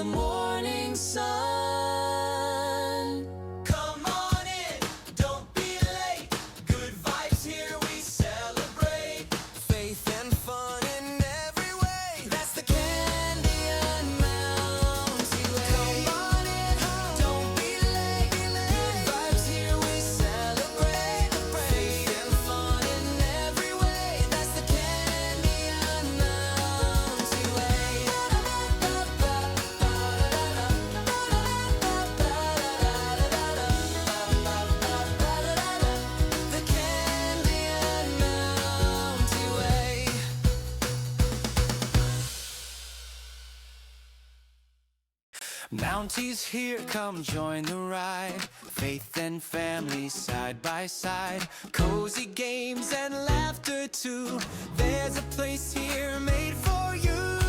morning sun. Come on in, don't be late. Good vibes here, we celebrate. Faith and fun in every way. That's the Canyon Mountain Way. Come on in, don't be late. Good vibes here, we celebrate. Faith and fun in every way. That's the Canyon Mountain Way. The Canyon Mountain Way. Mounties here, come join the ride. Faith and family side by side. Cozy games and laughter too. There's a place here made for you.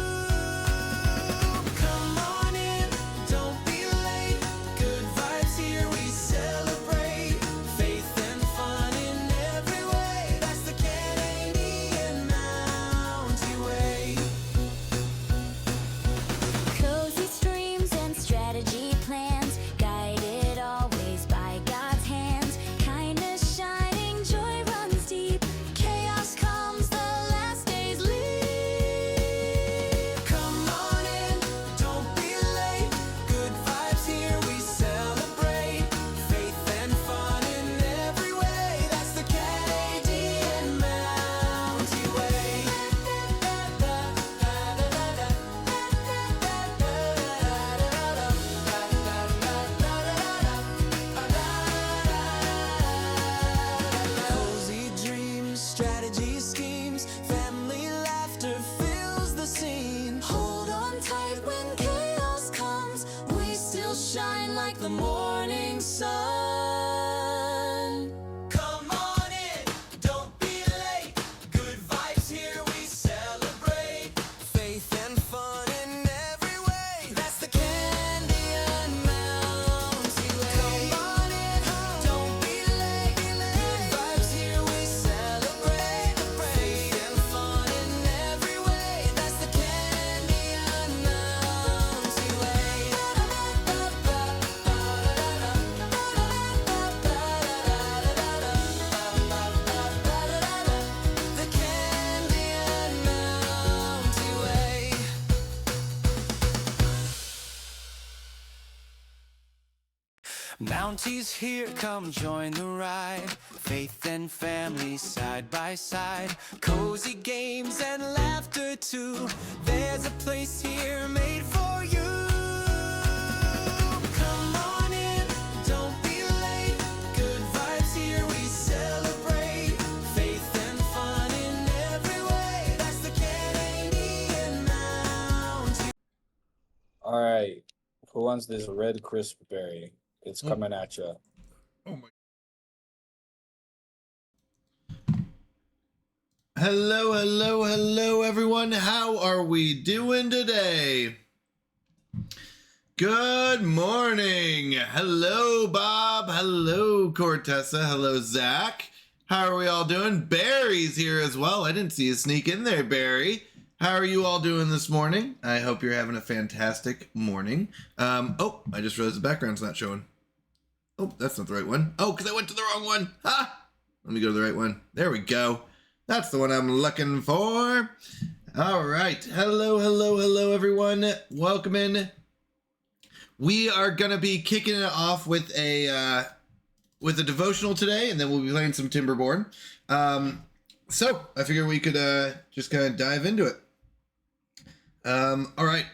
Come on in, don't be late. Good vibes here, we celebrate. Faith and fun in every way. That's the Canadian Mountie Way. Cozy streams and strategy plans, guided always by God's hands. Kindness shining, joy runs deep. Chaos comes, the last days leave. Come on in, don't be late. Good vibes here, we celebrate. Faith and fun in every way. That's the Canadian Mountie Way. Cozy dreams, strategy schemes, family laughter fills the scene. Hold on tight when chaos comes, we still shine like the morning sun. Come on in, don't be late. Good vibes here, we celebrate. Faith and fun in every way. That's the Canadian Mountie Way. Come on in, don't be late. Good vibes here, we celebrate. Faith and fun in every way. That's the Canadian Mountie Way. The Canadian Mountie Way. Mounties here, come join the ride. Faith and family side by side. Cozy games and laughter too. There's a place here made for you. Come on in, don't be late. Good vibes here, we celebrate. Faith and fun in every way. That's the Canadian Mountie. All right, who wants this red crisp berry? It's coming at you. Oh my. Hello, hello, hello, everyone. How are we doing today? Good morning. Hello, Bob. Hello, Cortessa. Hello, Zach. How are we all doing? Barry's here as well. I didn't see you sneak in there, Barry. How are you all doing this morning? I hope you're having a fantastic morning. Oh, I just realized the background's not showing. Oh, that's not the right one. Oh, because I went to the wrong one. Ha! Let me go to the right one. There we go. That's the one I'm looking for. All right. Hello, hello, hello, everyone. Welcome in. We are going to be kicking it off with a devotional today, and then we'll be playing some Timberborn. So I figure we could just kind of dive into it. All right.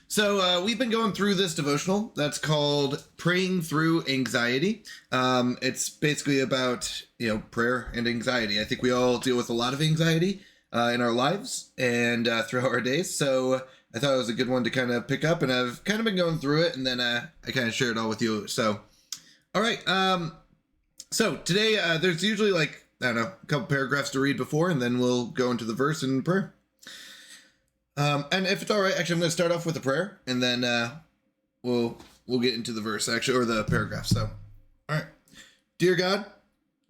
So we've been going through this devotional that's called Praying Through Anxiety. It's basically about, prayer and anxiety. I think we all deal with a lot of anxiety in our lives and throughout our days. So I thought it was a good one to kind of pick up, and I've kind of been going through it, and then I kind of share it all with you. So, all right. So today there's usually a couple paragraphs to read before, and then we'll go into the verse and prayer. And if it's all right, actually, I'm going to start off with a prayer, and then we'll get into the verse, actually, or the paragraph. So, all right. Dear God,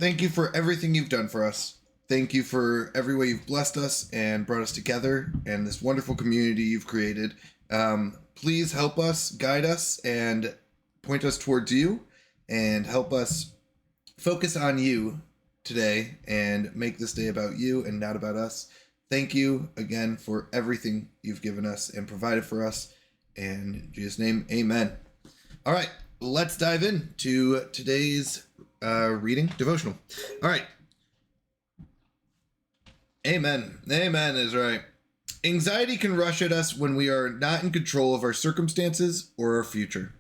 thank you for everything you've done for us. Thank you for every way you've blessed us and brought us together and this wonderful community you've created. please help us, guide us, and point us towards you, and help us focus on you today and make this day about you and not about us. Thank you again for everything you've given us and provided for us. In Jesus' name, amen. All right, let's dive into today's reading devotional. All right. Amen. Amen is right. Anxiety can rush at us when we are not in control of our circumstances or our future.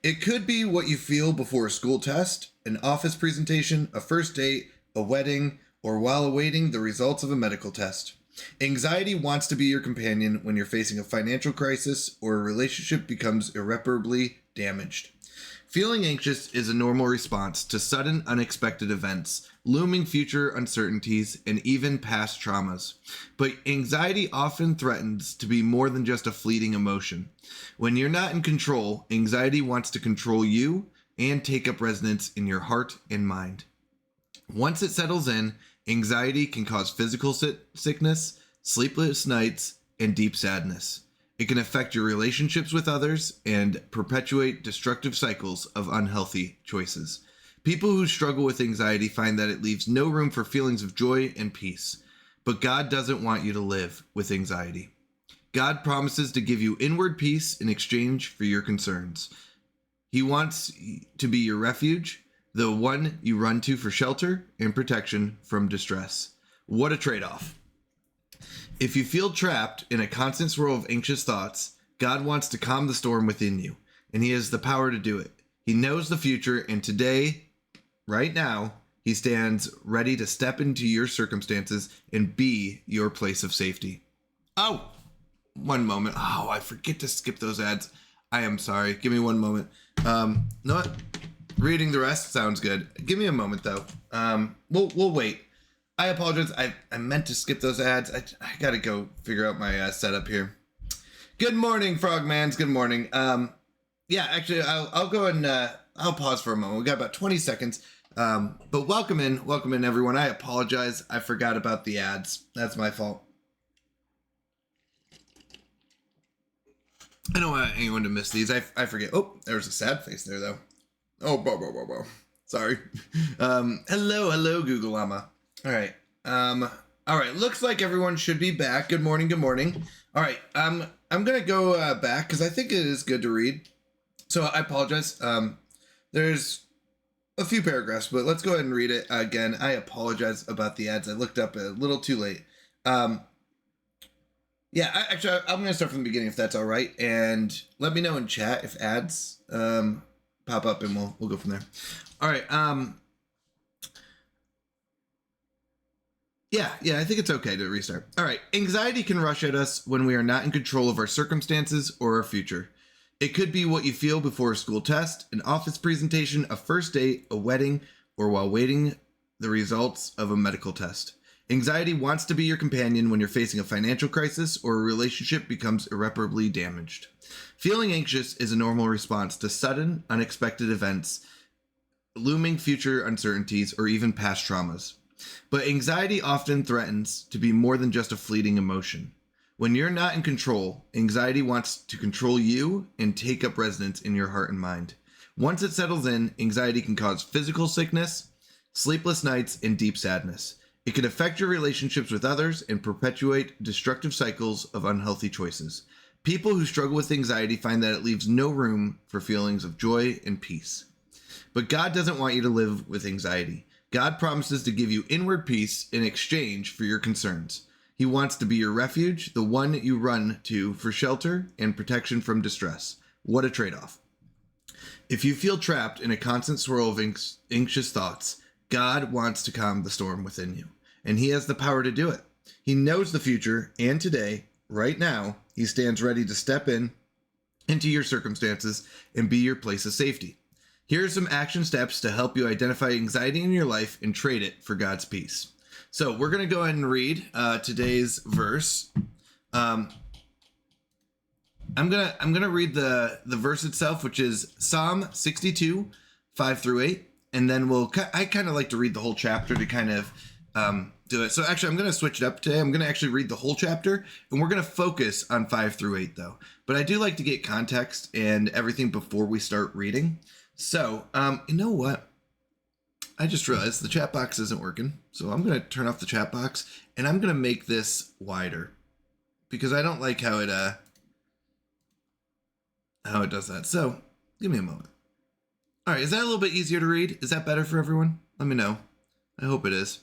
It could be what you feel before a school test, an office presentation, a first date, a wedding, or while awaiting the results of a medical test. Anxiety wants to be your companion when you're facing a financial crisis or a relationship becomes irreparably damaged. Feeling anxious is a normal response to sudden, unexpected events, looming future uncertainties, and even past traumas. But anxiety often threatens to be more than just a fleeting emotion. When you're not in control, anxiety wants to control you and take up residence in your heart and mind. Once it settles in, anxiety can cause physical sickness, sleepless nights, and deep sadness. It can affect your relationships with others and perpetuate destructive cycles of unhealthy choices. People who struggle with anxiety find that it leaves no room for feelings of joy and peace. But God doesn't want you to live with anxiety. God promises to give you inward peace in exchange for your concerns. He wants to be your refuge, the one you run to for shelter and protection from distress. What a trade-off. If you feel trapped in a constant swirl of anxious thoughts, God wants to calm the storm within you, and He has the power to do it. He knows the future, and today, right now, He stands ready to step into your circumstances and be your place of safety. Oh, one moment. Oh, I forget to skip those ads. I am sorry. Give me one moment. No, what? Reading the rest sounds good. Give me a moment, though. We'll wait. I apologize. I meant to skip those ads. I got to go figure out my setup here. Good morning, Frogmans. Good morning. Yeah, actually, I'll go and I'll pause for a moment. We got about 20 seconds. But welcome in, everyone. I apologize. I forgot about the ads. That's my fault. I don't want anyone to miss these. I forget. Oh, there's a sad face there, though. Oh, sorry. Hello, Google Llama. All right. All right. Looks like everyone should be back. Good morning. All right. I'm gonna go back because I think it is good to read. So I apologize. There's a few paragraphs, but let's go ahead and read it again. I apologize about the ads. I looked up a little too late. Yeah. Actually, I'm gonna start from the beginning if that's all right, and let me know in chat if ads pop up, and we'll go from there. All right. Yeah, I think it's okay to restart. All right. Anxiety can rush at us when we are not in control of our circumstances or our future. It could be what you feel before a school test, an office presentation, a first date, a wedding, or while waiting the results of a medical test. Anxiety wants to be your companion when you're facing a financial crisis or a relationship becomes irreparably damaged. Feeling anxious is a normal response to sudden, unexpected events, looming future uncertainties, or even past traumas. But anxiety often threatens to be more than just a fleeting emotion. When you're not in control, anxiety wants to control you and take up residence in your heart and mind. Once it settles in, anxiety can cause physical sickness, sleepless nights, and deep sadness. It can affect your relationships with others and perpetuate destructive cycles of unhealthy choices. People who struggle with anxiety find that it leaves no room for feelings of joy and peace. But God doesn't want you to live with anxiety. God promises to give you inward peace in exchange for your concerns. He wants to be your refuge, the one you run to for shelter and protection from distress. What a trade-off. If you feel trapped in a constant swirl of anxious thoughts, God wants to calm the storm within you, and He has the power to do it. He knows the future, and today, right now, He stands ready to step into your circumstances and be your place of safety. Here are some action steps to help you identify anxiety in your life and trade it for God's peace. So we're going to go ahead and read today's verse. I'm gonna read the verse itself, which is Psalm 62, 5 through 8, and then I kind of like to read the whole chapter to kind of do it. So actually, I'm going to switch it up today. I'm going to actually read the whole chapter, and we're going to focus on 5 through 8, though. But I do like to get context and everything before we start reading. So, you know what? I just realized the chat box isn't working. So I'm going to turn off the chat box, and I'm going to make this wider because I don't like how it does that. So give me a moment. All right, is that a little bit easier to read? Is that better for everyone? Let me know. I hope it is.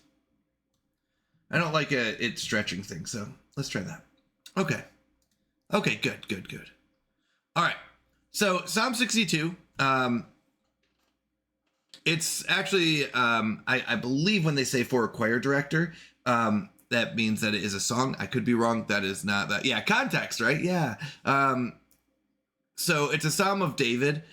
I don't like it stretching things, so let's try that. Okay. Okay, good. All right. So Psalm 62, it's actually, I believe when they say for a choir director, that means that it is a song. I could be wrong. That is not that. Yeah, context, right? Yeah. So it's a Psalm of David.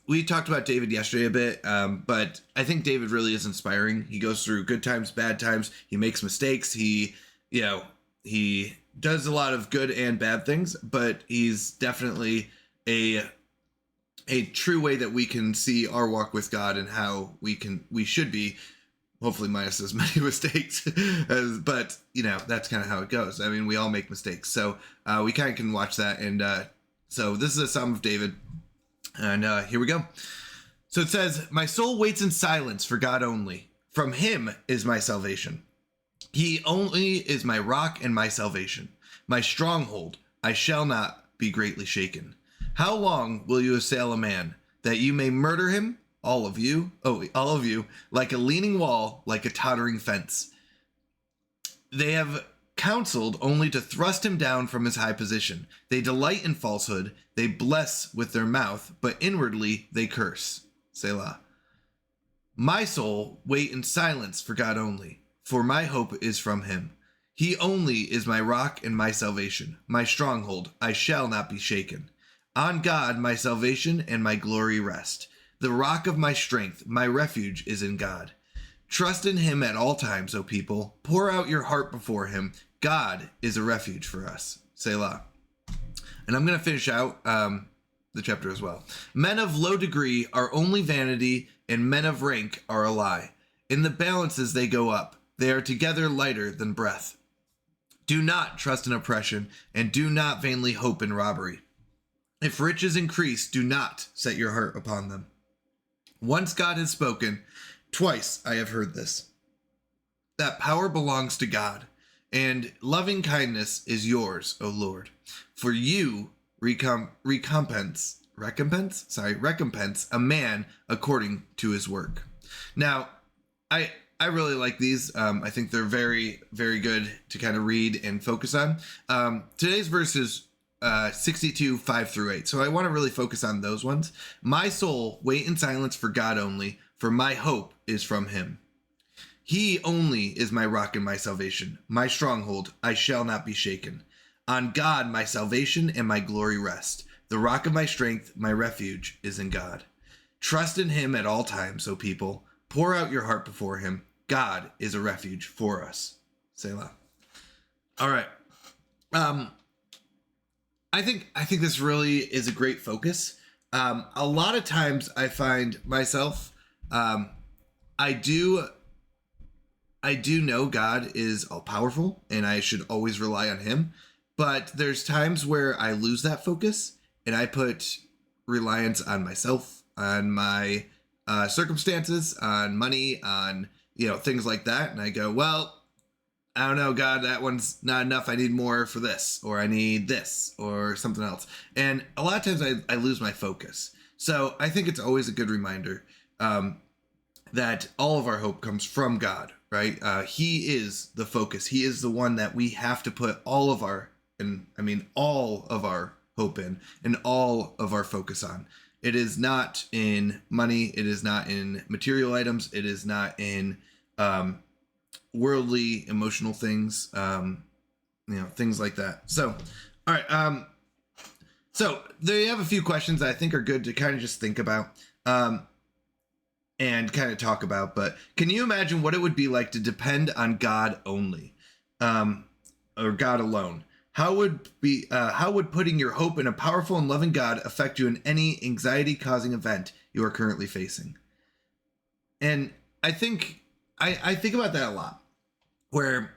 We talked about David yesterday a bit, but I think David really is inspiring. He goes through good times, bad times. He makes mistakes. He does a lot of good and bad things, but he's definitely a true way that we can see our walk with God and how we should be, hopefully minus as many mistakes, but that's kind of how it goes. I mean, we all make mistakes. So we kind of can watch that. And so this is a Psalm of David. And here we go. So it says, "My soul waits in silence for God only. From him is my salvation. He only is my rock and my salvation. My stronghold, I shall not be greatly shaken. How long will you assail a man, that you may murder him? All of you, like a leaning wall, like a tottering fence. They have counseled only to thrust him down from his high position. They delight in falsehood. They bless with their mouth, but inwardly they curse. Selah. My soul, wait in silence for God only, for my hope is from him. He only is my rock and my salvation, my stronghold. I shall not be shaken. On God, my salvation and my glory rest. The rock of my strength, my refuge is in God. Trust in him at all times, O people. Pour out your heart before him. God is a refuge for us. Selah. And I'm going to finish out the chapter as well. Men of low degree are only vanity, and men of rank are a lie. In the balances they go up. They are together lighter than breath. Do not trust in oppression, and do not vainly hope in robbery. If riches increase, do not set your heart upon them. Once God has spoken, twice I have heard this. That power belongs to God, and loving kindness is yours, O Lord. For you recompense a man according to his work. Now, I really like these. I think they're very, very good to kind of read and focus on. Today's verse is 62, 5 through 8. So I want to really focus on those ones. My soul, wait in silence for God only, for my hope is from him. He only is my rock and my salvation, my stronghold. I shall not be shaken. On God, my salvation and my glory rest. The rock of my strength, my refuge is in God. Trust in him at all times, O people. Pour out your heart before him. God is a refuge for us. Selah. All right. I think this really is a great focus. A lot of times I find myself, I do know God is all powerful and I should always rely on him. But there's times where I lose that focus and I put reliance on myself, on my circumstances, on money, on things like that. And I go, well, I don't know, God, that one's not enough. I need more for this, or I need this, or something else. And a lot of times I lose my focus. So I think it's always a good reminder that all of our hope comes from God, right? He is the focus. He is the one that we have to put all of our hope in and all of our focus on. It is not in money. It is not in material items. It is not in worldly, emotional things, things like that. So, all right. So they have a few questions that I think are good to kind of just think about and kind of talk about. But can you imagine what it would be like to depend on God only, or God alone? How would putting your hope in a powerful and loving God affect you in any anxiety-causing event you are currently facing? And I think about that a lot. where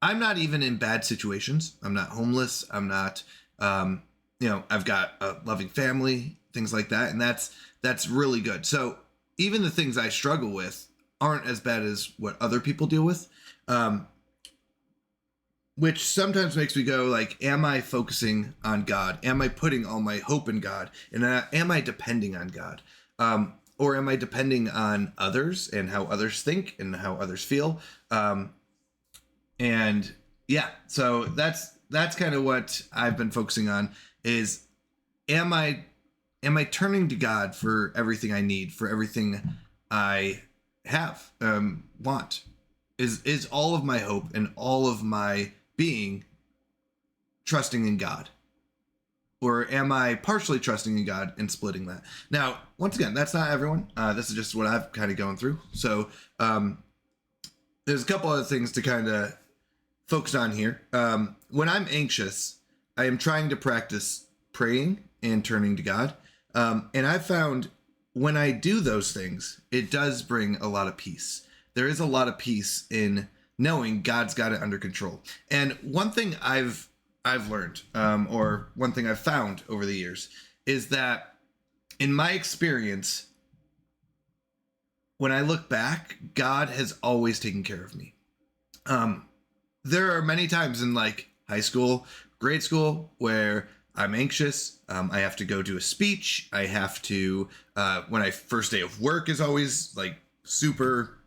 I'm not even in bad situations. I'm not homeless. I'm not, I've got a loving family, things like that. And that's really good. So even the things I struggle with aren't as bad as what other people deal with. Which sometimes makes me go like, am I focusing on God? Am I putting all my hope in God? And am I depending on God? Or am I depending on others and how others think and how others feel? And yeah, so that's kind of what I've been focusing on is, am I turning to God for everything I need, for everything I have, want? Is all of my hope and all of my being trusting in God? Or am I partially trusting in God and splitting that? Now, once again, that's not everyone. This is just what I've kind of gone through. So there's a couple other things to kind of focus on here. When I'm anxious, I am trying to practice praying and turning to God. And I've found when I do those things, it does bring a lot of peace. There is a lot of peace in knowing God's got it under control. And one thing I've learned, or one thing I've found over the years, is that in my experience, when I look back, God has always taken care of me. There are many times in like high school, grade school, where I'm anxious. I have to go do a speech. I have to, when I first day of work is always like super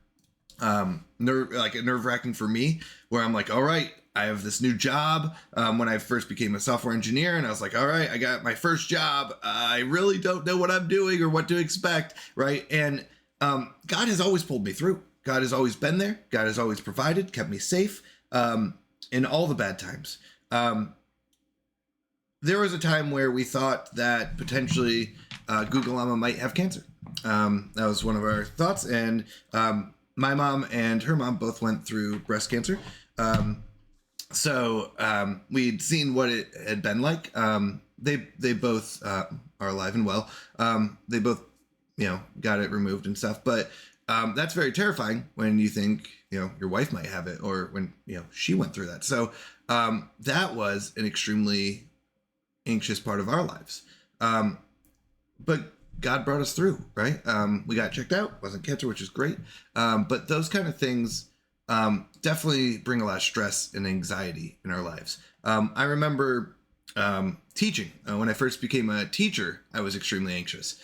nerve-wracking for me, where I'm like, all right, I have this new job. When I first became a software engineer, and I was like, all right, I got my first job. I really don't know what I'm doing or what to expect, right? And God has always pulled me through. God has always been there. God has always provided, kept me safe in all the bad times. There was a time where we thought that potentially Google Llama might have cancer. That was one of our thoughts, and my mom and her mom both went through breast cancer. So we'd seen what it had been like. They both are alive and well. They both, got it removed and stuff. But that's very terrifying when you think, your wife might have it, or when, she went through that. So that was an extremely anxious part of our lives. But God brought us through, right? We got checked out, wasn't cancer, which is great. But those kind of things definitely bring a lot of stress and anxiety in our lives. I remember teaching. When I first became a teacher, I was extremely anxious.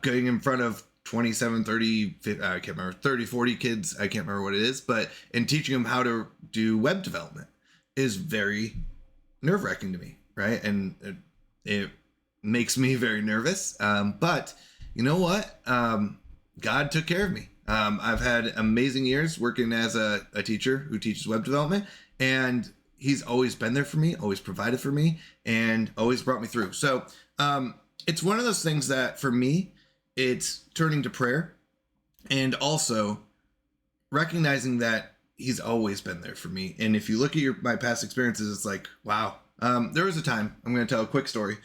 Going in front of 27, 30, I can't remember, 30, 40 kids, I can't remember what it is, but in teaching them how to do web development is very nerve-wracking to me, right? And it makes me very nervous. But you know what? God took care of me. I've had amazing years working as a teacher who teaches web development, and he's always been there for me, always provided for me, and always brought me through. So it's one of those things that for me, it's turning to prayer and also recognizing that he's always been there for me. And if you look at my past experiences, it's like, wow. There was a time, I'm going to tell a quick story,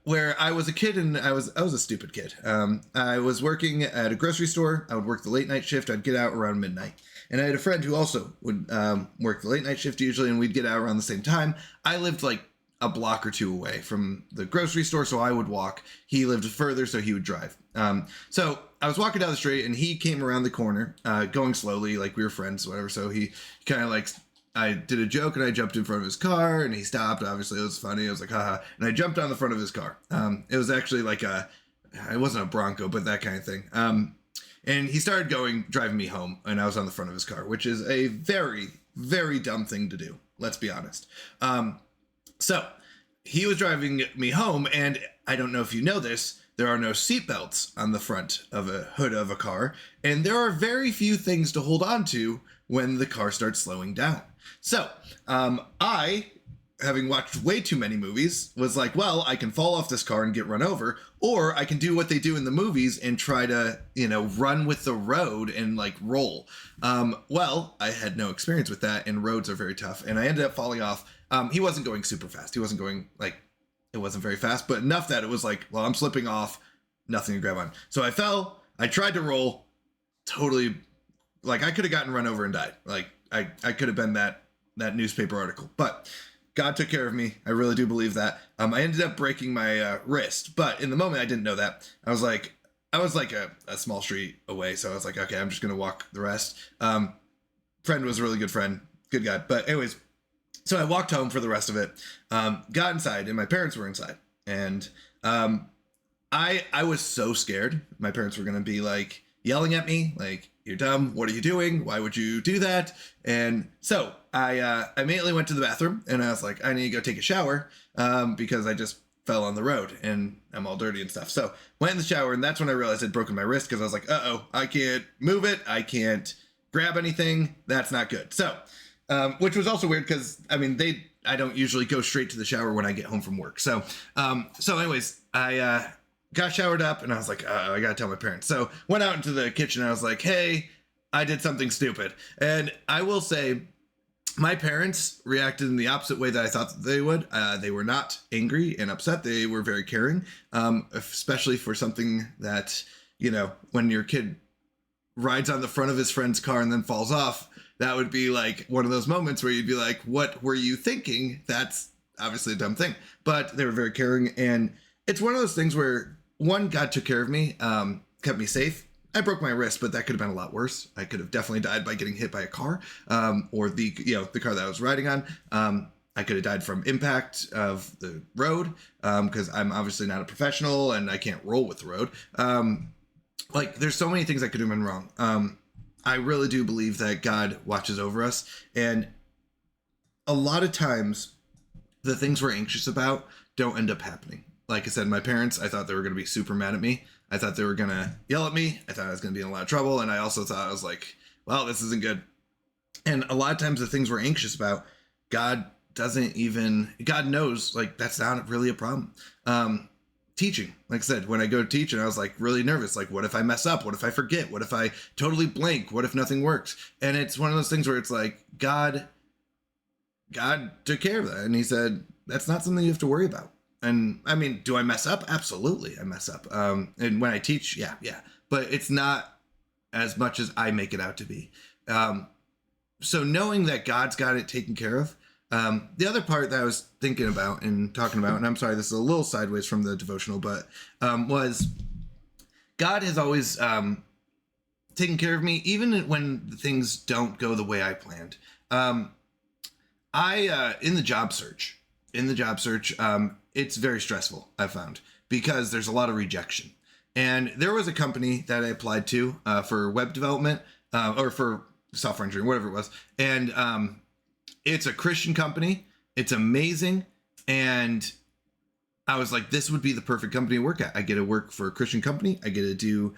where I was a kid, and I was a stupid kid. I was working at a grocery store. I would work the late night shift. I'd get out around midnight. And I had a friend who also would work the late night shift usually, and we'd get out around the same time. I lived like a block or two away from the grocery store, so I would walk. He lived further, so he would drive. So I was walking down the street, and he came around the corner, going slowly, like we were friends, whatever. So he kind of like, I did a joke, and I jumped in front of his car, and he stopped. Obviously, it was funny. I was like, haha. And I jumped on the front of his car. It was actually like it wasn't a Bronco, but that kind of thing. And he started driving me home, and I was on the front of his car, which is a very, very dumb thing to do. Let's be honest. So he was driving me home, and I don't know if you know this, there are no seatbelts on the front of a hood of a car, and there are very few things to hold on to when the car starts slowing down. So I, having watched way too many movies, was like, well, I can fall off this car and get run over, or I can do what they do in the movies and try to, run with the road and like roll. Well, I had no experience with that, and roads are very tough, and I ended up falling off. He wasn't going super fast. He wasn't going it wasn't very fast, but enough that it was like, well, I'm slipping off, nothing to grab on. So I fell, I tried to roll, totally like I could have gotten run over and died. Like I could have been that newspaper article, but God took care of me. I really do believe that. I ended up breaking my wrist, but in the moment I didn't know that. I was like a small street away, so I was like, okay, I'm just gonna walk the rest. Friend was a really good friend, good guy. But anyways, so I walked home for the rest of it. Got inside, and my parents were inside, and I was so scared. My parents were gonna be like yelling at me, like, "You're dumb. What are you doing? Why would you do that?" And so I immediately went to the bathroom, and I was like, I need to go take a shower because I just fell on the road and I'm all dirty and stuff. So went in the shower, and that's when I realized I'd broken my wrist, because I was like, uh-oh, I can't move it. I can't grab anything. That's not good. So, which was also weird because, I mean, I don't usually go straight to the shower when I get home from work. So, anyways, I got showered up, and I was like, I gotta tell my parents. So went out into the kitchen, and I was like, hey, I did something stupid. And I will say, my parents reacted in the opposite way that I thought that they would. They were not angry and upset. They were very caring, especially for something that, when your kid rides on the front of his friend's car and then falls off, that would be like one of those moments where you'd be like, what were you thinking? That's obviously a dumb thing. But they were very caring. And it's one of those things where, one, God took care of me, kept me safe. I broke my wrist, but that could have been a lot worse. I could have definitely died by getting hit by a car, or the car that I was riding on. I could have died from impact of the road, because I'm obviously not a professional and I can't roll with the road. Like, there's so many things that could have been wrong. I really do believe that God watches over us, and a lot of times the things we're anxious about don't end up happening. Like I said, my parents, I thought they were going to be super mad at me. I thought they were going to yell at me. I thought I was going to be in a lot of trouble. And I also thought, I was like, well, this isn't good. And a lot of times the things we're anxious about, God knows, like, that's not really a problem. Teaching, like I said, when I go to teach, and I was like really nervous, like, what if I mess up? What if I forget? What if I totally blank? What if nothing works? And it's one of those things where it's like, God took care of that. And he said, that's not something you have to worry about. And I mean, do I mess up? Absolutely, I mess up. And when I teach, yeah. But it's not as much as I make it out to be. So knowing that God's got it taken care of. The other part that I was thinking about and talking about, and I'm sorry, this is a little sideways from the devotional, but was God has always taken care of me, even when things don't go the way I planned. In the job search, it's very stressful, I found, because there's a lot of rejection. And there was a company that I applied to for web development or for software engineering, whatever it was. And it's a Christian company. It's amazing. And I was like, this would be the perfect company to work at. I get to work for a Christian company. I get to do,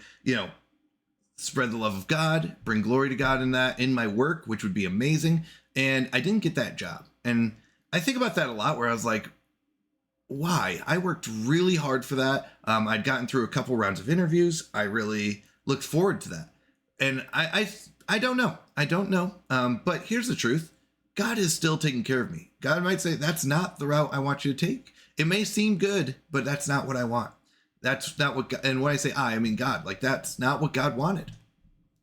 spread the love of God, bring glory to God in my work, which would be amazing. And I didn't get that job. And I think about that a lot, where I was like, why? I worked really hard for that. I'd gotten through a couple rounds of interviews. I really looked forward to that. And I don't know. But here's the truth. God is still taking care of me. God might say, that's not the route I want you to take. It may seem good, but that's not what I want. That's not what God, and when I say I mean God, like, that's not what God wanted.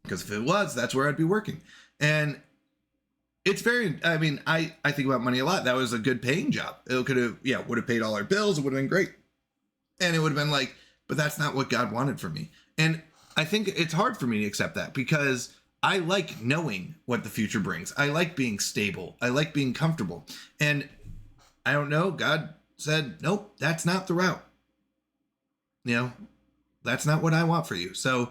Because if it was, that's where I'd be working. And it's I think about money a lot. That was a good paying job. It would have paid all our bills. It would have been great. And it would have been like, but that's not what God wanted for me. And I think it's hard for me to accept that, because I like knowing what the future brings. I like being stable. I like being comfortable. And I don't know, God said, nope, that's not the route. That's not what I want for you. So,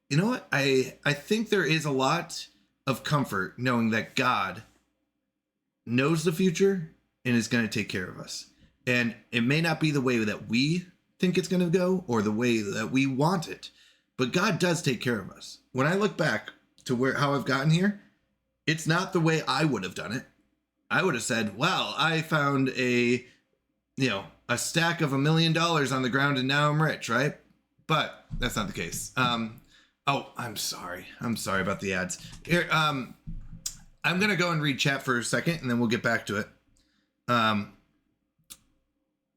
you know what? I think there is a lot of comfort knowing that God knows the future and is going to take care of us. And it may not be the way that we think it's going to go or the way that we want it, but God does take care of us. When I look back to how I've gotten here, it's not the way I would have done it. I would have said, wow, I found a stack of $1 million on the ground and now I'm rich, right? But that's not the case. Oh, I'm sorry about the ads. Here, I'm going to go and read chat for a second, and then we'll get back to it. All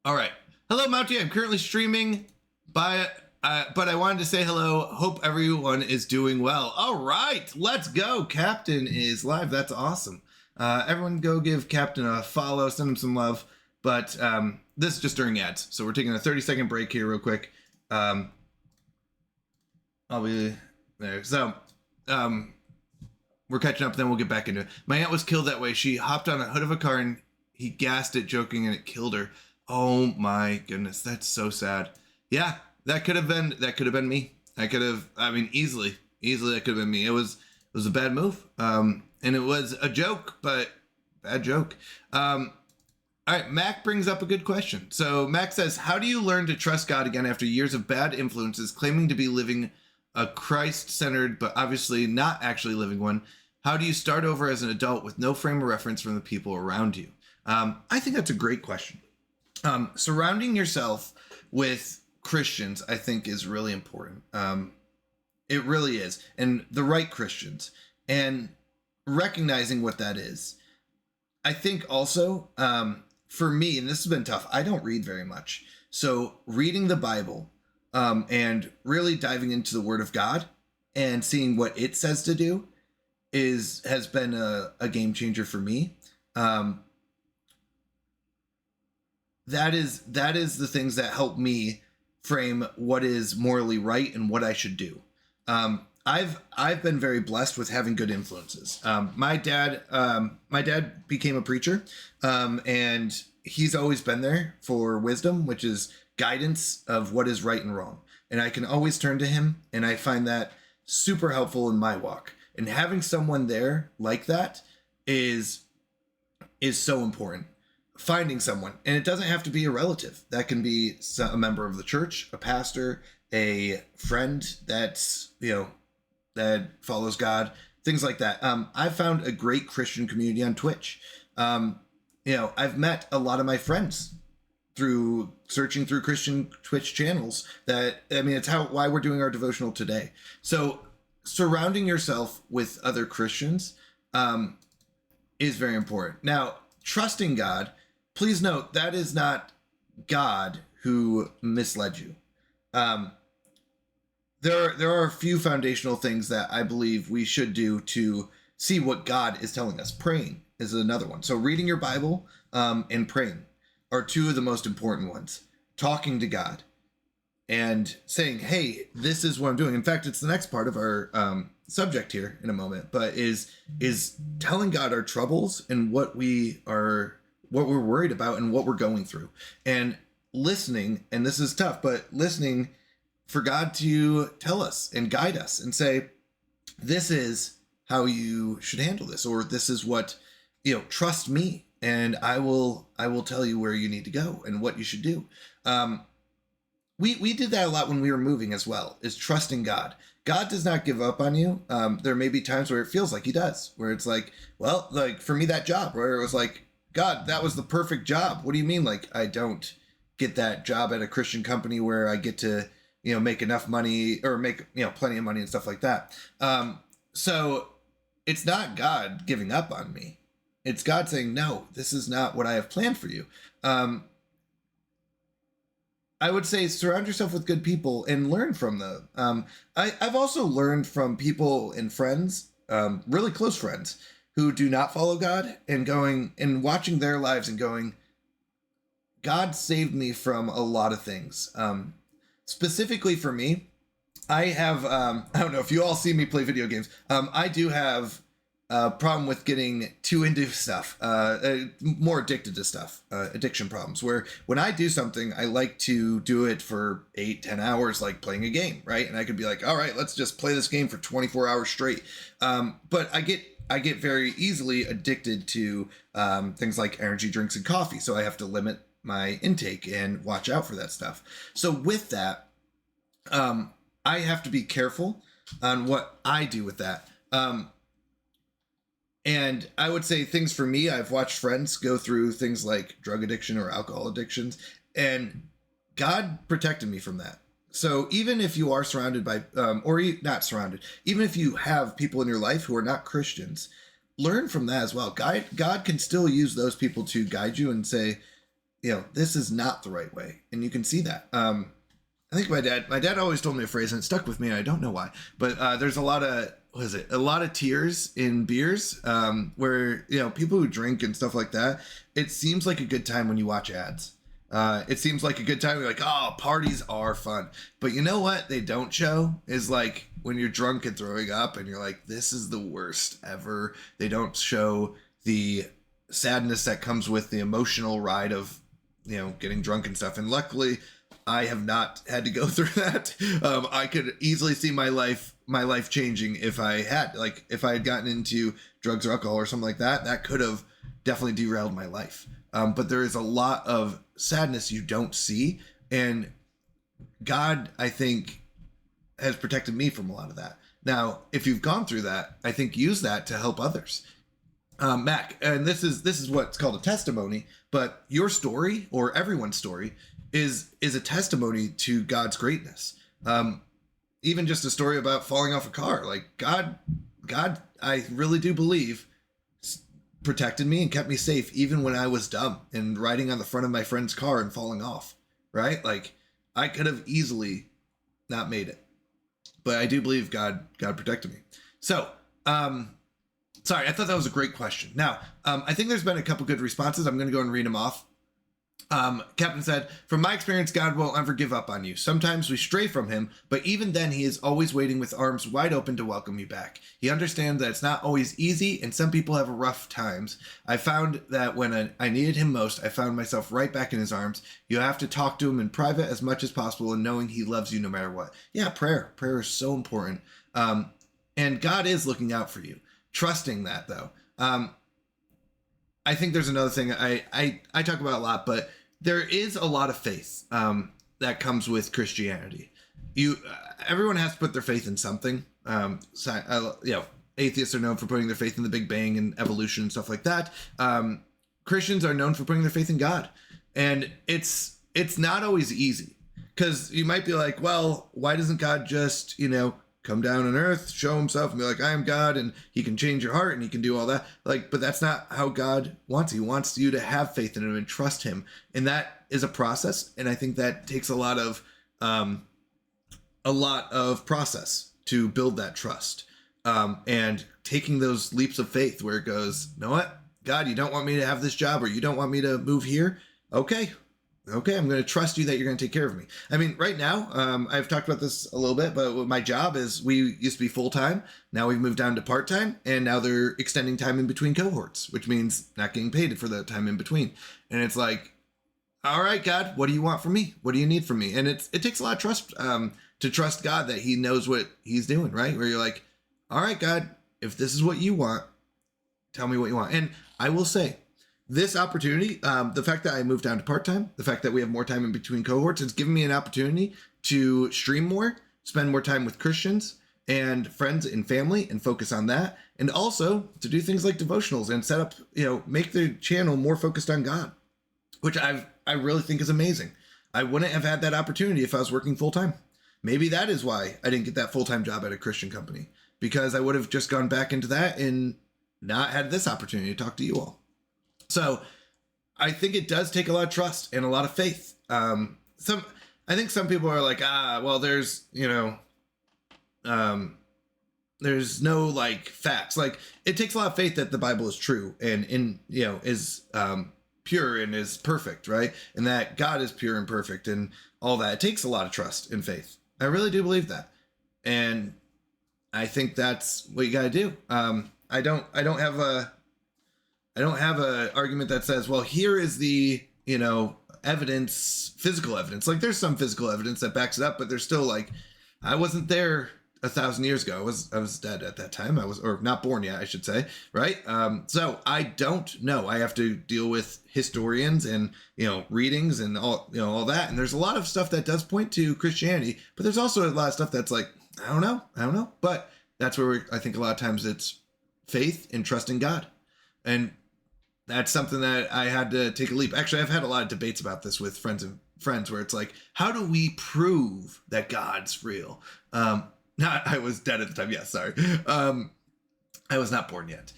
right. Hello, Mountie. I'm currently streaming But I wanted to say hello. Hope everyone is doing well. All right, let's go. Captain is live. That's awesome. Everyone go give Captain a follow, send him some love. But this is just during ads. So we're taking a 30-second break here real quick. I'll be there. So we're catching up, then we'll get back into it. My aunt was killed that way. She hopped on a hood of a car and he gassed it joking and it killed her. Oh my goodness, that's so sad. Yeah, that could have been me. Easily that could have been me. It was a bad move. And it was a joke, but bad joke. All right, Mac brings up a good question. So Mac says, how do you learn to trust God again after years of bad influences, claiming to be living a Christ-centered, but obviously not actually living one? How do you start over as an adult with no frame of reference from the people around you? I think that's a great question. Surrounding yourself with Christians, I think, is really important. It really is. And the right Christians. And recognizing what that is. I think also, for me, and this has been tough, I don't read very much. So reading the Bible and really diving into the Word of God and seeing what it says to do has been a game changer for me. That is the things that help me frame what is morally right and what I should do. I've been very blessed with having good influences. My dad became a preacher, and he's always been there for wisdom, which is guidance of what is right and wrong. And I can always turn to him, and I find that super helpful in my walk. And having someone there like that is so important. Finding someone, and it doesn't have to be a relative. That can be a member of the church, a pastor, a friend that's, that follows God, things like that. I've found a great Christian community on Twitch. I've met a lot of my friends through searching through Christian Twitch channels. It's why we're doing our devotional today. So surrounding yourself with other Christians is very important. Now, trusting God, please note that is not God who misled you. There are a few foundational things that I believe we should do to see what God is telling us. Praying is another one. So reading your Bible and praying are two of the most important ones. Talking to God and saying, hey, this is what I'm doing. In fact, it's the next part of our subject here in a moment, but is telling God our troubles and what we're worried about and what we're going through, and listening. And this is tough, but listening for God to tell us and guide us and say, this is how you should handle this, or this is what, trust me and I will tell you where you need to go and what you should do. We did that a lot when we were moving as well, is trusting God. God does not give up on you. There may be times where it feels like he does, where it's like, well, like for me, that job, where it was like, God, that was the perfect job. What do you mean? Like, I don't get that job at a Christian company where I get to, make enough money or make, plenty of money and stuff like that. So it's not God giving up on me. It's God saying, no, this is not what I have planned for you. I would say surround yourself with good people and learn from them. I've also learned from people and friends, really close friends, who do not follow God, and going and watching their lives and going, God saved me from a lot of things. Specifically for me, I have, I don't know if you all see me play video games. I do have a problem with getting too into stuff, more addicted to stuff, addiction problems, where when I do something, I like to do it for 8-10 hours, like playing a game, right? And I could be like, all right, let's just play this game for 24 hours straight. But I get very easily addicted to things like energy drinks and coffee. So I have to limit my intake and watch out for that stuff. So with that, I have to be careful on what I do with that. And I would say things for me, I've watched friends go through things like drug addiction or alcohol addictions, and God protected me from that. So even if you are surrounded by, not surrounded, even if you have people in your life who are not Christians, learn from that as well. God can still use those people to guide you and say, this is not the right way. And you can see that. I think my dad always told me a phrase and it stuck with me. And I don't know why, but there's a lot of, a lot of tears in beers, where, people who drink and stuff like that, it seems like a good time when you watch ads. It seems like a good time. You're like, oh, parties are fun. But you know what they don't show is like when you're drunk and throwing up and you're like, this is the worst ever. They don't show the sadness that comes with the emotional ride of, getting drunk and stuff. And luckily, I have not had to go through that. I could easily see my life changing if I had gotten into drugs or alcohol or something like that. That could have definitely derailed my life. But there is a lot of sadness you don't see. And God, I think, has protected me from a lot of that. Now, if you've gone through that, I think use that to help others. Mac, and this is what's called a testimony, but your story or everyone's story is a testimony to God's greatness. Even just a story about falling off a car, like God, I really do believe protected me and kept me safe even when I was dumb and riding on the front of my friend's car and falling off, right? Like I could have easily not made it, but I do believe God protected me. So, sorry, I thought that was a great question. Now, I think there's been a couple good responses. I'm going to go and read them off. Captain said, from my experience, God won't ever give up on you. Sometimes we stray from him, but even then he is always waiting with arms wide open to welcome you back. He understands that it's not always easy and some people have rough times. I found that when I needed him most, I found myself right back in his arms. You have to talk to him in private as much as possible and knowing he loves you no matter what. Yeah, prayer is so important. And God is looking out for you. Trusting that though. I think there's another thing I talk about a lot, but there is a lot of faith that comes with Christianity. Everyone has to put their faith in something. Atheists are known for putting their faith in the Big Bang and evolution and stuff like that. Christians are known for putting their faith in God, and it's not always easy because you might be like, well, why doesn't God just come down on earth, show himself and be like, I am God, and he can change your heart and he can do all that. But that's not how God wants. He wants you to have faith in him and trust him. And that is a process. And I think that takes a lot of process to build that trust. And taking those leaps of faith where it goes, you know what, God, you don't want me to have this job or you don't want me to move here. Okay, I'm going to trust you that you're going to take care of me. I mean, right now, I've talked about this a little bit, but my job is we used to be full-time. Now we've moved down to part-time, and now they're extending time in between cohorts, which means not getting paid for the time in between. And it's like, all right, God, what do you want from me? What do you need from me? And it takes a lot of trust to trust God that he knows what he's doing, right? Where you're like, all right, God, if this is what you want, tell me what you want. And I will say, this opportunity, the fact that I moved down to part-time, the fact that we have more time in between cohorts, has given me an opportunity to stream more, spend more time with Christians and friends and family and focus on that. And also to do things like devotionals and set up, make the channel more focused on God, which I really think is amazing. I wouldn't have had that opportunity if I was working full-time. Maybe that is why I didn't get that full-time job at a Christian company, because I would have just gone back into that and not had this opportunity to talk to you all. So I think it does take a lot of trust and a lot of faith. I think some people are like, well, there's no like facts. Like it takes a lot of faith that the Bible is true and is pure and is perfect, right? And that God is pure and perfect and all that. It takes a lot of trust and faith. I really do believe that. And I think that's what you got to do. I don't have a argument that says, well, here is the, evidence, physical evidence. Like there's some physical evidence that backs it up, but there's still like, I wasn't there 1,000 years ago. I was dead at that time. or not born yet, I should say. Right. So I don't know. I have to deal with historians and, readings and all that. And there's a lot of stuff that does point to Christianity, but there's also a lot of stuff that's like, I don't know. But that's where I think a lot of times it's faith and trust in God. And that's something that I had to take a leap. Actually, I've had a lot of debates about this with friends where it's like, how do we prove that God's real? I was dead at the time. Yeah, sorry. I was not born yet.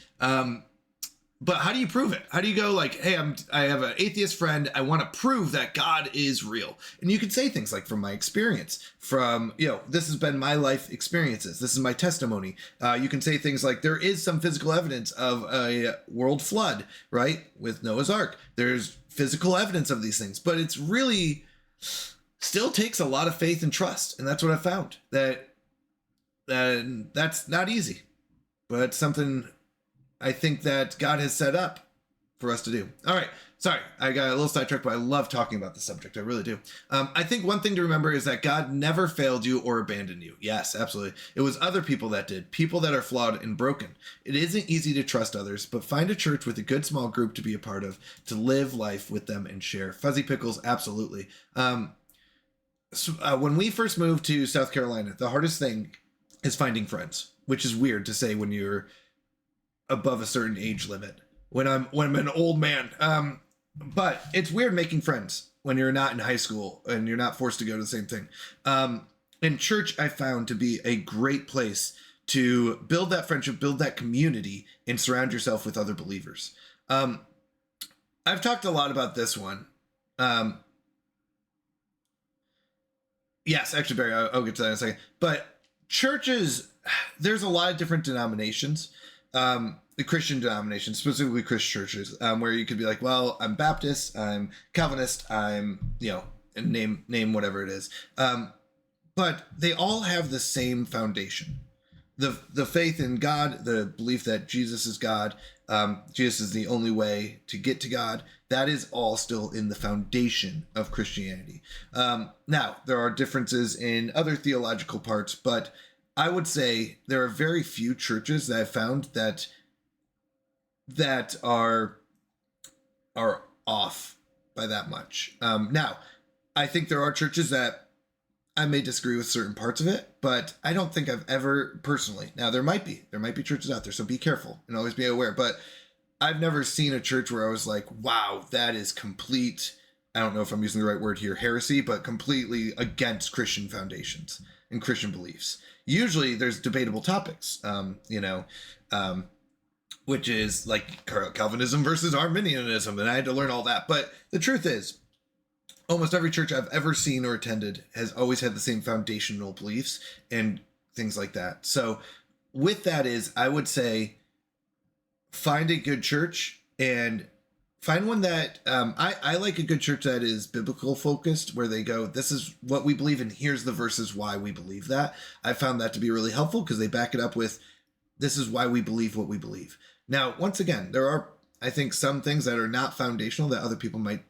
but how do you prove it? How do you go like, hey, I have an atheist friend. I want to prove that God is real. And you can say things like, from my experience, from, this has been my life experiences. This is my testimony. You can say things like, there is some physical evidence of a world flood, right? With Noah's Ark. There's physical evidence of these things, but it's really still takes a lot of faith and trust. And that's what I found, that's not easy, but it's something I think that God has set up for us to do. All right. Sorry, I got a little sidetracked, but I love talking about the subject. I really do. I think one thing to remember is that God never failed you or abandoned you. Yes, absolutely. It was other people that did, people that are flawed and broken. It isn't easy to trust others, but find a church with a good small group to be a part of, to live life with them and share. Fuzzy Pickles, absolutely. When we first moved to South Carolina, the hardest thing is finding friends, which is weird to say when you're above a certain age limit, when I'm an old man. But it's weird making friends when you're not in high school and you're not forced to go to the same thing. And church I found to be a great place to build that friendship, build that community, and surround yourself with other believers. I've talked a lot about this one. Yes, actually, Barry, I'll get to that in a second. But churches, there's a lot of different denominations. The Christian denominations, specifically Christian churches, where you could be like, well, I'm Baptist, I'm Calvinist, I'm, and name whatever it is. But they all have the same foundation. The faith in God, the belief that Jesus is God, Jesus is the only way to get to God, that is all still in the foundation of Christianity. Now, there are differences in other theological parts, but I would say there are very few churches that I've found that are off by that much. Now, I think there are churches that I may disagree with certain parts of it, but I don't think I've ever personally. Now, there might be churches out there, so be careful and always be aware. But I've never seen a church where I was like, wow, that is complete, I don't know if I'm using the right word here, heresy, but completely against Christian foundations and Christian beliefs. Usually there's debatable topics, which is like Calvinism versus Arminianism, and I had to learn all that. But the truth is, almost every church I've ever seen or attended has always had the same foundational beliefs and things like that. So with that is, I would say, find a good church and find one that, I like a good church that is biblical focused, where they go, this is what we believe and here's the verses why we believe that. I found that to be really helpful because they back it up with, this is why we believe what we believe. Now, once again, there are, I think, some things that are not foundational that other people might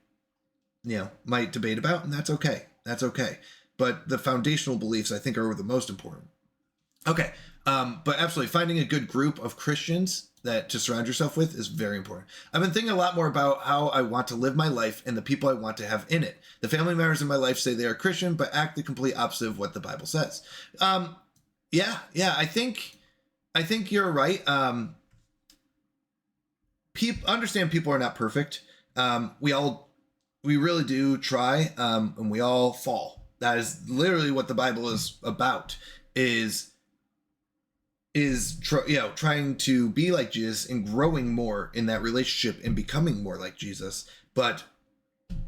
debate about, and that's okay. That's okay. But the foundational beliefs, I think, are the most important. Okay. But absolutely, finding a good group of Christians to surround yourself with is very important. I've been thinking a lot more about how I want to live my life and the people I want to have in it. The family members in my life say they are Christian, but act the complete opposite of what the Bible says. Yeah. I think you're right. Understand people are not perfect. We really do try, and we all fall. That is literally what the Bible is about, is trying to be like Jesus and growing more in that relationship and becoming more like Jesus. But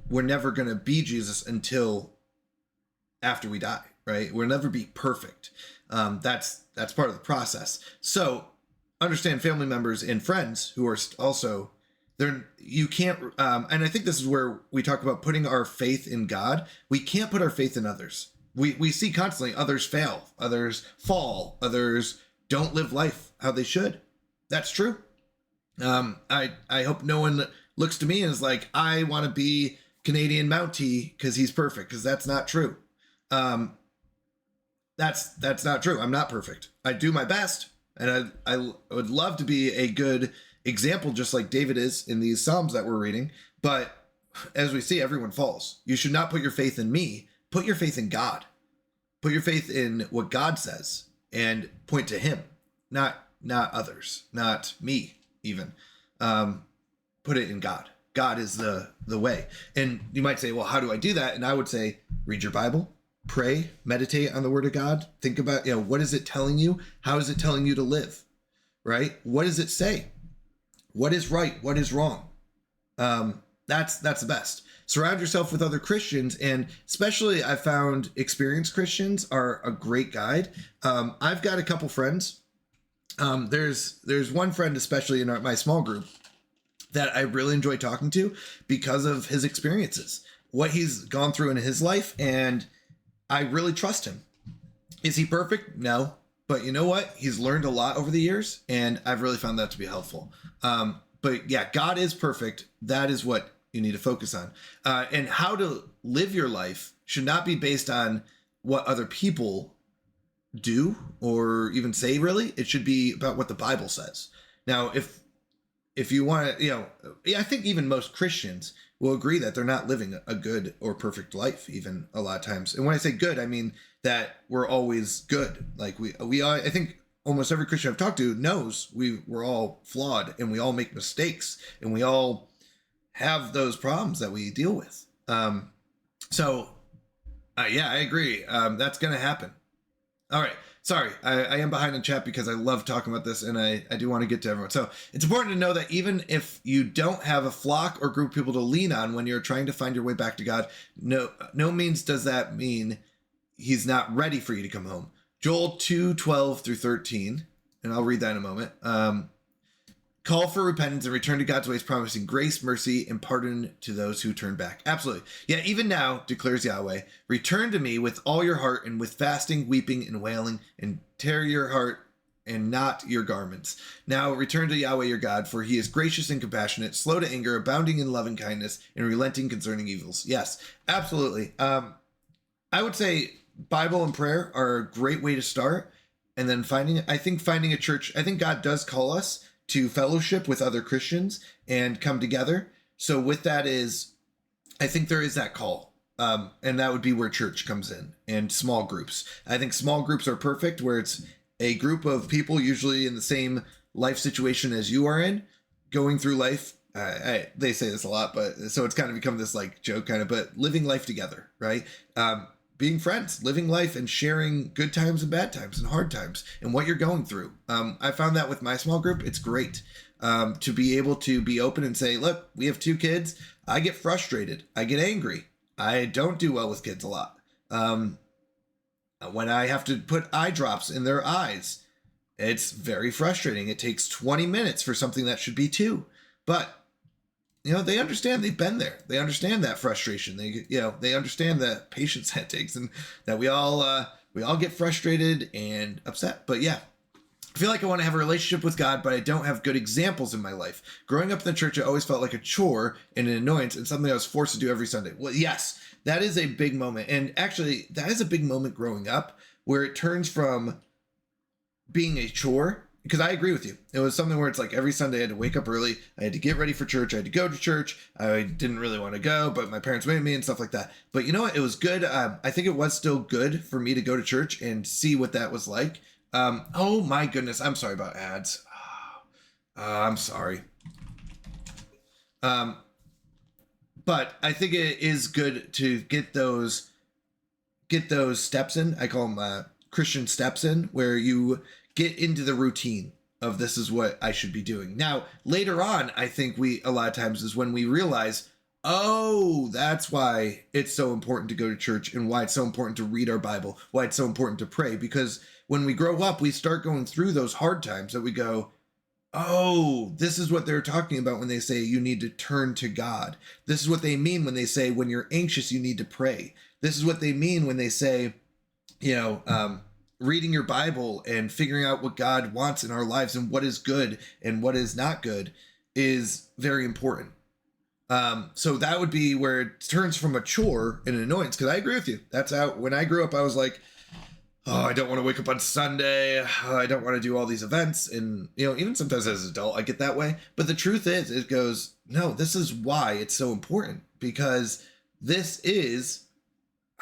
we're never going to be Jesus until after we die, right? We'll never be perfect. That's part of the process. So understand family members and friends who are also there. You can't, and I think this is where we talk about putting our faith in God. We can't put our faith in others. We see constantly others fail, others fall, others don't live life how they should. That's true. I hope no one looks to me and is like, I want to be Canadian Mountie because he's perfect, because that's not true. That's not true. I'm not perfect. I do my best, and I would love to be a good example, just like David is in these Psalms that we're reading. But as we see, everyone falls. You should not put your faith in me. Put your faith in God. Put your faith in what God says and point to him, not others, not me even. Put it in God. God is the way. And you might say, well, how do I do that? And I would say, read your Bible, pray, meditate on the word of God. Think about, what is it telling you? How is it telling you to live? Right? What does it say? what is right, what is wrong. That's the best. Surround yourself with other Christians, and especially I found experienced Christians are a great guide. I've got a couple friends. There's one friend, especially in my small group, that I really enjoy talking to because of his experiences, what he's gone through in his life, and I really trust him. Is he perfect? No. But you know what? He's learned a lot over the years, and I've really found that to be helpful. But yeah, God is perfect. That is what you need to focus on. And how to live your life should not be based on what other people do or even say, really. It should be about what the Bible says. Now, if you want to, I think even most Christians will agree that they're not living a good or perfect life, even a lot of times. And when I say good, I mean that we're always good. Like we are, I think almost every Christian I've talked to knows we're all flawed, and we all make mistakes, and we all have those problems that we deal with. So I agree. That's going to happen. All right. Sorry, I am behind in chat because I love talking about this, and I do want to get to everyone. So it's important to know that even if you don't have a flock or group of people to lean on when you're trying to find your way back to God, no means does that mean he's not ready for you to come home. Joel 2:12 through 13, and I'll read that in a moment. Call for repentance and return to God's ways, promising grace, mercy, and pardon to those who turn back. Absolutely. Yeah, even now, declares Yahweh, return to me with all your heart and with fasting, weeping, and wailing, and tear your heart and not your garments. Now return to Yahweh your God, for he is gracious and compassionate, slow to anger, abounding in loving kindness, and relenting concerning evils. Yes, absolutely. I would say Bible and prayer are a great way to start. And then finding a church, I think God does call us to fellowship with other Christians and come together. So with that I think there is that call. And that would be where church comes in, and small groups. I think small groups are perfect, where it's a group of people usually in the same life situation as you are in, going through life. They say this a lot, but so it's kind of become this like joke kind of, but living life together, right? Being friends, living life, and sharing good times and bad times and hard times and what you're going through. I found that with my small group. It's great to be able to be open and say, look, we have 2 kids. I get frustrated. I get angry. I don't do well with kids a lot. When I have to put eye drops in their eyes, it's very frustrating. It takes 20 minutes for something that should be 2. But they understand. They've been there. They understand that frustration. They understand the patience that takes, and that we all get frustrated and upset. But yeah, I feel like I want to have a relationship with God, but I don't have good examples in my life. Growing up in the church, it always felt like a chore and an annoyance and something I was forced to do every Sunday. Well, yes, that is a big moment. And actually, that is a big moment growing up, where it turns from being a chore, because I agree with you. It was something where it's like every Sunday I had to wake up early. I had to get ready for church. I had to go to church. I didn't really want to go, but my parents made me and stuff like that. But you know what? It was good. I think it was still good for me to go to church and see what that was like. Oh my goodness. I'm sorry about ads. I'm sorry. But I think it is good to get those steps in. I call them Christian steps in, where you get into the routine of this is what I should be doing. Now, later on, I think a lot of times is when we realize, oh, that's why it's so important to go to church, and why it's so important to read our Bible, why it's so important to pray. Because when we grow up, we start going through those hard times that we go, oh, this is what they're talking about when they say you need to turn to God. This is what they mean when they say when you're anxious, you need to pray. This is what they mean when they say, reading your Bible and figuring out what God wants in our lives and what is good and what is not good is very important. So that would be where it turns from a chore and an annoyance. Because I agree with you. That's how, when I grew up, I was like, oh, I don't want to wake up on Sunday. Oh, I don't want to do all these events. And, even sometimes as an adult, I get that way. But the truth is, it goes, no, this is why it's so important. Because this is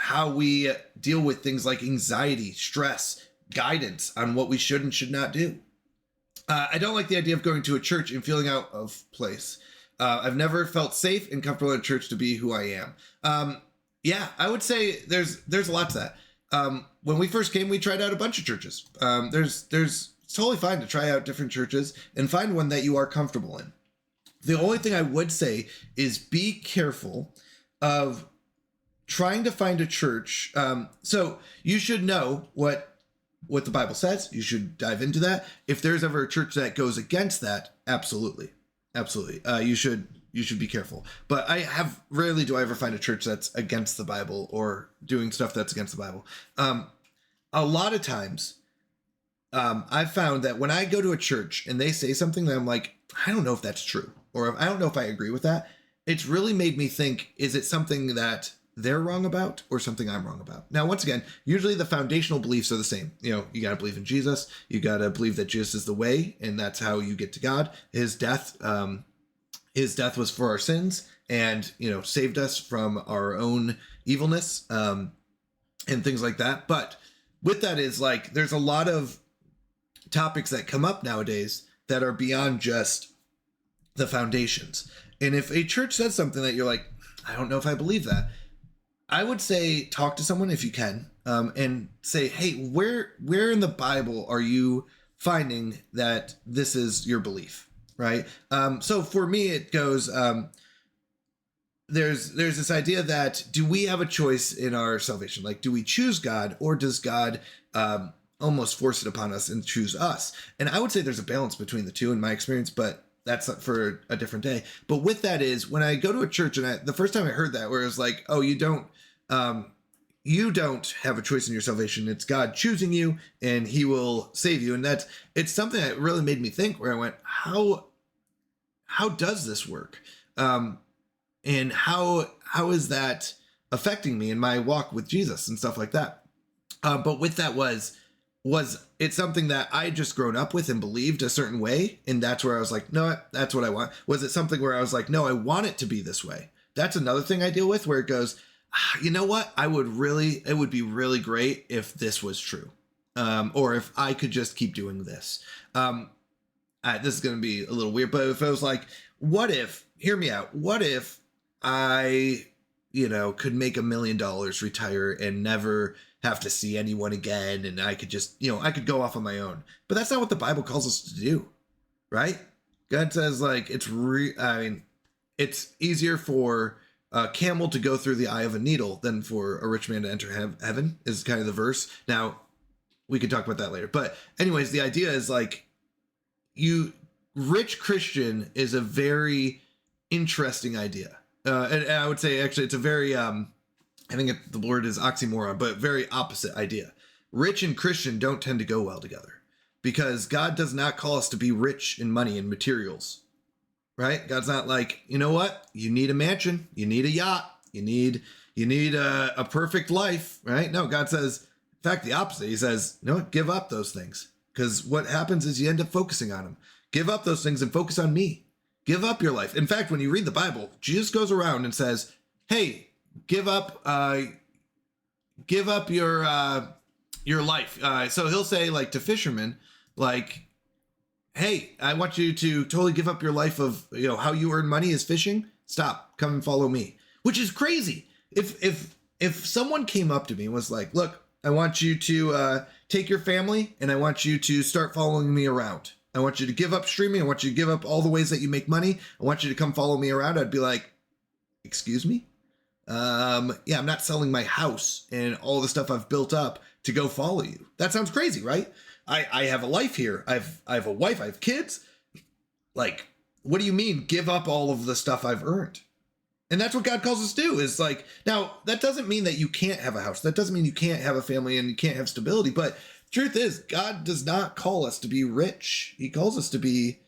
how we deal with things like anxiety, stress, guidance on what we should and should not do. I don't like the idea of going to a church and feeling out of place. I've never felt safe and comfortable in church to be who I am. I would say there's a lot to that. When we first came, we tried out a bunch of churches. It's totally fine to try out different churches and find one that you are comfortable in. The only thing I would say is be careful of trying to find a church. So you should know what the Bible says. You should dive into that. If there's ever a church that goes against that, absolutely. You should be careful. But rarely do I ever find a church that's against the Bible or doing stuff that's against the Bible. A lot of times, I've found that when I go to a church and they say something that I'm like, I don't know if that's true, or I don't know if I agree with that, it's really made me think, is it something that they're wrong about or something I'm wrong about? Now, once again, usually the foundational beliefs are the same. You know, you got to believe in Jesus. You got to believe that Jesus is the way, and that's how you get to God. His death was for our sins and, you know, saved us from our own evilness, and things like that. But with that is like, there's a lot of topics that come up nowadays that are beyond just the foundations. And if a church says something that you're like, I don't know if I believe that, I would say talk to someone if you can, and say, hey, where in the Bible are you finding that this is your belief, right? So for me, it goes, there's this idea that, do we have a choice in our salvation? Like, do we choose God, or does God almost force it upon us and choose us? And I would say there's a balance between the two in my experience, but that's for a different day. But with that is, when I go to a church, and the first time I heard that, where it was like, oh, you don't have a choice in your salvation. It's God choosing you, and he will save you. And it's something that really made me think, where I went, how does this work? And how is that affecting me in my walk with Jesus and stuff like that? But with that was it's something that I just grown up with and believed a certain way, and that's where I was like, no, that's what I want. Was it something where I was like, no, I want it to be this way? That's another thing I deal with, where it goes, you know what? it would be really great if this was true, or if I could just keep doing this. This is going to be a little weird, but if I was like, hear me out. What if I, could make $1 million, retire, and never have to see anyone again, and I could just, I could go off on my own? But that's not what the Bible calls us to do, right? God says, like, it's easier for a camel to go through the eye of a needle than for a rich man to enter heaven, is kind of the verse. Now, we could talk about that later. But anyways, the idea is like, rich Christian is a very interesting idea. And I would say, actually, it's a very, I think the word is oxymoron, but very opposite idea. Rich and Christian don't tend to go well together, because God does not call us to be rich in money and materials, right? God's not like, you know what? You need a mansion. You need a yacht. You need a perfect life, right? No, God says, in fact, the opposite. He says, no, give up those things, because what happens is you end up focusing on them. Give up those things and focus on me. Give up your life. In fact, when you read the Bible, Jesus goes around and says, hey, give up your life. So he'll say, like, to fishermen, like, hey, I want you to totally give up your life of, how you earn money is fishing. Stop, come and follow me, which is crazy. If someone came up to me and was like, look, I want you to take your family, and I want you to start following me around. I want you to give up streaming. I want you to give up all the ways that you make money. I want you to come follow me around. I'd be like, excuse me? I'm not selling my house and all the stuff I've built up to go follow you. That sounds crazy, right? I have a life here. I have a wife. I have kids. Like, what do you mean, give up all of the stuff I've earned? And that's what God calls us to do, is like, now, that doesn't mean that you can't have a house. That doesn't mean you can't have a family and you can't have stability. But truth is, God does not call us to be rich. He calls us to be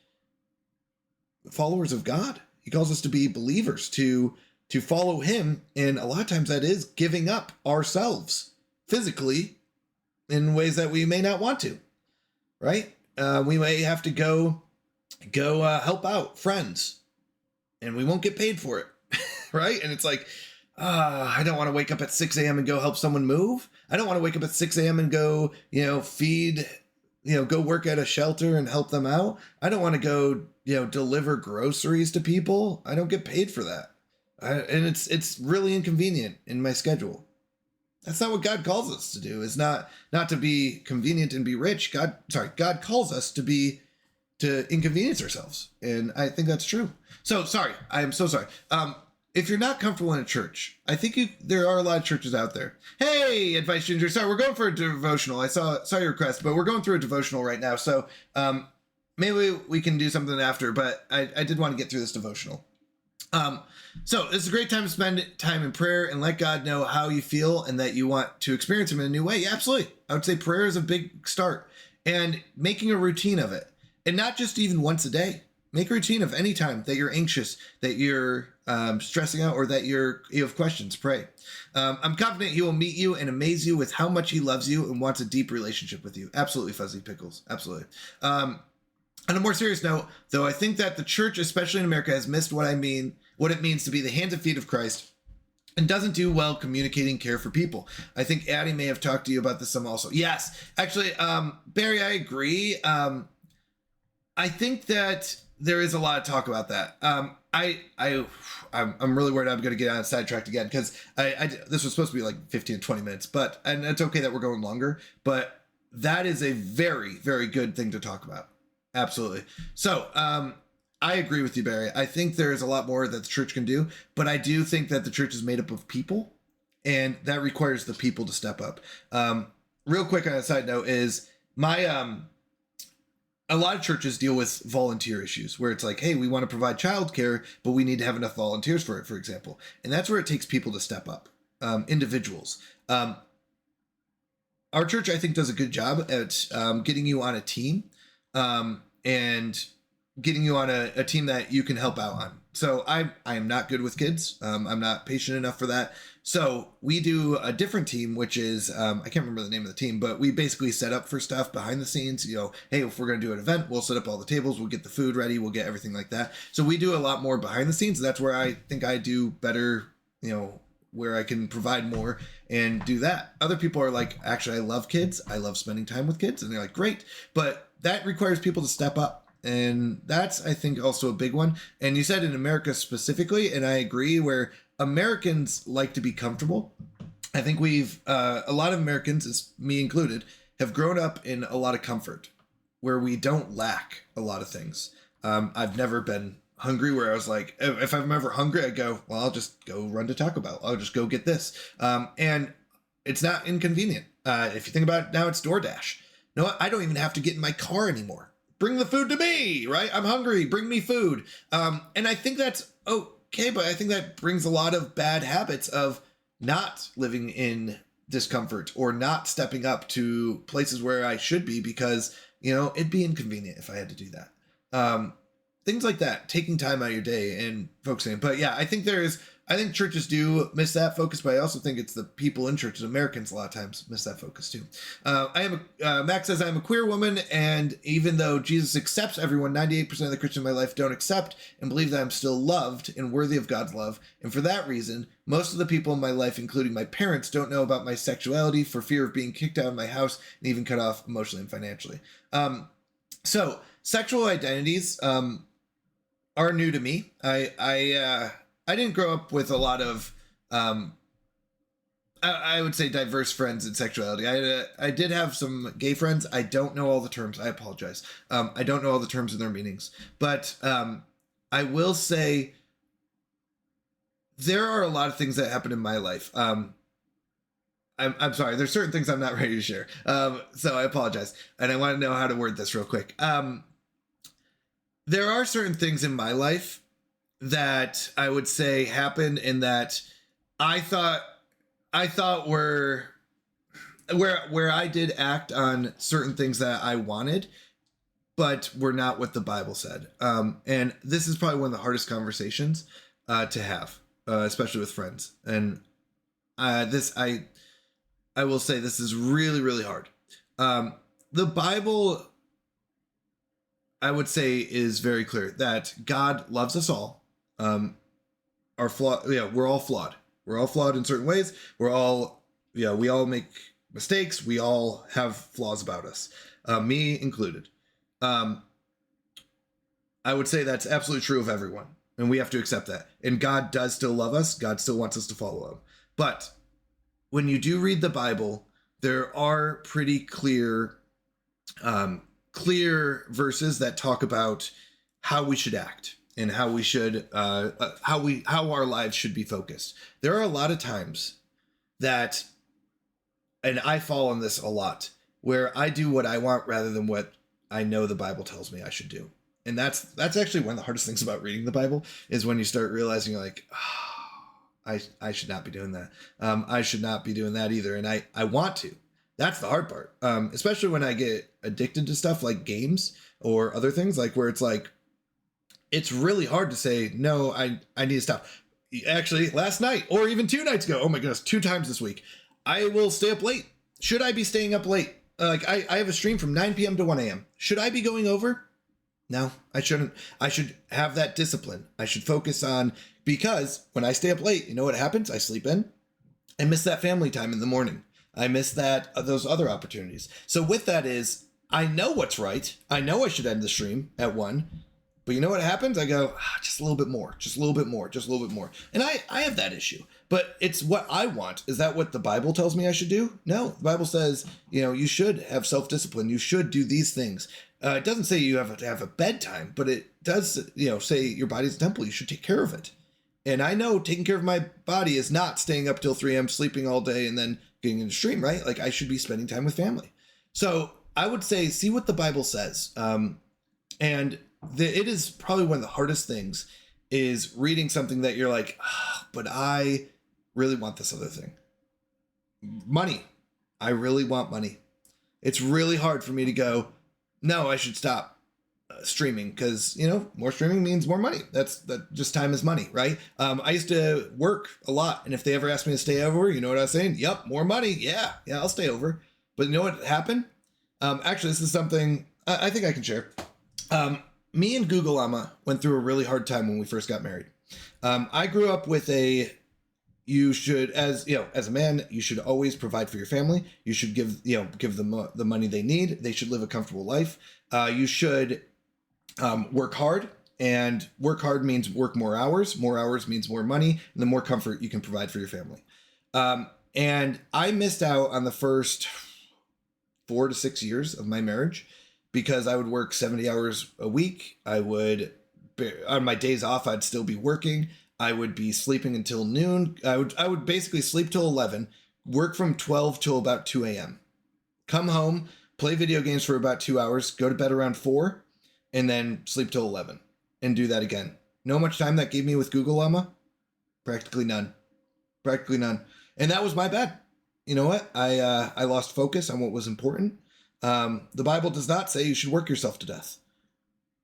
followers of God. He calls us to be believers, to follow him. And a lot of times that is giving up ourselves physically in ways that we may not want to, right? We may have to go help out friends, and we won't get paid for it, right? And it's like, I don't want to wake up at 6 a.m. and go help someone move. I don't want to wake up at 6 a.m. and go, feed, go work at a shelter and help them out. I don't want to go, deliver groceries to people. I don't get paid for that. And it's really inconvenient in my schedule. That's not what God calls us to do. It's not to be convenient and be rich. God calls us to to inconvenience ourselves. And I think that's true. So sorry. I am so sorry. If you're not comfortable in a church, I think there are a lot of churches out there. Hey, Advice Ginger. Sorry, we're going for a devotional. I saw your request, but we're going through a devotional right now. So maybe we can do something after, but I did want to get through this devotional. So it's a great time to spend time in prayer and let God know how you feel and that you want to experience him in a new way. Yeah, absolutely. I would say prayer is a big start, and making a routine of it, and not just even once a day. Make a routine of any time that you're anxious, that you're stressing out, or that you have questions. Pray. I'm confident he will meet you and amaze you with how much he loves you and wants a deep relationship with you. Absolutely, Fuzzy Pickles. Absolutely. On a more serious note, though, I think that the church, especially in America, has missed what it means to be the hands and feet of Christ, and doesn't do well communicating care for people. I think Addie may have talked to you about this some also. Yes, actually, Barry, I agree. I think that there is a lot of talk about that. I'm really worried I'm going to get on sidetracked again, because this was supposed to be like 15 to 20 minutes, and it's okay that we're going longer, but that is a very, very good thing to talk about. Absolutely. So, I agree with you, Barry. I think there's a lot more that the church can do, but I do think that the church is made up of people, and that requires the people to step up. Real quick on a side note is a lot of churches deal with volunteer issues where it's like, hey, we want to provide childcare, but we need to have enough volunteers for it, for example. And that's where it takes people to step up, individuals. Our church, I think, does a good job at getting you on a team and getting you on a team that you can help out on. So I am not good with kids. I'm not patient enough for that. So we do a different team, which is, I can't remember the name of the team, but we basically set up for stuff behind the scenes. Hey, if we're going to do an event, we'll set up all the tables, we'll get the food ready, we'll get everything like that. So we do a lot more behind the scenes. That's where I think I do better, where I can provide more and do that. Other people are like, actually, I love kids. I love spending time with kids. And they're like, great. But that requires people to step up. And that's, I think, also a big one. And you said in America specifically, and I agree, where Americans like to be comfortable. I think a lot of Americans, me included, have grown up in a lot of comfort where we don't lack a lot of things. I've never been hungry where I was like, if I'm ever hungry, I go, well, I'll just go run to Taco Bell. I'll just go get this. And it's not inconvenient. If you think about it now, it's DoorDash. No, I don't even have to get in my car anymore. Bring the food to me, right? I'm hungry. Bring me food. And I think that's okay, but I think that brings a lot of bad habits of not living in discomfort or not stepping up to places where I should be because, it'd be inconvenient if I had to do that. Things like that, taking time out of your day and focusing. But yeah, I think churches do miss that focus, but I also think it's the people in churches, Americans a lot of times miss that focus too. Max says, I'm a queer woman, and even though Jesus accepts everyone, 98% of the Christians in my life don't accept and believe that I'm still loved and worthy of God's love. And for that reason, most of the people in my life, including my parents, don't know about my sexuality for fear of being kicked out of my house and even cut off emotionally and financially. So sexual identities, are new to me. I didn't grow up with a lot of, I would say, diverse friends in sexuality. I did have some gay friends. I don't know all the terms. I apologize. I don't know all the terms and their meanings. But I will say there are a lot of things that happen in my life. I'm sorry. There's certain things I'm not ready to share. So I apologize. And I want to know how to word this real quick. There are certain things in my life that I would say happened and that I thought were where I did act on certain things that I wanted, but were not what the Bible said. And this is probably one of the hardest conversations to have, especially with friends. And I will say this is really, really hard. The Bible, I would say, is very clear that God loves us all. We're all flawed. We're all flawed in certain ways. We all make mistakes. We all have flaws about us, me included. I would say that's absolutely true of everyone, and we have to accept that. And God does still love us. God still wants us to follow him. But when you do read the Bible, there are pretty clear clear verses that talk about how we should act and how we should how our lives should be focused. There are a lot of times that, and I fall on this a lot, where I do what I want rather than what I know the Bible tells me I should do. And that's actually one of the hardest things about reading the Bible, is when you start realizing you're like, oh, I should not be doing that. I should not be doing that either. And I want to. That's the hard part. Especially when I get addicted to stuff like games or other things, like where it's like, it's really hard to say, no, I need to stop. Actually, last night or even 2 nights ago, oh my goodness, 2 times this week, I will stay up late. Should I be staying up late? Like I have a stream from 9 p.m. to 1 a.m. Should I be going over? No, I shouldn't. I should have that discipline. I should focus on, because when I stay up late, you know what happens? I sleep in. I miss that family time in the morning. I miss those other opportunities. So with that is, I know what's right. I know I should end the stream at 1. But you know what happens? I go, just a little bit more, just a little bit more, just a little bit more. And I have that issue, but it's what I want. Is that what the Bible tells me I should do? No, the Bible says, you should have self-discipline. You should do these things. It doesn't say you have to have a bedtime, but it does, say your body's a temple. You should take care of it. And I know taking care of my body is not staying up till 3 a.m., sleeping all day, and then getting in the stream, right? Like I should be spending time with family. So I would say, see what the Bible says. It is probably one of the hardest things, is reading something that you're like, but I really want this other thing. Money. I really want money. It's really hard for me to go, no, I should stop streaming, because, more streaming means more money. That just time is money, right? I used to work a lot, and if they ever asked me to stay over, you know what I was saying? Yep, more money. Yeah, I'll stay over. But you know what happened? Actually, this is something I think I can share. Me and Google Llama went through a really hard time when we first got married. I grew up with you should, as a man, you should always provide for your family. You should give them the money they need. They should live a comfortable life. You should work hard, and work hard means work more hours. More hours means more money, and the more comfort you can provide for your family. And I missed out on the first 4 to 6 years of my marriage, because I would work 70 hours a week. On my days off, I'd still be working. I would be sleeping until noon. I would basically sleep till 11, work from 12 till about 2 a.m. Come home, play video games for about 2 hours, go to bed around 4, and then sleep till 11, and do that again. Know how much time that gave me with Google Llama? Practically none. Practically none. And that was my bad. You know what? I lost focus on what was important. The Bible does not say you should work yourself to death.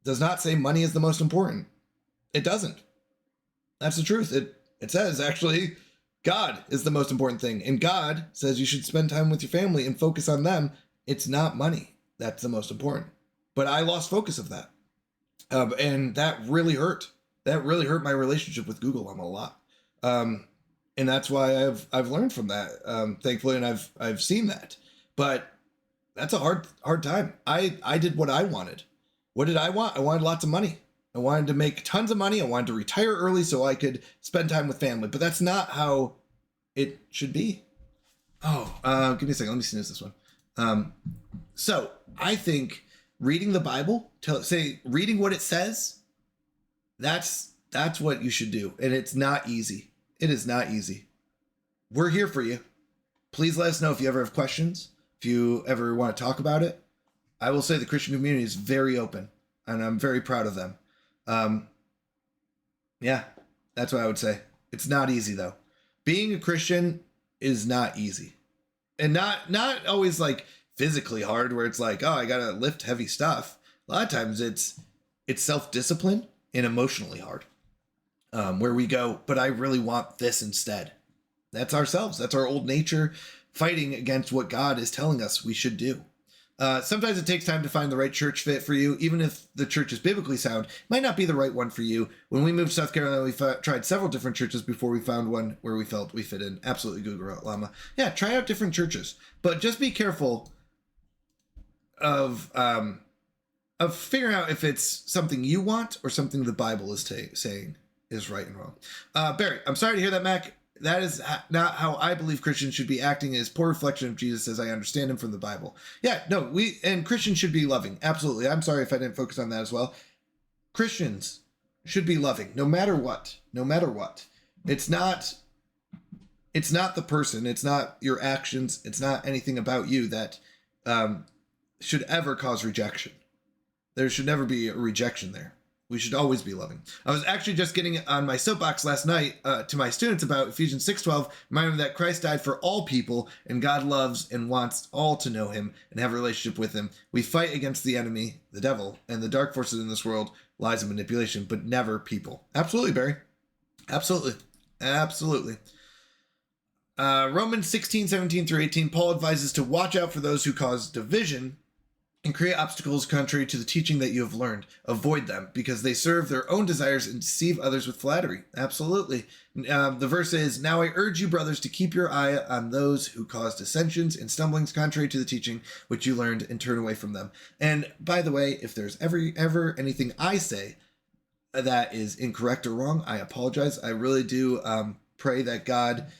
It does not say money is the most important. It doesn't. That's the truth. It says, actually, God is the most important thing. And God says you should spend time with your family and focus on them. It's not money that's the most important. But I lost focus of that. And that really hurt. That really hurt my relationship with Google Llama a lot. And that's why I've learned from that, thankfully, and I've seen that. But that's a hard time. I did what I wanted. What did I want? I wanted lots of money. I wanted to make tons of money. I wanted to retire early so I could spend time with family. But that's not how it should be. Give me a second. Let me snooze this one. So I think reading the Bible, reading what it says, that's what you should do. And it's not easy. It is not easy. We're here for you. Please let us know if you ever have questions. If you ever want to talk about it. I will say the Christian community is very open, and I'm very proud of them. Yeah, that's what I would say. It's not easy, though. Being a Christian is not easy. And not always like physically hard, where it's like, oh, I got to lift heavy stuff. A lot of times it's self-discipline and emotionally hard. Where we go, but I really want this instead. That's ourselves. That's our old nature fighting against what God is telling us we should do. Sometimes it takes time to find the right church fit for you. Even if the church is biblically sound, it might not be the right one for you. When we moved to South Carolina, we tried several different churches before we found one where we felt we fit in. Absolutely, Google Llama. Yeah, try out different churches, but just be careful of figuring out if it's something you want or something the Bible is saying is right and wrong. Barry, I'm sorry to hear that, Mac. that is not how I believe Christians should be acting. Is poor reflection of Jesus as I understand him from the Bible. Yeah, no, Christians should be loving. Absolutely. I'm sorry if I didn't focus on that as well. Christians should be loving no matter what. No matter what. It's not the person, it's not your actions, it's not anything about you that should ever cause rejection. There should never be a rejection there. We should always be loving. I was actually just getting on my soapbox last night to my students about Ephesians 6:12, reminding them that Christ died for all people, and God loves and wants all to know him and have a relationship with him. We fight against the enemy, the devil, and the dark forces in this world, lies and manipulation, but never people. Absolutely, Barry. Absolutely. Absolutely. Romans 16:17-18, Paul advises to watch out for those who cause division and create obstacles contrary to the teaching that you have learned. Avoid them, because they serve their own desires and deceive others with flattery. Absolutely. The verse is, now I urge you, brothers, to keep your eye on those who cause dissensions and stumblings contrary to the teaching which you learned, and turn away from them. And by the way, if there's ever anything I say that is incorrect or wrong, I apologize. I really do pray that God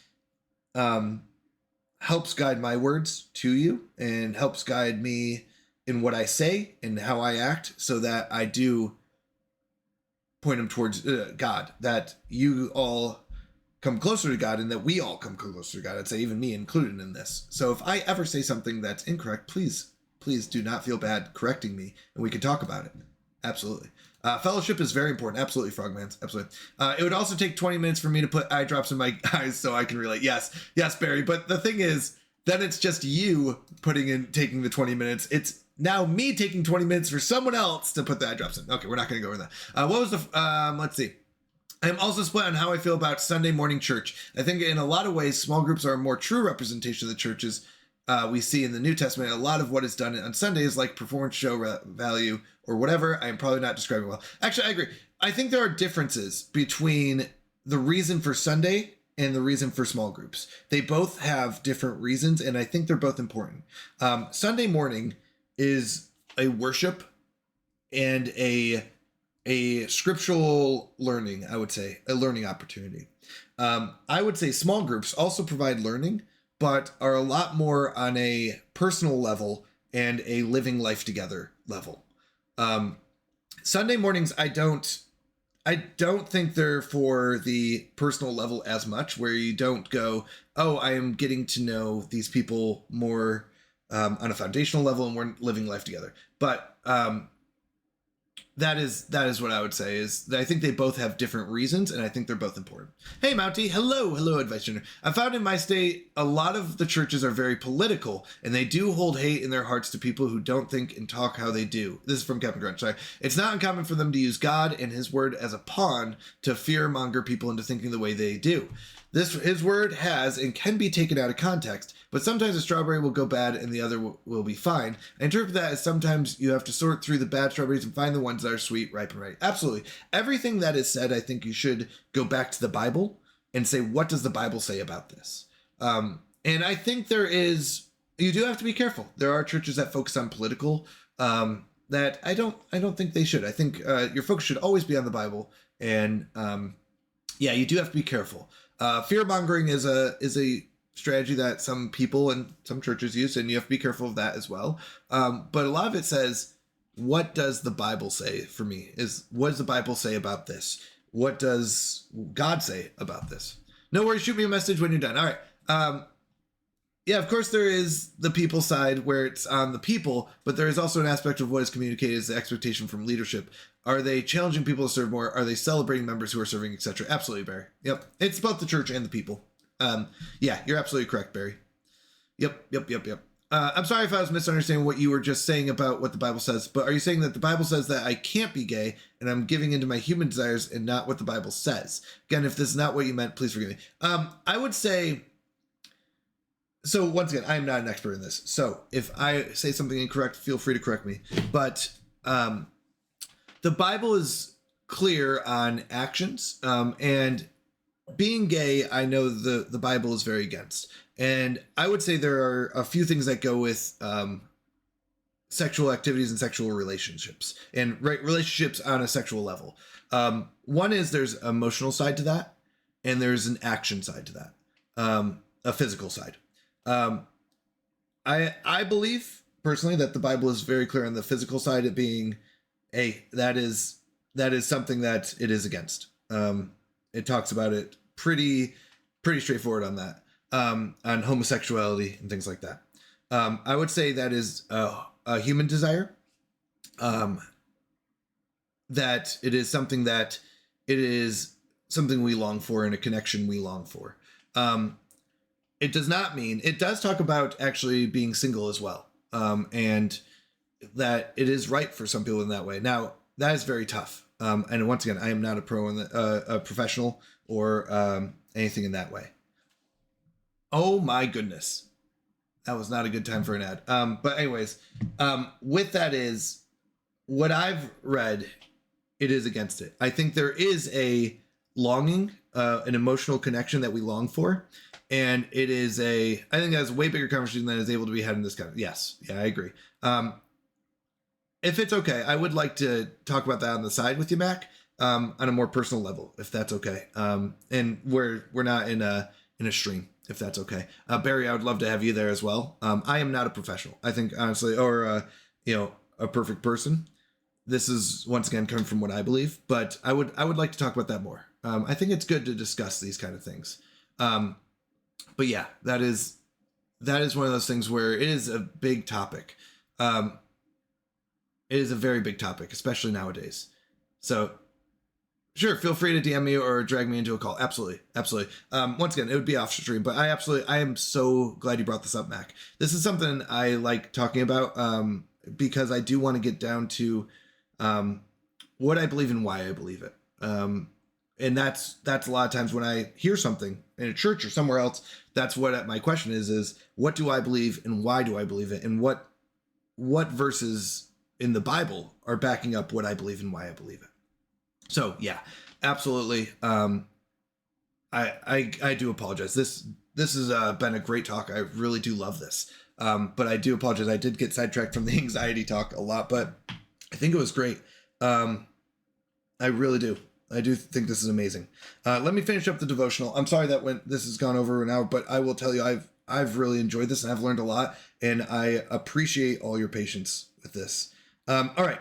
helps guide my words to you and helps guide me in what I say and how I act, so that I do point them towards God, that you all come closer to God and that we all come closer to God. I'd say even me included in this. So if I ever say something that's incorrect, please do not feel bad correcting me, and we can talk about it. Absolutely. Fellowship is very important. Absolutely, Frogmans. Absolutely. It would also take 20 minutes for me to put eye drops in my eyes so I can relate. Yes, Barry. But the thing is, then it's just you taking the 20 minutes. It's now me taking 20 minutes for someone else to put the eye drops in. Okay, we're not going to go over that. What was the, let's see. I'm also split on how I feel about Sunday morning church. I think in a lot of ways, small groups are a more true representation of the churches we see in the New Testament. A lot of what is done on Sunday is like performance show value or whatever. I'm probably not describing well. Actually, I agree. I think there are differences between the reason for Sunday and the reason for small groups. They both have different reasons, and I think they're both important. Sunday morning is a worship and a scriptural learning, I would say, a learning opportunity. I would say small groups also provide learning, but are a lot more on a personal level and a living life together level. Sunday mornings, I don't think they're for the personal level as much, where you don't go, oh, I am getting to know these people more on a foundational level, and we're living life together. But that is what I would say, is that I think they both have different reasons, and I think they're both important. Hey, Mountie. Hello, Advice Center. I found in my state, a lot of the churches are very political, and they do hold hate in their hearts to people who don't think and talk how they do. This is from Captain Grunch. Sorry. It's not uncommon for them to use God and his word as a pawn to fear-monger people into thinking the way they do. His word has and can be taken out of context, but sometimes a strawberry will go bad and the other will be fine. I interpret that as sometimes you have to sort through the bad strawberries and find the ones that are sweet, ripe, and right. Absolutely. Everything that is said, I think you should go back to the Bible and say, what does the Bible say about this? And I think you do have to be careful. There are churches that focus on political, that I don't think they should. I think your focus should always be on the Bible, and you do have to be careful. Fear mongering is a strategy that some people and some churches use, and you have to be careful of that as well. But a lot of it says, what does the Bible say for me? What does the Bible say about this? What does God say about this? No worries, shoot me a message when you're done. All right. Of course there is the people side where it's on the people, but there is also an aspect of what is communicated as the expectation from leadership. Are they challenging people to serve more? Are they celebrating members who are serving, etc.? Absolutely, Barry. Yep. It's both the church and the people. You're absolutely correct, Barry. Yep. I'm sorry if I was misunderstanding what you were just saying about what the Bible says, but are you saying that the Bible says that I can't be gay and I'm giving into my human desires and not what the Bible says? Again, if this is not what you meant, please forgive me. I would say, so once again, I'm not an expert in this. So if I say something incorrect, feel free to correct me. But the Bible is clear on actions, and being gay, I know the Bible is very against. And I would say there are a few things that go with sexual activities and sexual relationships, and relationships on a sexual level. One is there's an emotional side to that, and there's an action side to that, a physical side. I believe personally that the Bible is very clear on the physical side, it being that is something that it is against. It talks about it pretty straightforward on that, on homosexuality and things like that. I would say that is a human desire. That it is something we long for, and a connection we long for. It does not mean, it does talk about actually being single as well. And that it is right for some people in that way. Now, that is very tough. And once again, I am not a professional or anything in that way. Oh my goodness. That was not a good time for an ad. But anyways, with that is, what I've read, it is against it. I think there is a longing, an emotional connection that we long for. And it is I think that's a way bigger conversation than is able to be had in this kind of, yes. Yeah, I agree. If it's okay, I would like to talk about that on the side with you, Mac, on a more personal level, if that's okay. And we're not in a stream, if that's okay. Barry, I would love to have you there as well. I am not a professional, I think, honestly, or a perfect person. This is once again coming from what I believe, but I would like to talk about that more. I think it's good to discuss these kind of things. But yeah, that is one of those things where it is a big topic. It is a very big topic, especially nowadays. So sure, feel free to DM me or drag me into a call. Absolutely. Once again, it would be off stream, but I am so glad you brought this up, Mac. This is something I like talking about, because I do want to get down to what I believe and why I believe it. And that's a lot of times when I hear something in a church or somewhere else, that's what my question is what do I believe and why do I believe it? And what verses in the Bible are backing up what I believe and why I believe it. So yeah, absolutely. I do apologize. This has been a great talk. I really do love this. But I do apologize. I did get sidetracked from the anxiety talk a lot, but I think it was great. I really do. I do think this is amazing. Let me finish up the devotional. I'm sorry that this has gone over an hour, but I will tell you, I've really enjoyed this and I've learned a lot, and I appreciate all your patience with this. All right.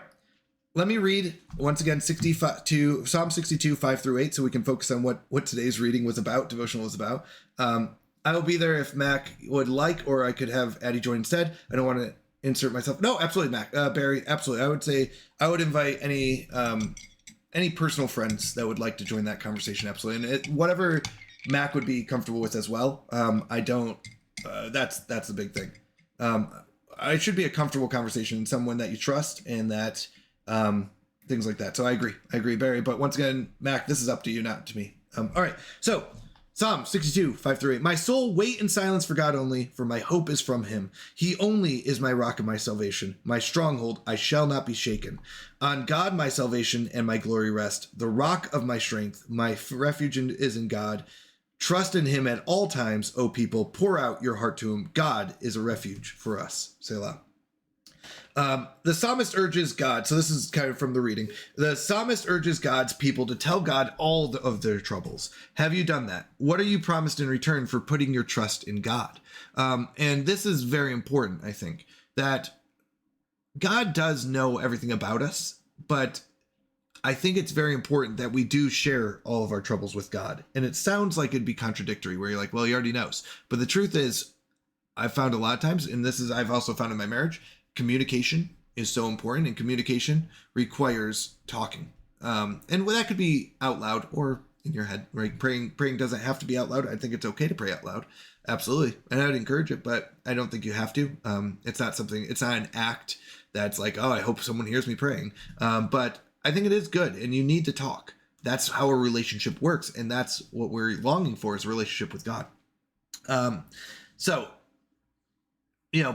Let me read once again Psalm 62, 5-8, so we can focus on what today's reading was about, devotional was about. I will be there if Mac would like, or I could have Addie join instead. I don't want to insert myself. No, absolutely, Mac. Barry, absolutely. I would say I would invite any personal friends that would like to join that conversation. Absolutely. And whatever Mac would be comfortable with as well. That's the big thing. It should be a comfortable conversation, someone that you trust, and that things like that. So I agree, Barry. But once again, Mac, this is up to you, not to me. All right. So Psalm 62, 5-8. My soul wait in silence for God only, for my hope is from him. He only is my rock and my salvation, my stronghold, I shall not be shaken. On God my salvation and my glory rest, the rock of my strength, my refuge is in God. Trust in him at all times, O people, pour out your heart to him. God is a refuge for us. Selah. The psalmist urges God, so this is kind of from the reading. The psalmist urges God's people to tell God all of their troubles. Have you done that? What are you promised in return for putting your trust in God? And this is very important, I think, that God does know everything about us, but I think it's very important that we do share all of our troubles with God. And it sounds like it'd be contradictory, where you're like, well, he already knows. But the truth is, I've found a lot of times, and I've also found in my marriage, communication is so important, and communication requires talking. And that could be out loud or in your head, right? Praying doesn't have to be out loud. I think it's okay to pray out loud. Absolutely. And I would encourage it, but I don't think you have to. It's not an act that's like, oh, I hope someone hears me praying. But I think it is good, and you need to talk. That's how a relationship works. And that's what we're longing for, is a relationship with God. So,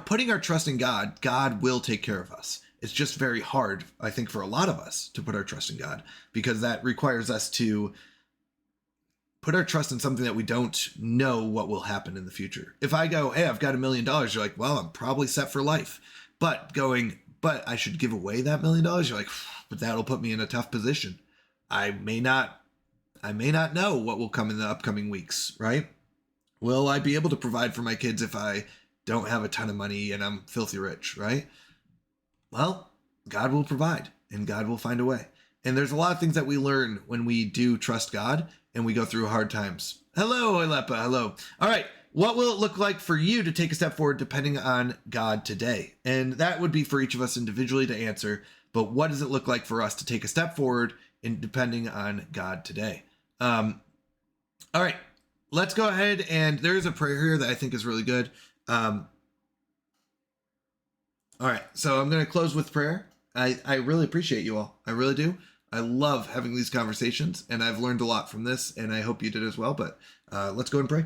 putting our trust in God, God will take care of us. It's just very hard, I think, for a lot of us to put our trust in God, because that requires us to put our trust in something that we don't know what will happen in the future. If I go, hey, I've got $1 million, you're like, well, I'm probably set for life. But I should give away that $1 million, you're like, but that'll put me in a tough position. I may not I may not know what will come in the upcoming weeks, right? Will I be able to provide for my kids if I don't have a ton of money and I'm filthy rich, right? Well, God will provide and God will find a way. And there's a lot of things that we learn when we do trust God and we go through hard times. Hello, Alepa. Hello. All right. What will it look like for you to take a step forward depending on God today? And that would be for each of us individually to answer. But what does it look like for us to take a step forward in depending on God today? All right. Let's go ahead, and there is a prayer here that I think is really good. All right. So I'm going to close with prayer. I really appreciate you all. I really do. I love having these conversations, and I've learned a lot from this, and I hope you did as well. But let's go and pray.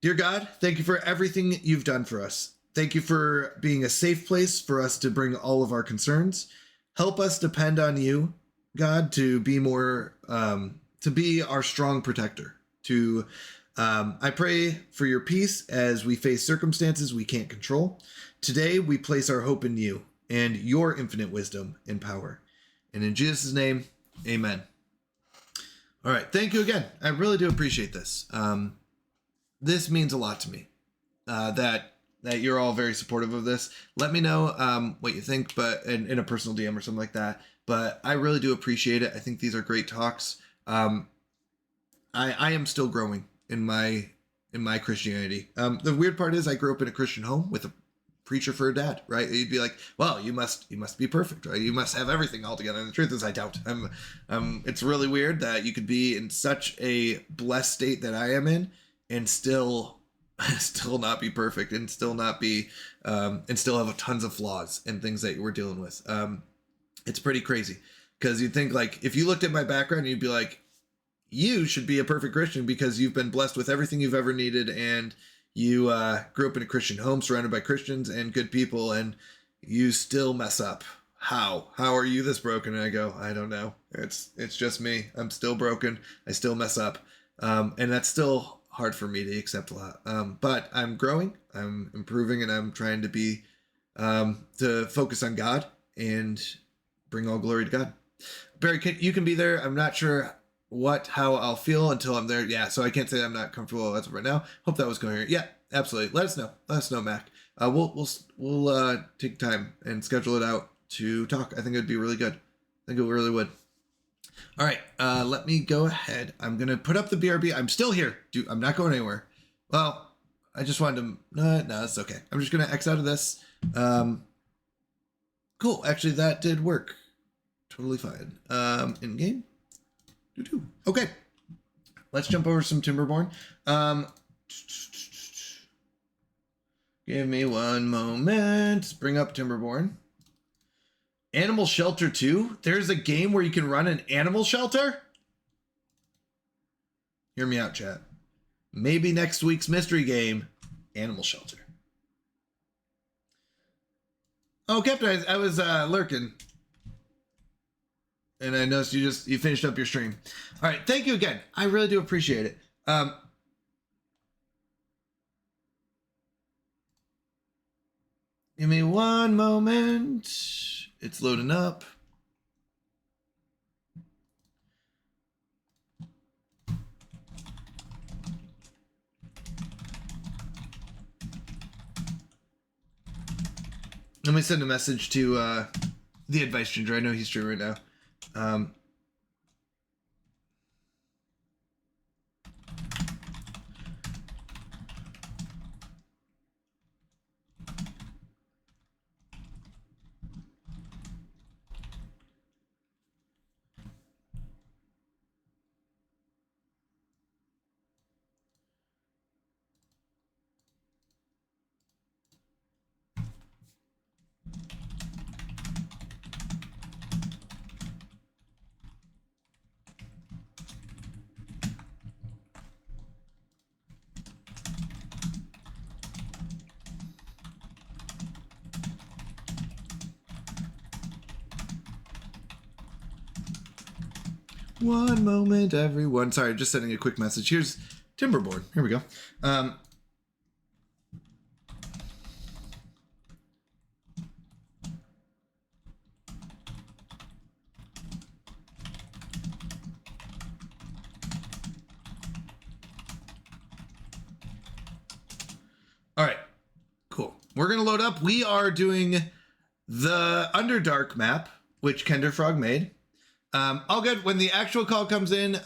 Dear God, thank you for everything you've done for us. Thank you for being a safe place for us to bring all of our concerns. Help us depend on you, God, to be more, to be our strong protector. I pray for your peace as we face circumstances we can't control. Today, we place our hope in you and your infinite wisdom and power. And in Jesus' name, amen. All right. Thank you again. I really do appreciate this. This means a lot to me, that you're all very supportive of this. Let me know what you think, but in a personal DM or something like that. But I really do appreciate it. I think these are great talks. I am still growing in my Christianity. The weird part is I grew up in a Christian home with a preacher for a dad, right? You'd be like, well, you must be perfect, right? You must have everything all together. And the truth is I don't. It's really weird that you could be in such a blessed state that I am in and still not be perfect and still not be, and still have tons of flaws and things that we're dealing with. It's pretty crazy because you'd think like, if you looked at my background, you'd be like, you should be a perfect Christian because you've been blessed with everything you've ever needed. And you grew up in a Christian home surrounded by Christians and good people, and you still mess up. How are you this broken? And I go, I don't know. It's just me. I'm still broken. I still mess up. And that's still hard for me to accept a lot. But I'm growing, I'm improving, and I'm trying to be, to focus on God and bring all glory to God. Barry, you can be there. I'm not sure how I'll feel until I'm there. Yeah, so I can't say I'm not comfortable as of right now. Hope that was going here. Yeah, absolutely. Let us know, Mac. We'll take time and schedule it out to talk. I think it'd be really good. I think it really would. All right, let me go ahead. I'm gonna put up the BRB. I'm still here. I'm not going anywhere. Well, I just wanted to. No, it's okay. I'm just gonna X out of this. Cool. Actually, that did work. Totally fine. In game. Okay, let's jump over some Timberborn. Give me one moment. Bring up Timberborn. Animal Shelter 2? There's a game where you can run an animal shelter? Hear me out, chat. Maybe next week's mystery game, Animal Shelter. Oh, Captain, I was lurking. And I noticed you finished up your stream. All right, thank you again. I really do appreciate it. Give me one moment. It's loading up. Let me send a message to the Advice Ginger. I know he's streaming right now. One moment, everyone. Sorry, just sending a quick message. Here's Timberborn. Here we go. we're going to load up. We are doing the Underdark map, which Kenderfrog made. All good. When the actual call comes in,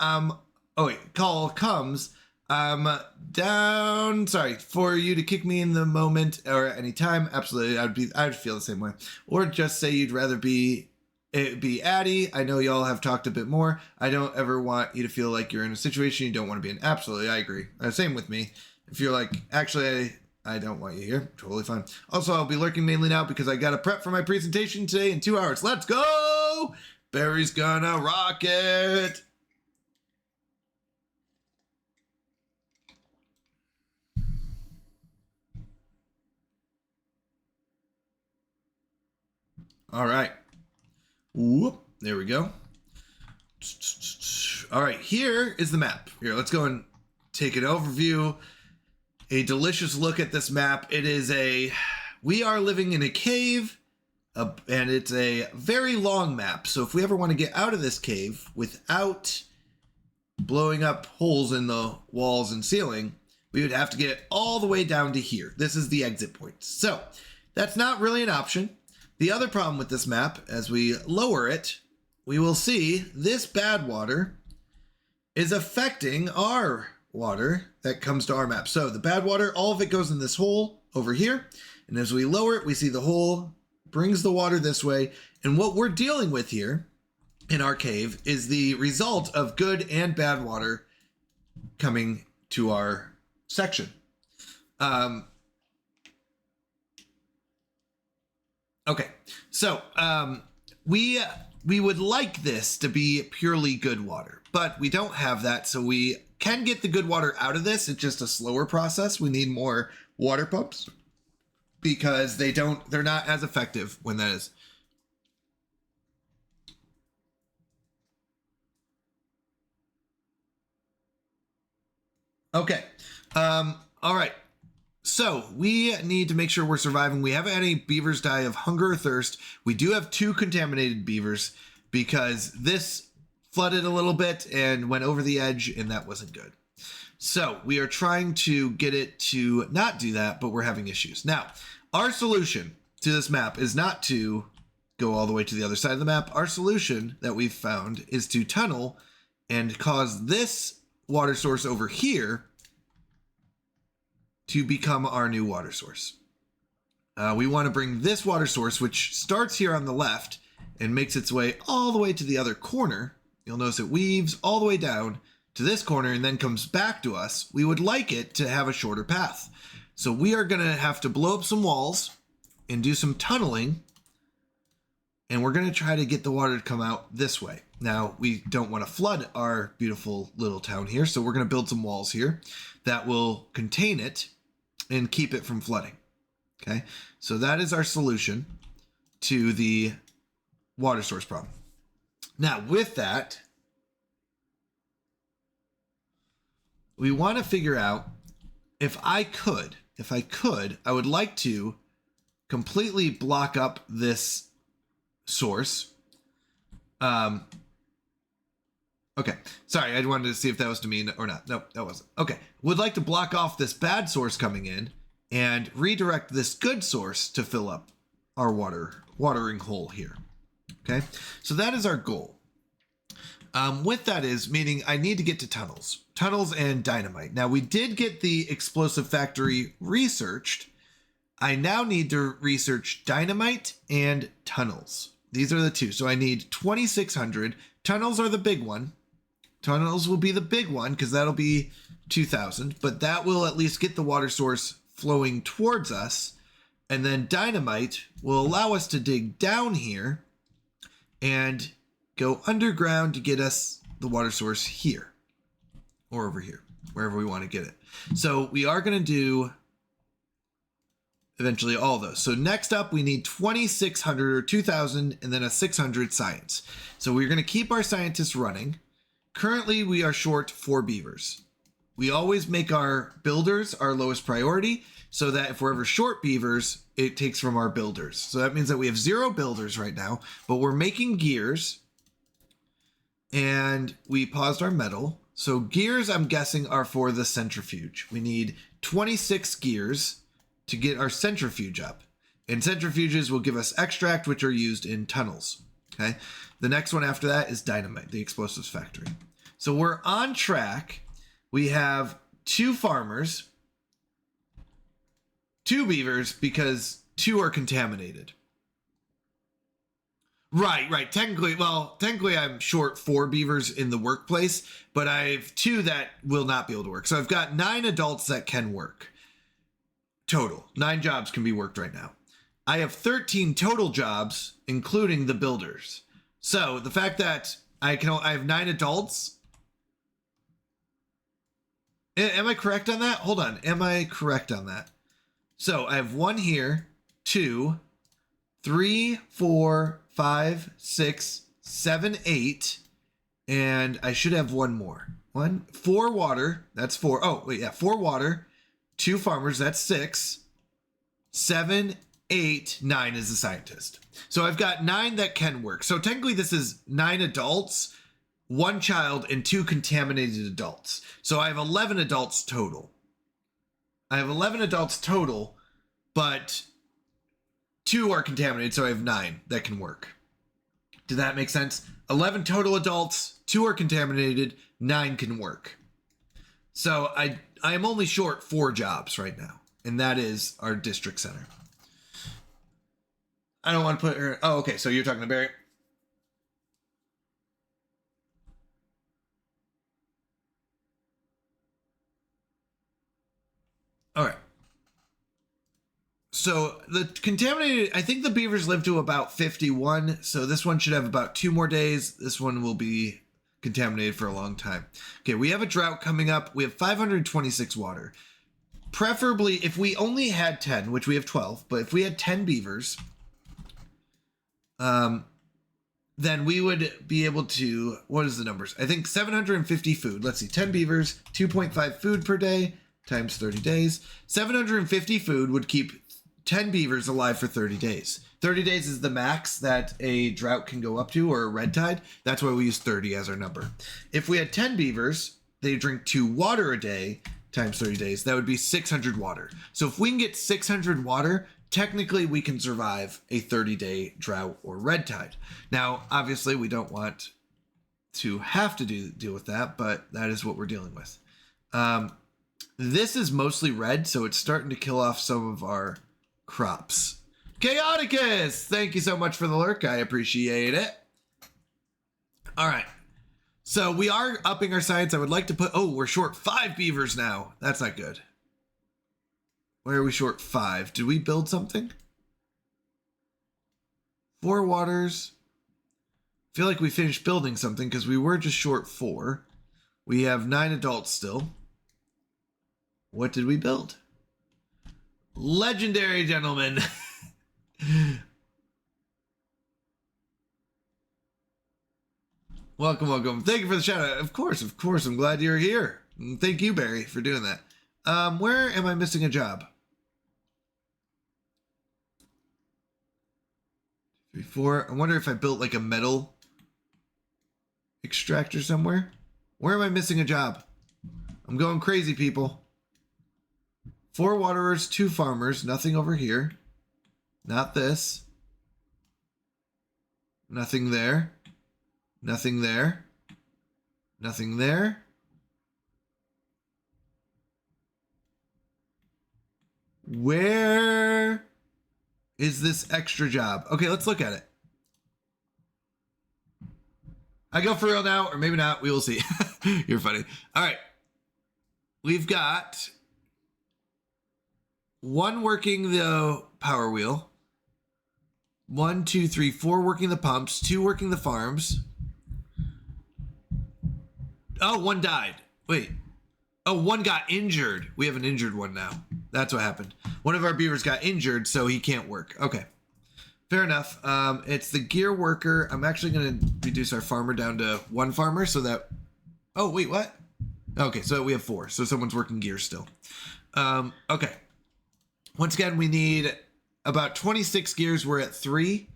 call comes, down, sorry, for you to kick me in the moment or any time. Absolutely. I'd feel the same way. Or just say you'd rather be Addy. I know y'all have talked a bit more. I don't ever want you to feel like you're in a situation you don't want to be in. Absolutely. I agree. Same with me. If you're like, actually, I don't want you here. Totally fine. Also, I'll be lurking mainly now because I got to prep for my presentation today in 2 hours. Let's go! Barry's gonna rock it. All right. Whoop. There we go. All right. Here is the map. Here, let's go and take an overview. A delicious look at this map. We are living in a cave. And it's a very long map. So if we ever want to get out of this cave without blowing up holes in the walls and ceiling, we would have to get all the way down to here. This is the exit point. So that's not really an option. The other problem with this map, as we lower it, we will see this bad water is affecting our water that comes to our map. So the bad water, all of it goes in this hole over here. And as we lower it, we see the hole brings the water this way. And what we're dealing with here in our cave is the result of good and bad water coming to our section. Okay, so we would like this to be purely good water, but we don't have that, so we can get the good water out of this. It's just a slower process. We need more water pumps, because they're not as effective when that is. Okay. All right. So we need to make sure we're surviving. We haven't had any beavers die of hunger or thirst. We do have 2 contaminated beavers because this flooded a little bit and went over the edge, and that wasn't good. So we are trying to get it to not do that, but we're having issues. Now, our solution to this map is not to go all the way to the other side of the map. Our solution that we've found is to tunnel and cause this water source over here to become our new water source. We want to bring this water source, which starts here on the left and makes its way all the way to the other corner. You'll notice it weaves all the way down to this corner and then comes back to us. We would like it to have a shorter path. So we are going to have to blow up some walls and do some tunneling. And we're going to try to get the water to come out this way. Now, we don't want to flood our beautiful little town here. So we're going to build some walls here that will contain it and keep it from flooding. Okay. So that is our solution to the water source problem. Now, with that, we want to figure out if I could, I would like to completely block up this source. Okay. Sorry, I wanted to see if that was to me or not. Nope, that wasn't. Okay. Would like to block off this bad source coming in and redirect this good source to fill up our watering hole here. Okay. So that is our goal. With that is meaning I need to get to tunnels and dynamite. Now we did get the explosive factory researched. I now need to research dynamite and tunnels. These are the 2. So I need 2,600. Tunnels are the big one. Tunnels will be the big one because that'll be 2,000, but that will at least get the water source flowing towards us. And then dynamite will allow us to dig down here and go underground to get us the water source here or over here, wherever we want to get it. So we are going to do eventually all those. So next up, we need 2,600 or 2,000 and then a 600 science. So we're going to keep our scientists running. Currently, we are short 4 beavers. We always make our builders our lowest priority so that if we're ever short beavers, it takes from our builders. So that means that we have 0 builders right now, but we're making gears. And we paused our metal. So gears, I'm guessing, are for the centrifuge. We need 26 gears to get our centrifuge up. And centrifuges will give us extract, which are used in tunnels. Okay. The next one after that is dynamite, the explosives factory. So we're on track. We have 2 farmers, 2 beavers, because 2 are contaminated. Right. Technically I'm short 4 beavers in the workplace, but I have 2 that will not be able to work. So I've got 9 adults that can work. Total. 9 jobs can be worked right now. I have 13 total jobs, including the builders. So the fact that I have 9 adults. Am I correct on that? Hold on. Am I correct on that? So I have 1 here, 2, 3, 4, 5, 6, 7, 8, and I should have 1 more. 4 water. That's 4. Oh, wait, yeah, 4 water, 2 farmers. That's 6, 7, 8, 9 is the scientist. So I've got 9 that can work. So technically this is 9 adults, 1 child, and 2 contaminated adults. So I have 11 adults total. But 2 are contaminated, so I have 9 that can work. Did that make sense? 11 total adults, 2 are contaminated, 9 can work. So I am only short 4 jobs right now, and that is our district center. I don't want to put her. Oh, okay. So you're talking to Barry. All right. So the contaminated, I think the beavers live to about 51. So this one should have about 2 more days. This one will be contaminated for a long time. Okay. We have a drought coming up. We have 526 water. Preferably if we only had 10, which we have 12, but if we had 10 beavers, then we would be able to, what is the numbers? I think 750 food. Let's see, 10 beavers, 2.5 food per day times 30 days. 750 food would keep 10 beavers alive for 30 days. 30 days is the max that a drought can go up to, or a red tide. That's why we use 30 as our number. If we had 10 beavers, they drink 2 water a day times 30 days. That would be 600 water. So if we can get 600 water, technically we can survive a 30-day drought or red tide. Now, obviously we don't want to have to deal with that, but that is what we're dealing with. This is mostly red, so it's starting to kill off some of our crops. Chaoticus, thank you so much for the lurk. I appreciate it. All right. So we are upping our science. I would like to put, oh, we're short 5 beavers now. That's not good. Where are we short 5? Did we build something? 4 waters. I feel like we finished building something because we were just short 4. We have 9 adults still. What did we build? Legendary, gentlemen. Welcome. Thank you for the shout out. Of course. I'm glad you're here. And thank you, Barry, for doing that. Where am I missing a job? 3, 4. I wonder if I built like a metal extractor somewhere. Where am I missing a job? I'm going crazy, people. 4 waterers, 2 farmers. Nothing over here. Not this. Nothing there. Nothing there. Nothing there. Where is this extra job? Okay, let's look at it. I go for real now, or maybe not. We will see. You're funny. All right. We've got 1 working the power wheel. 1, 2, 3, 4 working the pumps. 2 working the farms. Oh, 1 died. Wait. Oh, 1 got injured. We have an injured one now. That's what happened. One of our beavers got injured, so he can't work. Okay. Fair enough. It's the gear worker. I'm actually going to reduce our farmer down to 1 farmer so that... Oh, wait, what? Okay, so we have 4. So someone's working gear still. Okay. Once again, we need about 26 gears. We're at 3.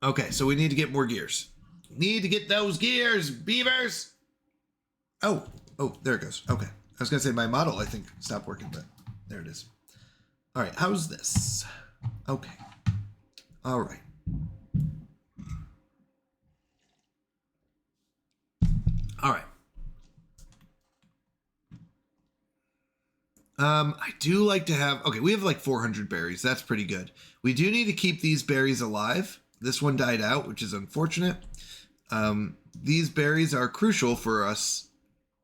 Okay, so we need to get more gears. Need to get those gears, beavers. Oh, there it goes. Okay. I was going to say my model, I think, stopped working, but there it is. All right, how's this? Okay. All right. All right. I do like to have, okay, we have like 400 berries. That's pretty good. We do need to keep these berries alive. This one died out, which is unfortunate. These berries are crucial for us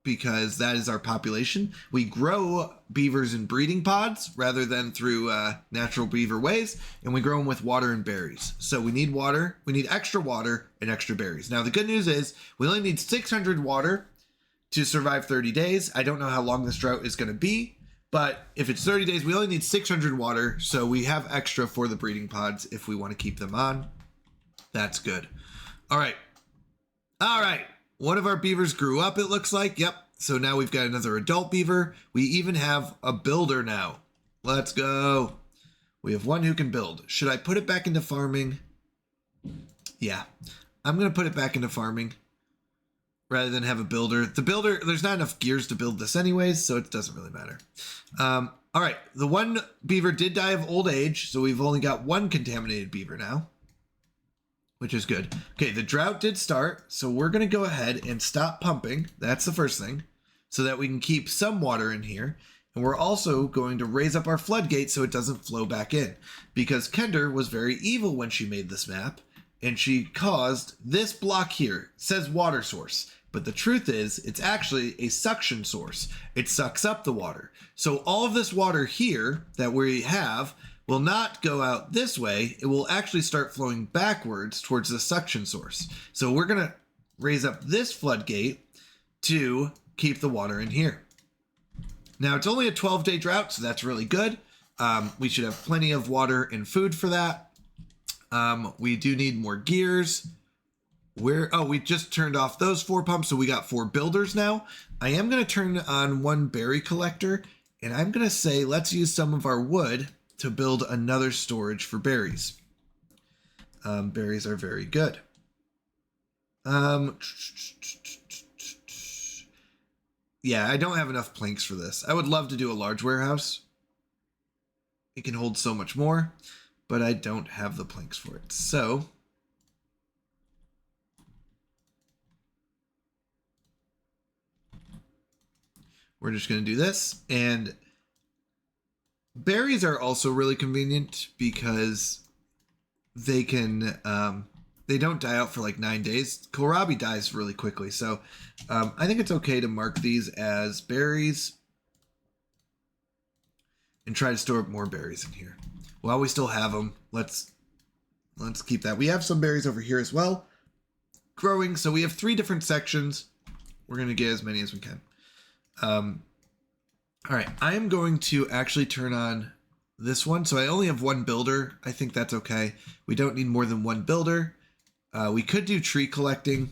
because that is our population. We grow beavers in breeding pods rather than through natural beaver ways, and we grow them with water and berries. So we need water, we need extra water and extra berries. Now, the good news is we only need 600 water to survive 30 days. I don't know how long this drought is going to be, but if it's 30 days, we only need 600 water, so we have extra for the breeding pods if we want to keep them on. That's good. All right. All right. One of our beavers grew up, it looks like. Yep. So now we've got another adult beaver. We even have a builder now. Let's go. We have one who can build. Should I put it back into farming? Yeah. I'm going to put it back into farming rather than have a builder. The builder, there's not enough gears to build this anyways, so it doesn't really matter. All right. The one beaver did die of old age, so we've only got one contaminated beaver now, which is good. Okay, the drought did start, so we're going to go ahead and stop pumping. That's the first thing, so that we can keep some water in here. And we're also going to raise up our floodgate so it doesn't flow back in, because Kender was very evil when she made this map, and she caused this block here. It says water source, but the truth is it's actually a suction source. It sucks up the water. So all of this water here that we have will not go out this way. It will actually start flowing backwards towards the suction source. So we're going to raise up this floodgate to keep the water in here. Now, it's only a 12-day drought, so that's really good. We should have plenty of water and food for that. We do need more gears. We just turned off those 4 pumps, so we got 4 builders now. I am going to turn on 1 berry collector, and I'm going to say let's use some of our wood to build another storage for berries. Berries are very good. Yeah, I don't have enough planks for this. I would love to do a large warehouse. It can hold so much more, but I don't have the planks for it. So we're just going to do this. And berries are also really convenient because they can, they don't die out for like 9 days. Kohlrabi dies really quickly. So I think it's okay to mark these as berries and try to store up more berries in here. While we still have them, let's keep that. We have some berries over here as well, growing. So we have 3 different sections. We're going to get as many as we can. All right, I am going to actually turn on this one. So I only have 1 builder. I think that's okay. We don't need more than 1 builder. We could do tree collecting.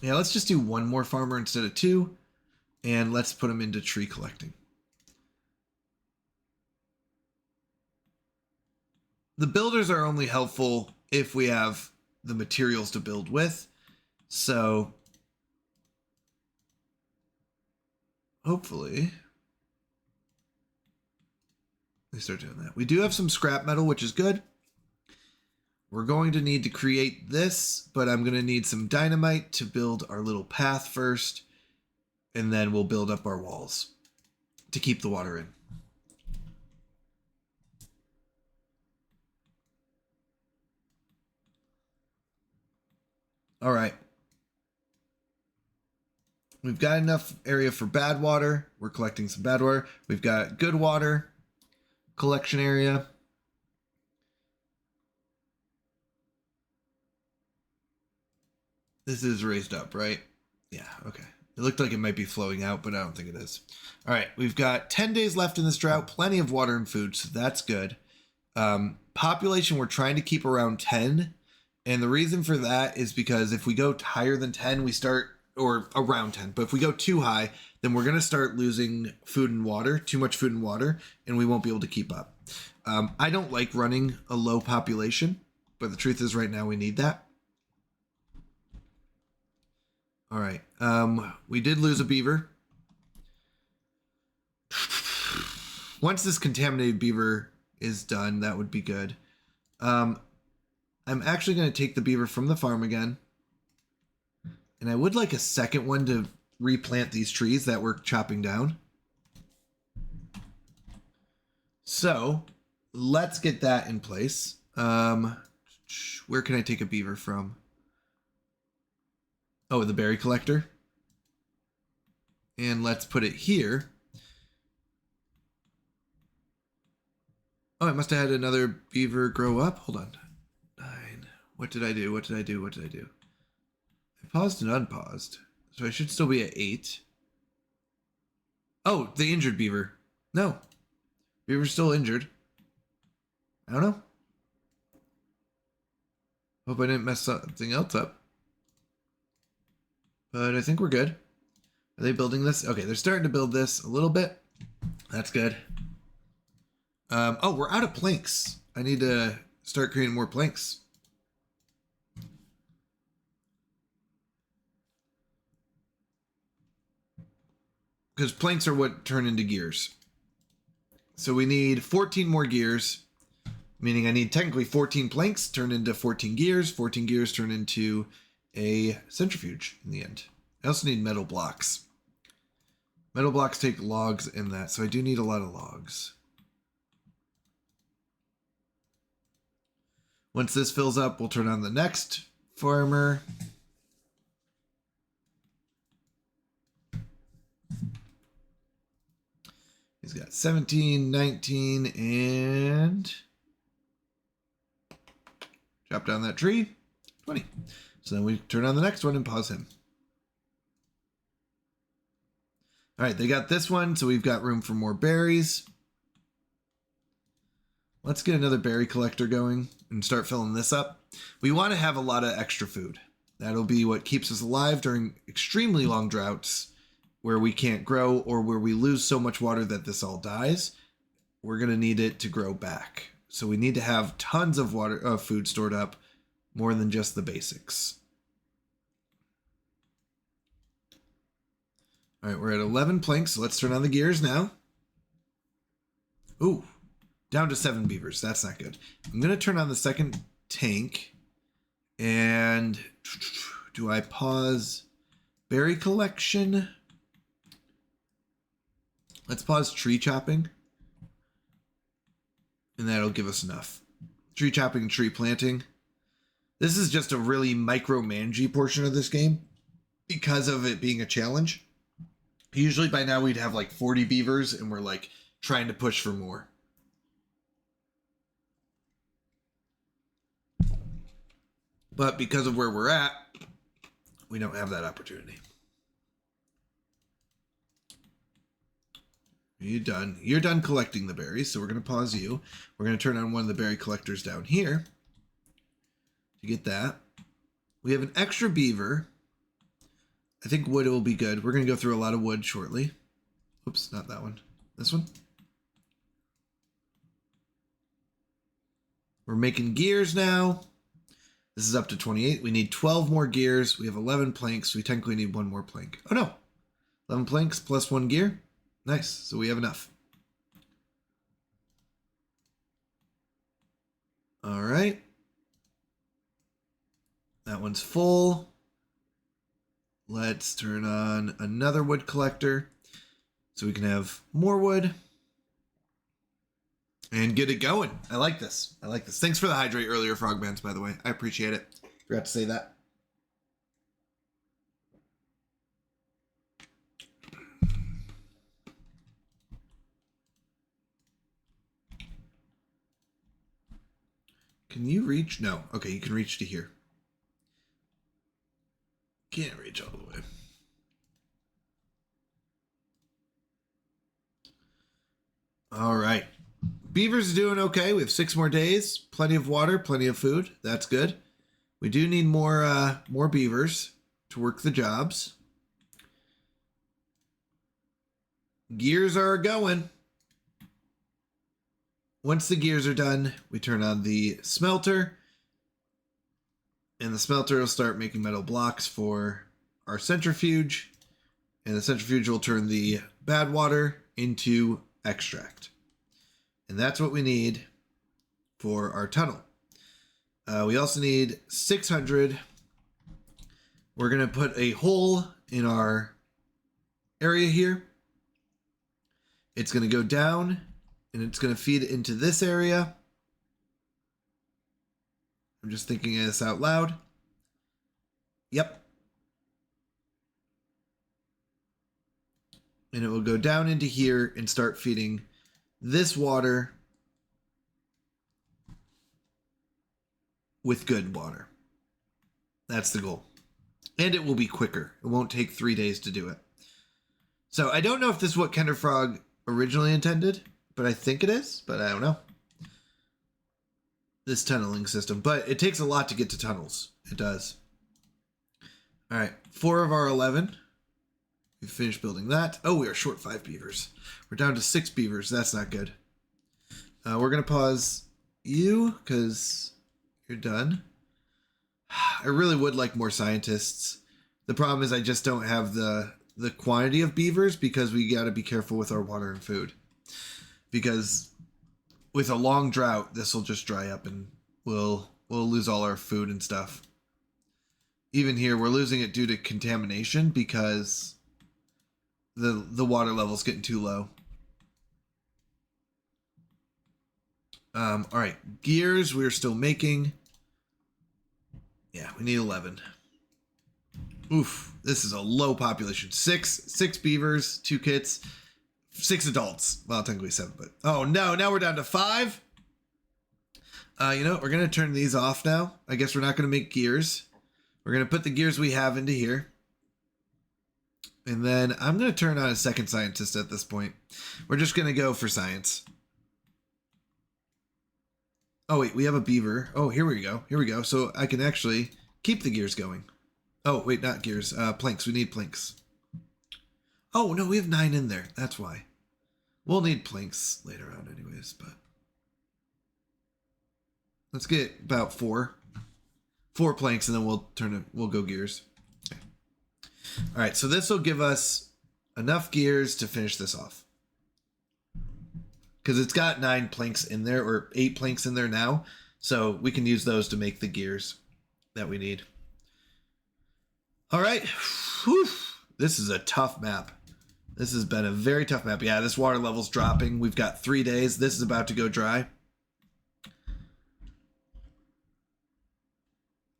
Yeah, let's just do 1 more farmer instead of 2. And let's put them into tree collecting. The builders are only helpful if we have the materials to build with. So hopefully they start doing that. We do have some scrap metal, which is good. We're going to need to create this, but I'm going to need some dynamite to build our little path first, and then we'll build up our walls to keep the water in. All right. We've got enough area for bad water. We're collecting some bad water. We've got good water collection area. This is raised up, right? Yeah, okay. It looked like it might be flowing out, but I don't think it is. All right, we've got 10 days left in this drought, plenty of water and food, so that's good. Population, we're trying to keep around 10. And the reason for that is because if we go higher than 10, we start, or around 10, but if we go too high, then we're going to start losing food and water, too much food and water, and we won't be able to keep up. I don't like running a low population, but the truth is right now we need that. All right. We did lose a beaver. Once this contaminated beaver is done, that would be good. I'm actually going to take the beaver from the farm again. And I would like a second one to replant these trees that we're chopping down. So let's get that in place. Where can I take a beaver from? Oh, the berry collector. And let's put it here. Oh, I must have had another beaver grow up. Hold on. 9. What did I do? What did I do? What did I do? I paused and unpaused. So I should still be at 8. Oh, the injured beaver. No. Beaver's still injured. I don't know. Hope I didn't mess something else up. But I think we're good. Are they building this? Okay, they're starting to build this a little bit. That's good. Oh, we're out of planks. I need to start creating more planks. Because planks are what turn into gears. So we need 14 more gears, meaning I need technically 14 planks turn into 14 gears. 14 gears turn into a centrifuge in the end. I also need metal blocks. Metal blocks take logs in that, so I do need a lot of logs. Once this fills up, we'll turn on the next farmer. He's got 17, 19, and chop down that tree, 20. So then we turn on the next one and pause him. All right, they got this one, so we've got room for more berries. Let's get another berry collector going and start filling this up. We want to have a lot of extra food. That'll be what keeps us alive during extremely long droughts where we can't grow or where we lose so much water that this all dies. We're going to need it to grow back. So we need to have tons of water, food stored up, more than just the basics. All right, we're at 11 planks, so let's turn on the gears now. Ooh, down to 7 beavers. That's not good. I'm going to turn on the second tank. And do I pause berry collection? Let's pause tree chopping. And that'll give us enough. Tree chopping and tree planting. This is just a really micromanagey portion of this game because of it being a challenge. Usually by now we'd have like 40 beavers and we're like trying to push for more. But because of where we're at, we don't have that opportunity. Are you done? You're done collecting the berries, so we're going to pause you. We're going to turn on one of the berry collectors down here to get that. We have an extra beaver. I think wood will be good. We're going to go through a lot of wood shortly. Oops, not that one. This one. We're making gears now. This is up to 28. We need 12 more gears. We have 11 planks. We technically need one more plank. Oh no. 11 planks plus 1 gear. Nice. So we have enough. All right. That one's full. Let's turn on another wood collector so we can have more wood and get it going. I like this. I like this. Thanks for the hydrate earlier, Frogmans, by the way. I appreciate it. Forgot to say that. Can you reach? No. Okay, you can reach to here. Can't reach all the way. All right. Beavers are doing okay. We have 6 more days. Plenty of water, plenty of food. That's good. We do need more beavers to work the jobs. Gears are going. Once the gears are done, we turn on the smelter. And the smelter will start making metal blocks for our centrifuge. And the centrifuge will turn the bad water into extract. And that's what we need for our tunnel. We also need 600. We're going to put a hole in our area here. It's going to go down and it's going to feed into this area. I'm just thinking this out loud. Yep. And it will go down into here and start feeding this water with good water. That's the goal. And it will be quicker. It won't take 3 days to do it. So I don't know if this is what Kender Frog originally intended, but I think it is, but I don't know. This tunneling system, but it takes a lot to get to tunnels. It does. All right, 4 of our 11. We finished building that. Oh, we are short 5 beavers. We're down to 6 beavers. That's not good. We're going to pause you because you're done. I really would like more scientists. The problem is I just don't have the quantity of beavers because we got to be careful with our water and food. Because with a long drought, this will just dry up and we'll lose all our food and stuff. Even here, we're losing it due to contamination because the water level's getting too low. All right, gears we're still making. Yeah, we need 11. Oof, this is a low population. Six beavers, 2 kits, 6 adults. Well, technically 7, but oh no, now we're down to 5. You know what? We're gonna turn these off now. I guess we're not gonna make gears. We're gonna put the gears we have into here. And then I'm gonna turn on a second scientist at this point. We're just gonna go for science. Oh wait, we have a beaver. Oh, here we go. Here we go. So I can actually keep the gears going. Oh wait, not gears. Planks. We need planks. Oh no, we have 9 in there. That's why. We'll need planks later on anyways, but let's get about 4 planks and then we'll go gears. Okay. All right, so this will give us enough gears to finish this off. Because it's got 9 planks in there, or 8 planks in there now. So we can use those to make the gears that we need. All right. Whew. This is a tough map. This has been a very tough map. Yeah, this water level's dropping. We've got 3 days. This is about to go dry.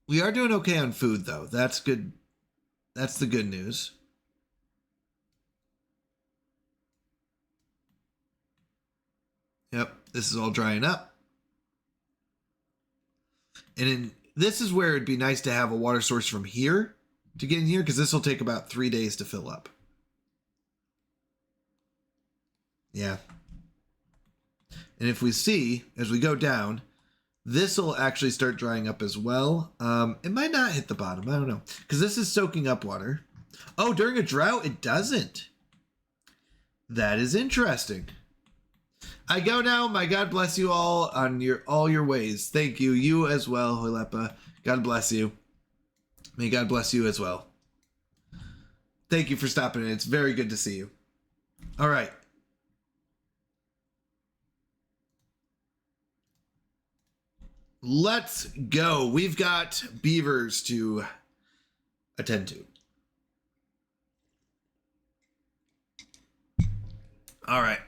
We are doing okay on food, though. That's good. That's the good news. Yep, this is all drying up. And this is where it'd be nice to have a water source from here to get in here, because this will take about 3 days to fill up. Yeah. And if we see, as we go down, this will actually start drying up as well. It might not hit the bottom. I don't know. Because this is soaking up water. Oh, during a drought, it doesn't. That is interesting. I go now. My God bless you all on all your ways. Thank you. You as well, Hoilepa. God bless you. May God bless you as well. Thank you for stopping in. It's very good to see you. All right. Let's go. We've got beavers to attend to. All right.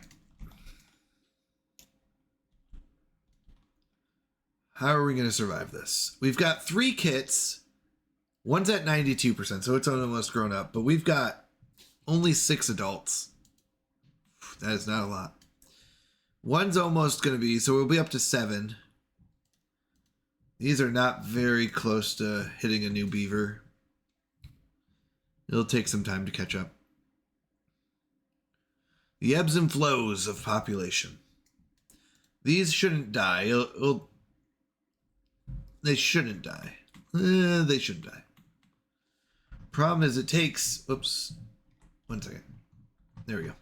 How are we going to survive this? We've got 3 kits. One's at 92%, so it's almost grown up. But we've got only 6 adults. That is not a lot. One's almost going to be, so we'll be up to 7. These are not very close to hitting a new beaver. It'll take some time to catch up. The ebbs and flows of population. These shouldn't die. They shouldn't die. They shouldn't die. Problem is it takes... Oops. 1 second. There we go.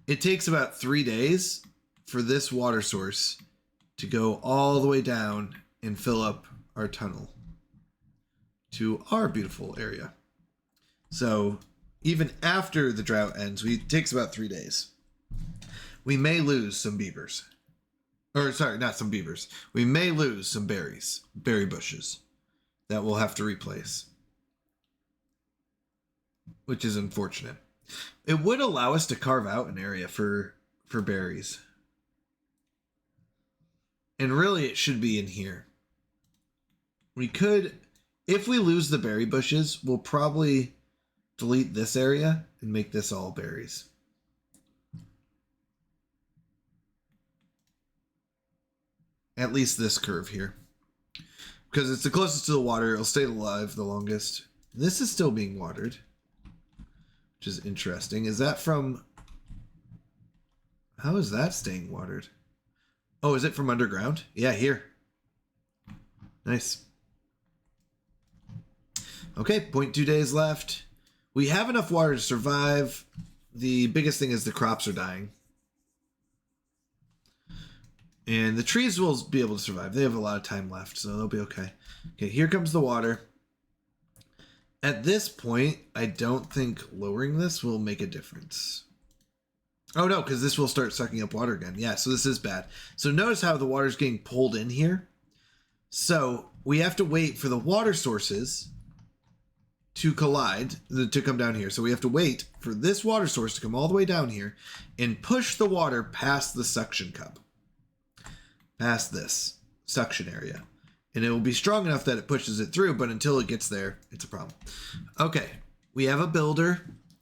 It takes about 3 days for this water source to go all the way down and fill up our tunnel to our beautiful area. So even after the drought ends, it takes about 3 days. We may lose some beavers. Or, sorry, not some beavers. We may lose some berry bushes that we'll have to replace, which is unfortunate. It would allow us to carve out an area for berries. And really, it should be in here. We could, if we lose the berry bushes, we'll probably delete this area and make this all berries. At least this curve here. Because it's the closest to the water, it'll stay alive the longest. This is still being watered, which is interesting. Is that from... How is that staying watered? Oh, is it from underground? Yeah, here. Nice. Okay, 0.2 days left. We have enough water to survive. The biggest thing is the crops are dying. And the trees will be able to survive. They have a lot of time left, so they'll be okay. Okay, here comes the water. At this point, I don't think lowering this will make a difference. Oh no, because this will start sucking up water again. Yeah, so this is bad. So notice how the water's getting pulled in here. So we have to wait for the water sources to collide, to come down here. So we have to wait for this water source to come all the way down here and push the water past the suction cup. Past this suction area. And it will be strong enough that it pushes it through, but until it gets there, it's a problem. Okay, we have a builder.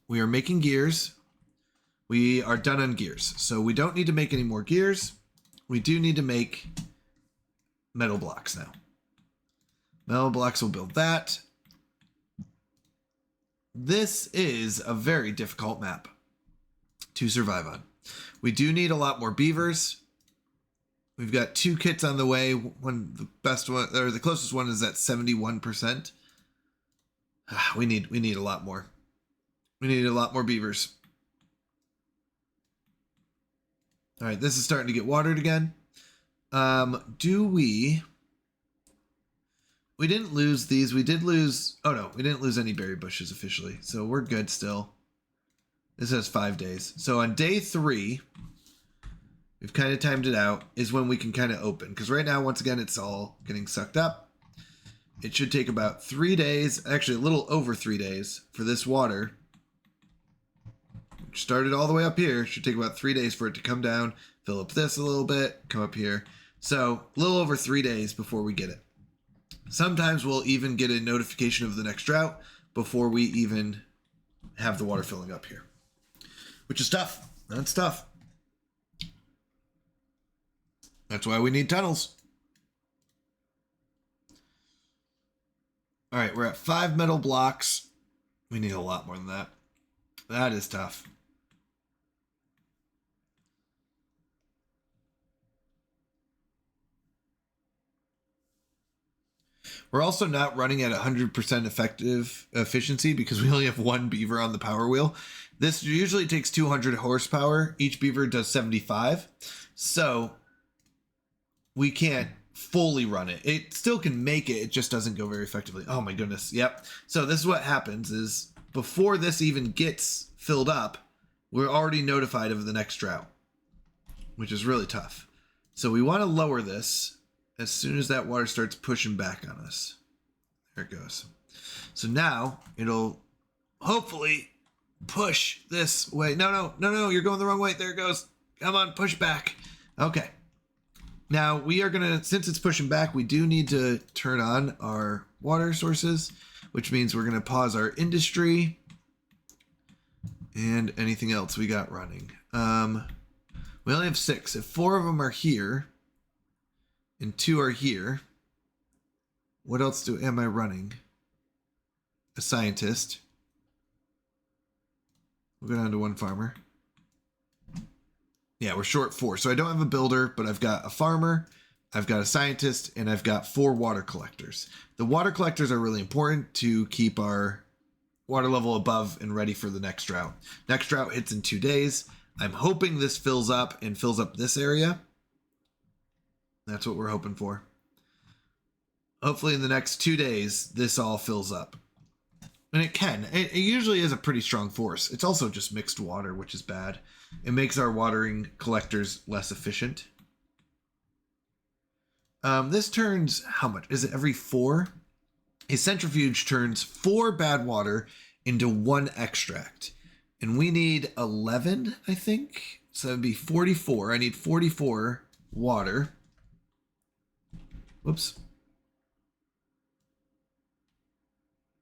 We are making gears. We are done on gears. So we don't need to make any more gears. We do need to make metal blocks now. Metal blocks will build that. This is a very difficult map to survive on. We do need a lot more beavers. We've got 2 kits on the way. One, the best one, or the closest one, is at 71%. We need a lot more. We need a lot more beavers. All right, this is starting to get watered again. We didn't lose these. We did lose. Oh no, we didn't lose any berry bushes officially, so we're good still. This has 5 days. So on day 3. We've kind of timed it out, is when we can kind of open. Because right now, once again, it's all getting sucked up. It should take about 3 days, actually a little over 3 days, for this water, which started all the way up here, should take about 3 days for it to come down, fill up this a little bit, come up here. So a little over 3 days before we get it. Sometimes we'll even get a notification of the next drought before we even have the water filling up here. Which is tough. That's tough. That's why we need tunnels. All right, we're at 5 metal blocks. We need a lot more than that. That is tough. We're also not running at 100% effective efficiency because we only have 1 beaver on the power wheel. This usually takes 200 horsepower. Each beaver does 75. So we can't fully run it. It still can make it. It just doesn't go very effectively. Oh my goodness. Yep. So this is what happens is before this even gets filled up, we're already notified of the next drought, which is really tough. So we want to lower this as soon as that water starts pushing back on us. There it goes. So now it'll hopefully push this way. No, you're going the wrong way. There it goes. Come on, push back. Okay. Now we are gonna, since it's pushing back, we do need to turn on our water sources, which means we're gonna pause our industry and anything else we got running. We only have 6. If 4 of them are here and 2 are here, what else am I running? A scientist. We'll go down to 1 farmer. Yeah, we're short 4. So I don't have a builder, but I've got a farmer, I've got a scientist, and I've got 4 water collectors. The water collectors are really important to keep our water level above and ready for the next drought. Next drought hits in 2 days. I'm hoping this fills up and fills up this area. That's what we're hoping for. Hopefully in the next 2 days, this all fills up. And it can. It usually is a pretty strong force. It's also just mixed water, which is bad. It makes our watering collectors less efficient. This turns, how much? Is it every 4? A centrifuge turns 4 bad water into 1 extract. And we need 11, I think. So that'd be 44. I need 44 water. Whoops.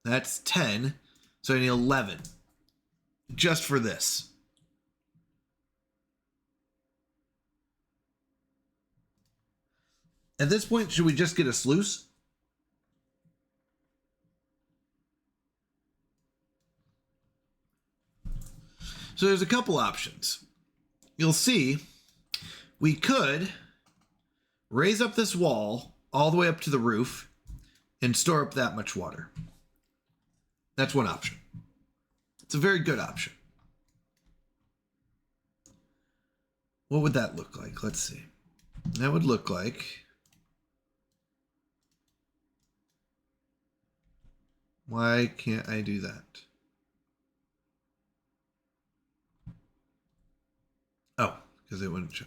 That's 10. So I need 11. Just for this. At this point, should we just get a sluice? So there's a couple options. You'll see we could raise up this wall all the way up to the roof and store up that much water. That's one option. It's a very good option. What would that look like? Let's see. That would look like... Why can't I do that? Oh, because it wouldn't show.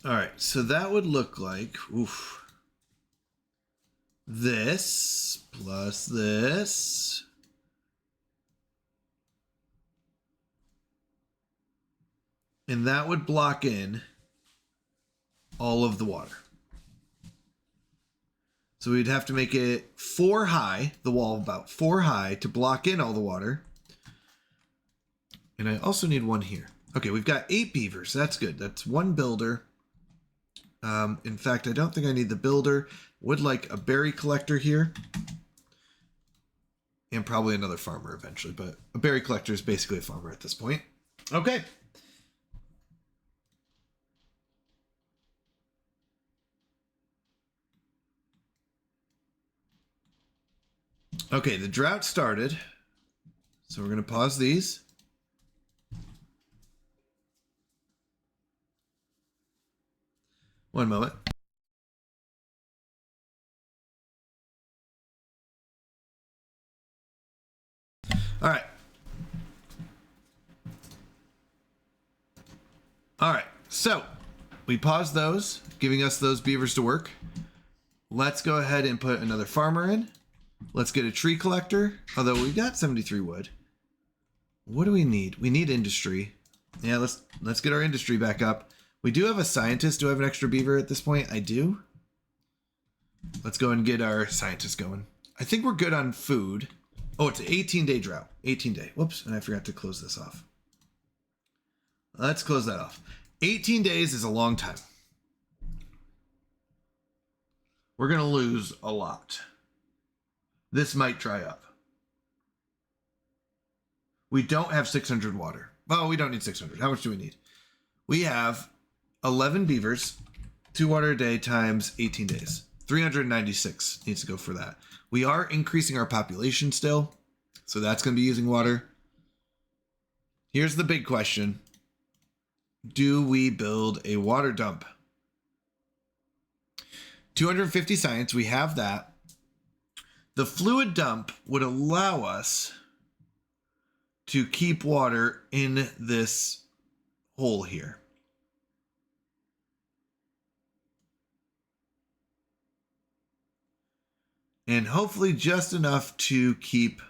All right, so that would look like, this plus this. And that would block in all of the water. So we'd have to make it 4 high, the wall about 4 high to block in all the water. And I also need 1 here. Okay, we've got 8 beavers. That's good. That's 1 builder. In fact, I don't think I need the builder. Would like a berry collector here. And probably another farmer eventually, but a berry collector is basically a farmer at this point. Okay. Okay, the drought started. So we're going to pause these. One moment. All right. All right. So we paused those, giving us those beavers to work. Let's go ahead and put another farmer in. Let's get a tree collector. Although we've got 73 wood. What do we need? We need industry. Yeah, let's get our industry back up. We do have a scientist. Do I have an extra beaver at this point? I do. Let's go and get our scientist going. I think we're good on food. Oh, it's an 18-day drought. 18-day. Whoops, and I forgot to close this off. Let's close that off. 18 days is a long time. We're going to lose a lot. This might dry up. We don't have 600 water. Well, we don't need 600. How much do we need? We have 11 beavers, 2 water a day times 18 days. 396 needs to go for that. We are increasing our population still, so that's going to be using water. Here's the big question. Do we build a water dump? 250 science, we have that. The fluid dump would allow us to keep water in this hole here. And hopefully just enough to keep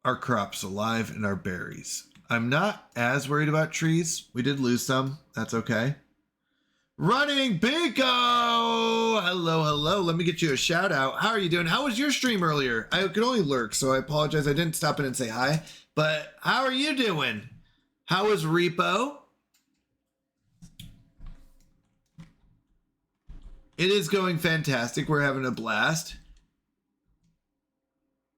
our crops alive and our berries. I'm not as worried about trees. We did lose some. That's okay. Running Binko! Hello, hello. Let me get you a shout out. How are you doing? How was your stream earlier? I could only lurk, so I apologize. I didn't stop in and say hi. But how are you doing? How was Repo? It is going fantastic. We're having a blast.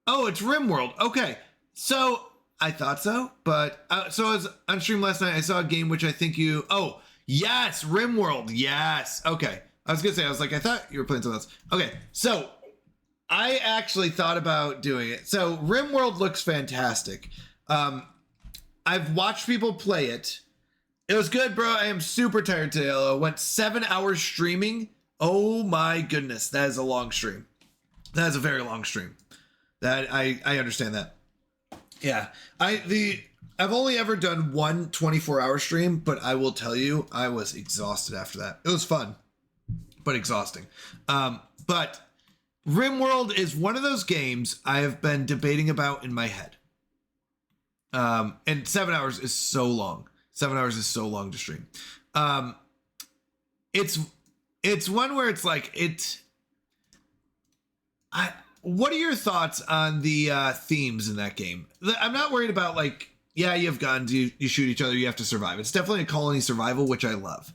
Oh, it's RimWorld. Okay. So I thought so, but so I was on stream last night. I saw a game which I think you. Oh, yes, RimWorld. Yes. Okay. I was gonna say. I was like, I thought you were playing something else. Okay. So I actually thought about doing it. So RimWorld looks fantastic. I've watched people play it, It was good, bro. I am super tired today. I went 7 hours streaming. Oh my goodness. That is a long stream. That is a very long stream. That I understand that. Yeah. I've only ever done one 24-hour stream, but I will tell you, I was exhausted after that. It was fun, but exhausting. But RimWorld is one of those games I have been debating about in my head. And 7 hours is so long. 7 hours is so long to stream. It's one where it's like what are your thoughts on the themes in that game? I'm not worried about like, yeah, you have guns, you shoot each other, you have to survive. It's definitely a colony survival, which I love.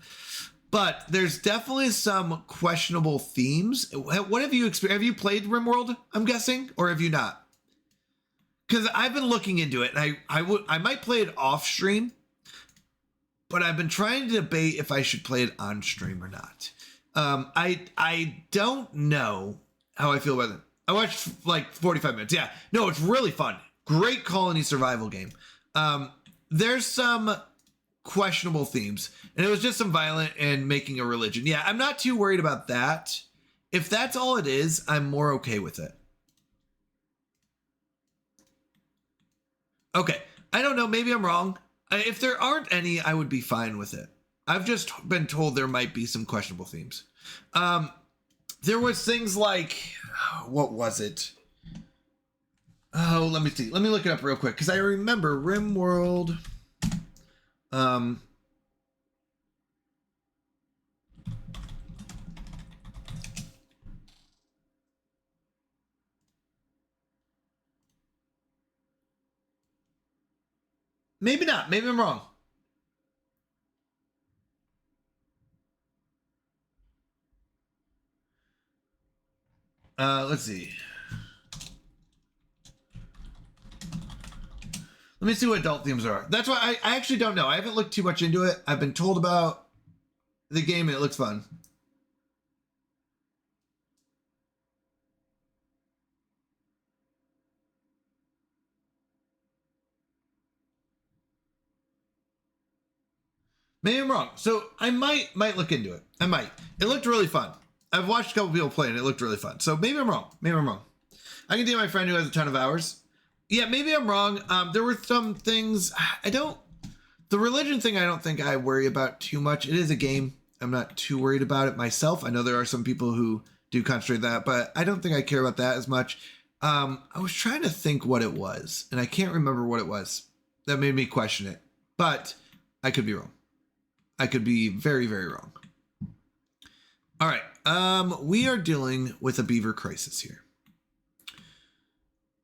But there's definitely some questionable themes. What have you experienced? Have you played RimWorld, I'm guessing, or have you not? Because I've been looking into it, and I might play it off stream, but I've been trying to debate if I should play it on stream or not. I don't know how I feel about it. I watched like 45 minutes. Yeah, no, it's really fun. Great colony survival game. There's some questionable themes, and it was just some violent and making a religion. Yeah, I'm not too worried about that. If that's all it is, I'm more okay with it. Okay, I don't know. Maybe I'm wrong. If there aren't any, I would be fine with it. I've just been told there might be some questionable themes. There was things like, what was it? Oh, let me see. Let me look it up real quick because I remember RimWorld. Maybe not. Maybe I'm wrong. Let's see. Let me see what adult themes are. That's why I actually don't know. I haven't looked too much into it. I've been told about the game and it looks fun. Maybe I'm wrong. So I might look into it. I might. It looked really fun. I've watched a couple people play and it looked really fun. So maybe I'm wrong. Maybe I'm wrong. I can date my friend who has a ton of hours. Yeah, maybe I'm wrong. There were some things the religion thing I don't think I worry about too much. It is a game. I'm not too worried about it myself. I know there are some people who do concentrate that, but I don't think I care about that as much. I was trying to think what it was, and I can't remember what it was. That made me question it, but I could be wrong. I could be very, very wrong. All right. We are dealing with a beaver crisis here.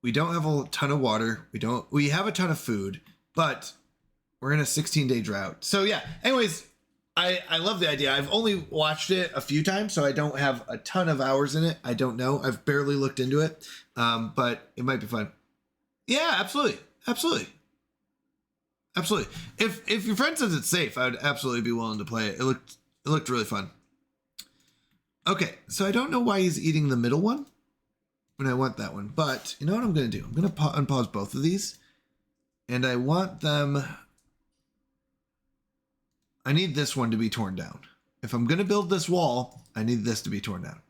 We don't have a ton of water. We have a ton of food, but we're in a 16-day drought. So yeah, anyways, I love the idea. I've only watched it a few times, so I don't have a ton of hours in it. I don't know. I've barely looked into it, but it might be fun. Yeah, absolutely. Absolutely. Absolutely. If your friend says it's safe, I would absolutely be willing to play it. It looked really fun. Okay, so I don't know why he's eating the middle one when I want that one, but you know what I'm going to do? I'm going to unpause both of these, and I want them. I need this one to be torn down. If I'm going to build this wall, I need this to be torn down.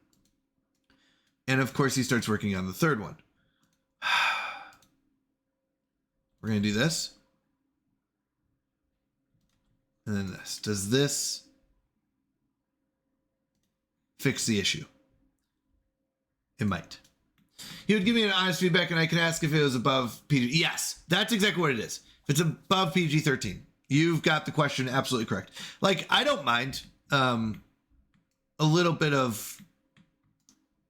And of course, he starts working on the third one. We're going to do this. And then this. Does this fix the issue? It might. He would give me an honest feedback and I can ask if it was above PG. Yes, that's exactly what it is. If it's above PG-13, you've got the question absolutely correct. Like, I don't mind a little bit of,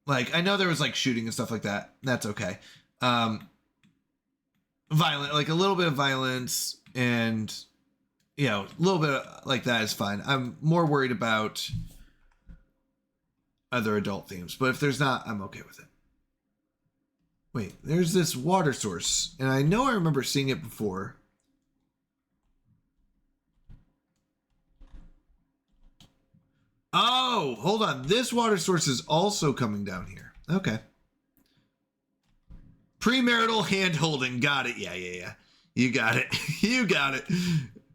like, I know there was like shooting and stuff like that. That's okay. Violent, like a little bit of violence and, you know, a little bit of, like that is fine. I'm more worried about other adult themes, but if there's not, I'm okay with it. Wait, there's this water source, and I know I remember seeing it before. Oh, hold on. This water source is also coming down here. Okay. Premarital hand holding. Got it. Yeah. You got it. You got it.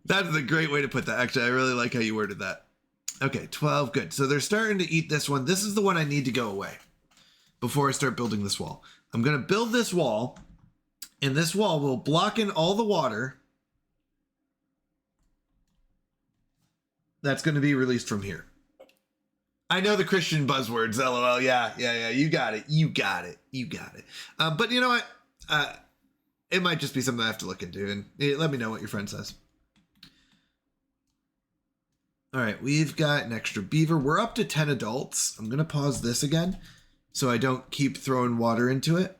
That's a great way to put that. Actually, I really like how you worded that. Okay, 12, good. So they're starting to eat this one. This is the one I need to go away before I start building this wall. I'm going to build this wall, and this wall will block in all the water that's going to be released from here. I know the Christian buzzwords, LOL. Yeah. You got it. But you know what? It might just be something I have to look into, and let me know what your friend says. All right, we've got an extra beaver. We're up to 10 adults. I'm going to pause this again so I don't keep throwing water into it.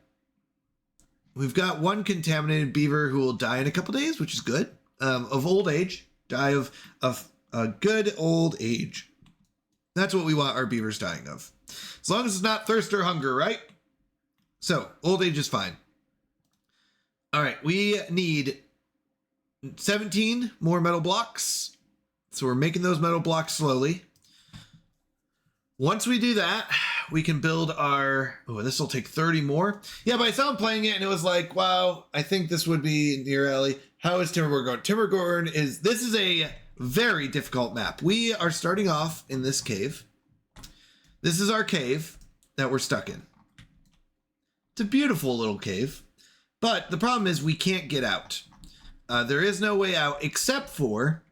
We've got one contaminated beaver who will die in a couple days, which is good. Of old age. Die of a good old age. That's what we want our beavers dying of. As long as it's not thirst or hunger, right? So, old age is fine. All right, we need 17 more metal blocks. So we're making those metal blocks slowly. Once we do that, we can build our... Oh, this will take 30 more. Yeah, but I saw him playing it and it was like, wow, I think this would be near alley. How is Timberborn going? Timberborn is... This is a very difficult map. We are starting off in this cave. This is our cave that we're stuck in. It's a beautiful little cave. But the problem is we can't get out. There is no way out except for...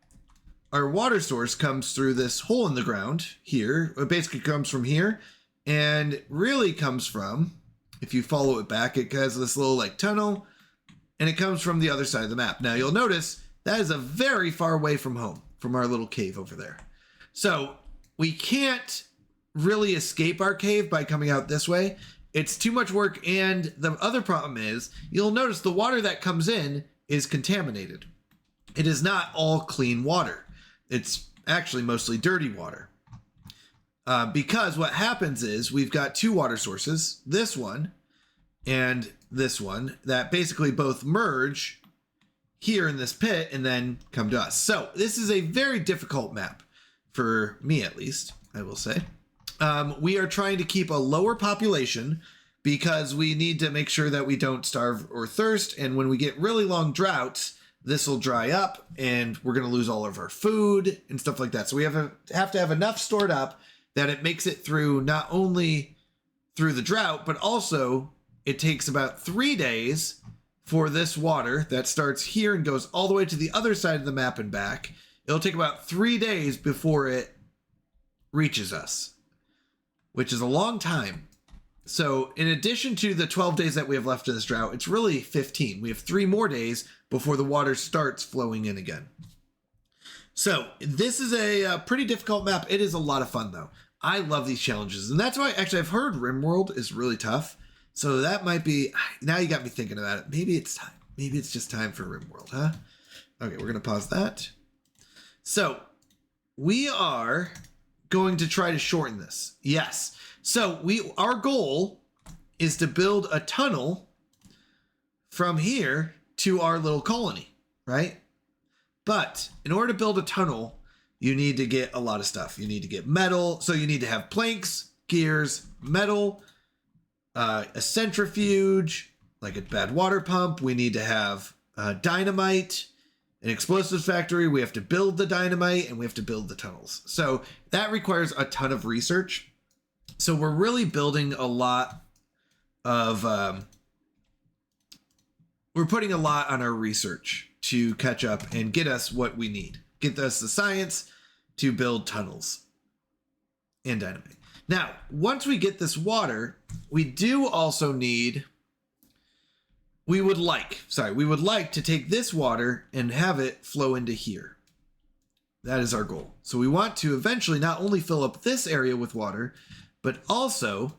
Our water source comes through this hole in the ground here. It basically comes from here and really comes from, if you follow it back, it has this little like tunnel and it comes from the other side of the map. Now you'll notice that is a very far away from home, from our little cave over there. So we can't really escape our cave by coming out this way. It's too much work. And the other problem is you'll notice the water that comes in is contaminated. It is not all clean water. It's actually mostly dirty water. Because what happens is we've got two water sources, this one and this one, that basically both merge here in this pit and then come to us. So this is a very difficult map for me, at least, I will say. We are trying to keep a lower population because we need to make sure that we don't starve or thirst. And when we get really long droughts, this will dry up and we're going to lose all of our food and stuff like that. So we have to have enough stored up that it makes it through not only through the drought, but also it takes about 3 days for this water that starts here and goes all the way to the other side of the map and back. It'll take about 3 days before it reaches us, which is a long time. So in addition to the 12 days that we have left in this drought, it's really 15. We have 3 more days before the water starts flowing in again. So this is a pretty difficult map. It is a lot of fun though. I love these challenges. And that's why actually I've heard RimWorld is really tough. So that might be, now you got me thinking about it. Maybe it's time. Maybe it's just time for RimWorld, huh? Okay, we're going to pause that. So we are going to try to shorten this. Yes. So our goal is to build a tunnel from here to our little colony, right? But in order to build a tunnel, you need to get a lot of stuff. You need to get metal. So you need to have planks, gears, metal, a centrifuge, like a bad water pump. We need to have dynamite, an explosives factory. We have to build the dynamite and we have to build the tunnels. So that requires a ton of research. So we're really building a lot of, we're putting a lot on our research to catch up and get us what we need. Get us the science to build tunnels and dynamite. Now, once we get this water, we do also need, we would like to take this water and have it flow into here. That is our goal. So we want to eventually not only fill up this area with water, but also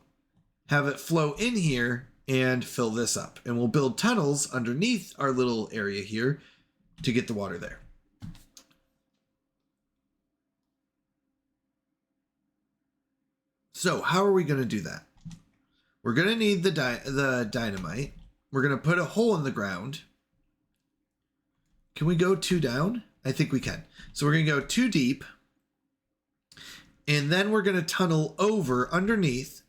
have it flow in here and fill this up. And we'll build tunnels underneath our little area here to get the water there. So how are we going to do that? We're going to need the dynamite. We're going to put a hole in the ground. Can we go 2 down? I think we can. So we're going to go 2 deep. And then we're going to tunnel over underneath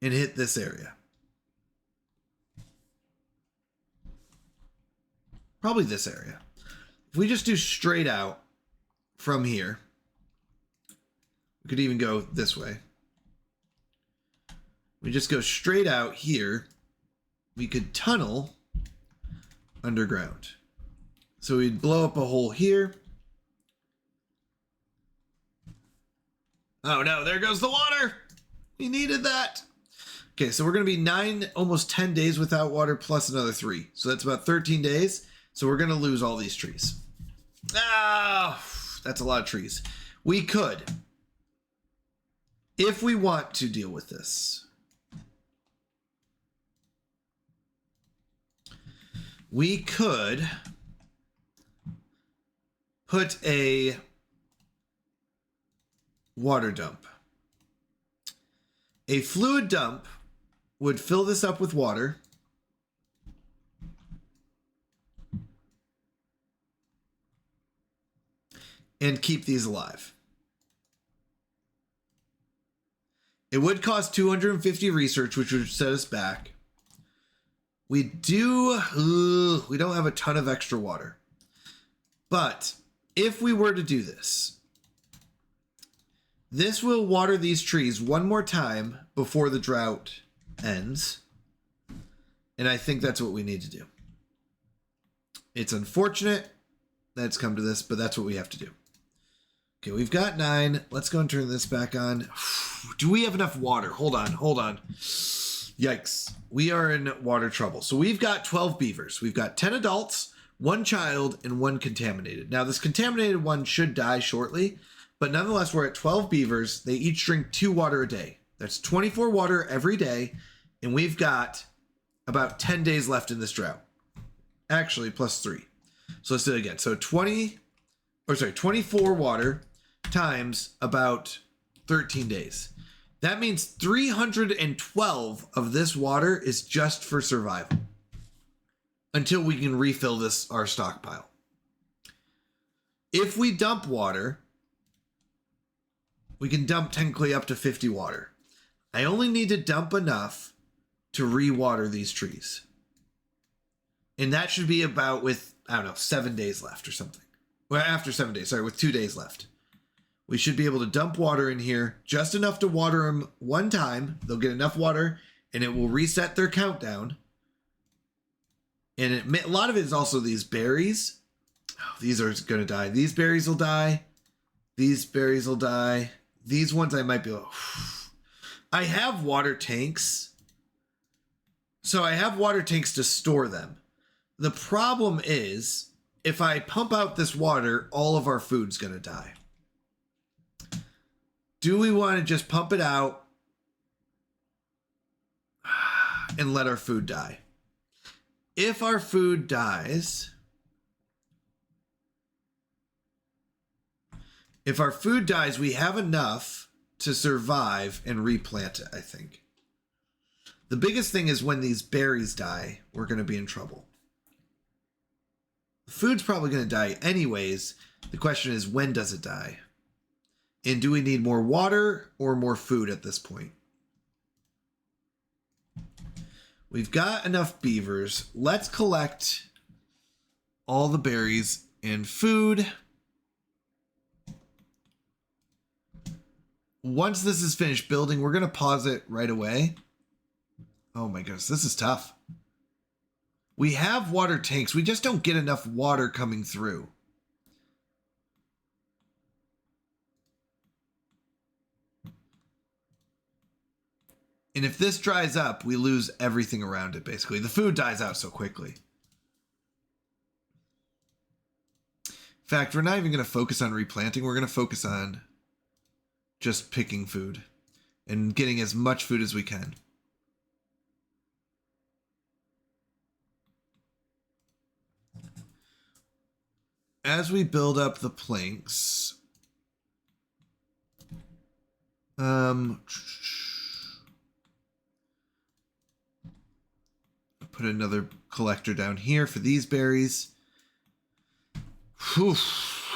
and hit this area. Probably this area. If we just do straight out from here, we could even go this way. We just go straight out here. We could tunnel underground. So we'd blow up a hole here. Oh no, there goes the water. We needed that. Okay, so we're going to be 9, almost 10 days without water plus another 3. So that's about 13 days. So we're going to lose all these trees. Ah, that's a lot of trees. We could, if we want to deal with this, we could put a water dump. A fluid dump would fill this up with water. And keep these alive. It would cost 250 research, which would set us back. We don't have a ton of extra water. But if we were to do this, this will water these trees one more time before the drought ends. And I think that's what we need to do. It's unfortunate that it's come to this, but that's what we have to do. Okay, we've got 9. Let's go and turn this back on. Do we have enough water? Hold on. Yikes. We are in water trouble. So we've got 12 beavers. We've got 10 adults, 1 child, and 1 contaminated. Now, this contaminated one should die shortly, but nonetheless, we're at 12 beavers. They each drink 2 water a day. That's 24 water every day, and we've got about 10 days left in this drought. Actually, plus 3. So let's do it again. So 24 water times about 13 days. That means 312 of this water is just for survival until we can refill our stockpile. If we dump water, we can dump technically up to 50 water. I only need to dump enough to re-water these trees. And that should be about with, 7 days left or something. Well, after 7 days, with 2 days left. We should be able to dump water in here, just enough to water them one time. They'll get enough water, and it will reset their countdown. And a lot of it is also these berries. Oh, these are going to die. These berries will die. These berries will die. These ones I might be able... I have water tanks. So I have water tanks to store them. The problem is, if I pump out this water, all of our food's going to die. Do we want to just pump it out and let our food die? If our food dies, we have enough to survive and replant it, I think. The biggest thing is when these berries die, we're going to be in trouble. The food's probably going to die anyways. The question is, when does it die? And do we need more water or more food at this point? We've got enough beavers. Let's collect all the berries and food. Once this is finished building, we're going to pause it right away. Oh my goodness, this is tough. We have water tanks. We just don't get enough water coming through. And if this dries up, we lose everything around it, basically. The food dies out so quickly. In fact, we're not even going to focus on replanting. We're going to focus on just picking food and getting as much food as we can. As we build up the planks, put another collector down here for these berries. Whew.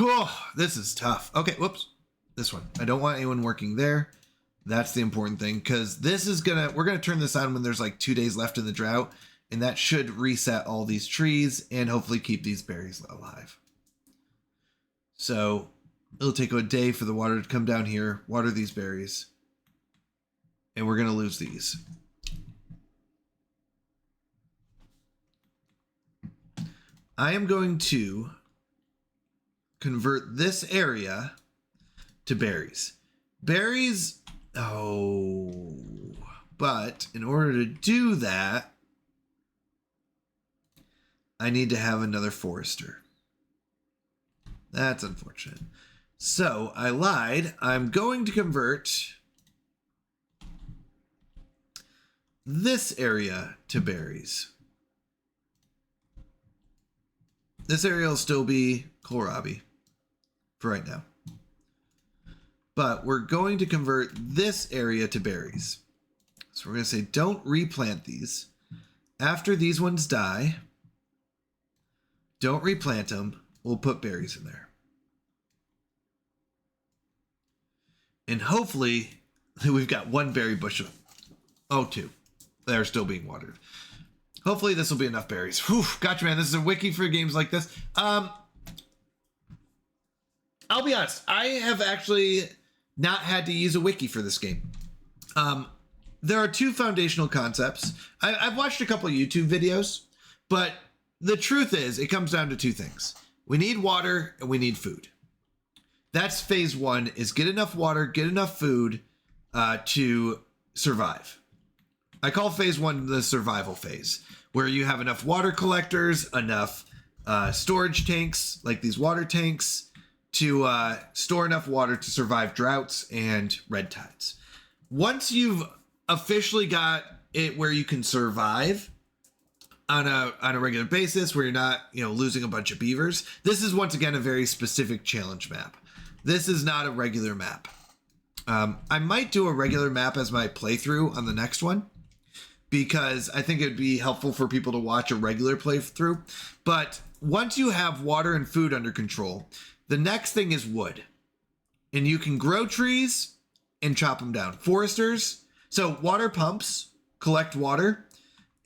Oh, this is tough. Okay, whoops. This one. I don't want anyone working there. That's the important thing, because this is we're gonna turn this on when there's like 2 days left in the drought, and that should reset all these trees and hopefully keep these berries alive. So it'll take a day for the water to come down here, water these berries, and we're going to lose these. I am going to convert this area to berries. Berries, but in order to do that, I need to have another forester. That's unfortunate. So I lied. I'm going to convert this area to berries. This area will still be kohlrabi for right now. But we're going to convert this area to berries. So we're going to say don't replant these. After these ones die, don't replant them. We'll put berries in there. And hopefully we've got one berry bushel. Oh, two. They're still being watered. Hopefully this will be enough berries. Whew, gotcha, man. This is a wiki for games like this. I'll be honest. I have actually not had to use a wiki for this game. There are two foundational concepts. I've watched a couple of YouTube videos, but the truth is it comes down to two things. We need water and we need food. That's phase one, is get enough water, get enough food to survive. I call phase one the survival phase, where you have enough water collectors, enough storage tanks, like these water tanks, to store enough water to survive droughts and red tides. Once you've officially got it where you can survive on a regular basis, where you're not, losing a bunch of beavers, this is once again a very specific challenge map. This is not a regular map. I might do a regular map as my playthrough on the next one, because I think it'd be helpful for people to watch a regular playthrough. But once you have water and food under control, the next thing is wood. And you can grow trees and chop them down. Foresters, so water pumps collect water,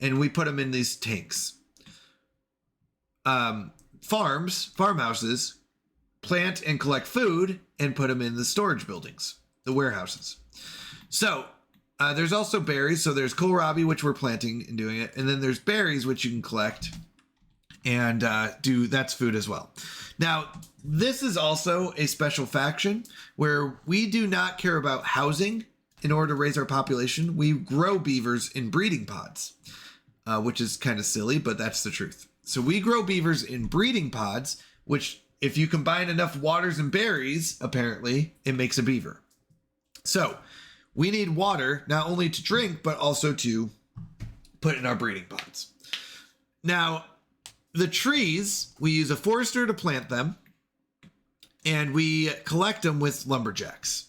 and we put them in these tanks. Farmhouses, plant and collect food and put them in the storage buildings, the warehouses. So there's also berries. So there's kohlrabi, which we're planting and doing it. And then there's berries, which you can collect and that's food as well. Now, this is also a special faction where we do not care about housing in order to raise our population. We grow beavers in breeding pods, which is kind of silly, but that's the truth. So we grow beavers in breeding pods, which if you combine enough waters and berries, apparently it makes a beaver. So we need water not only to drink, but also to put in our breeding pods. Now, the trees, we use a forester to plant them, and we collect them with lumberjacks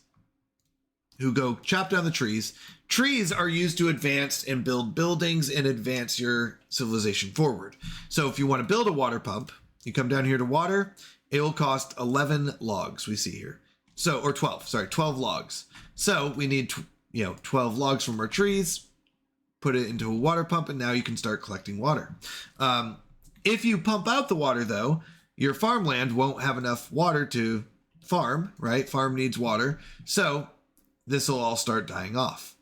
who go chop down the trees. Trees are used to advance and build buildings and advance your civilization forward. So if you want to build a water pump, you come down here to water, it will cost 11 logs we see here. So, or 12 logs. So we need, 12 logs from our trees, put it into a water pump, and now you can start collecting water. If you pump out the water, though, your farmland won't have enough water to farm, right? Farm needs water. So this will all start dying off.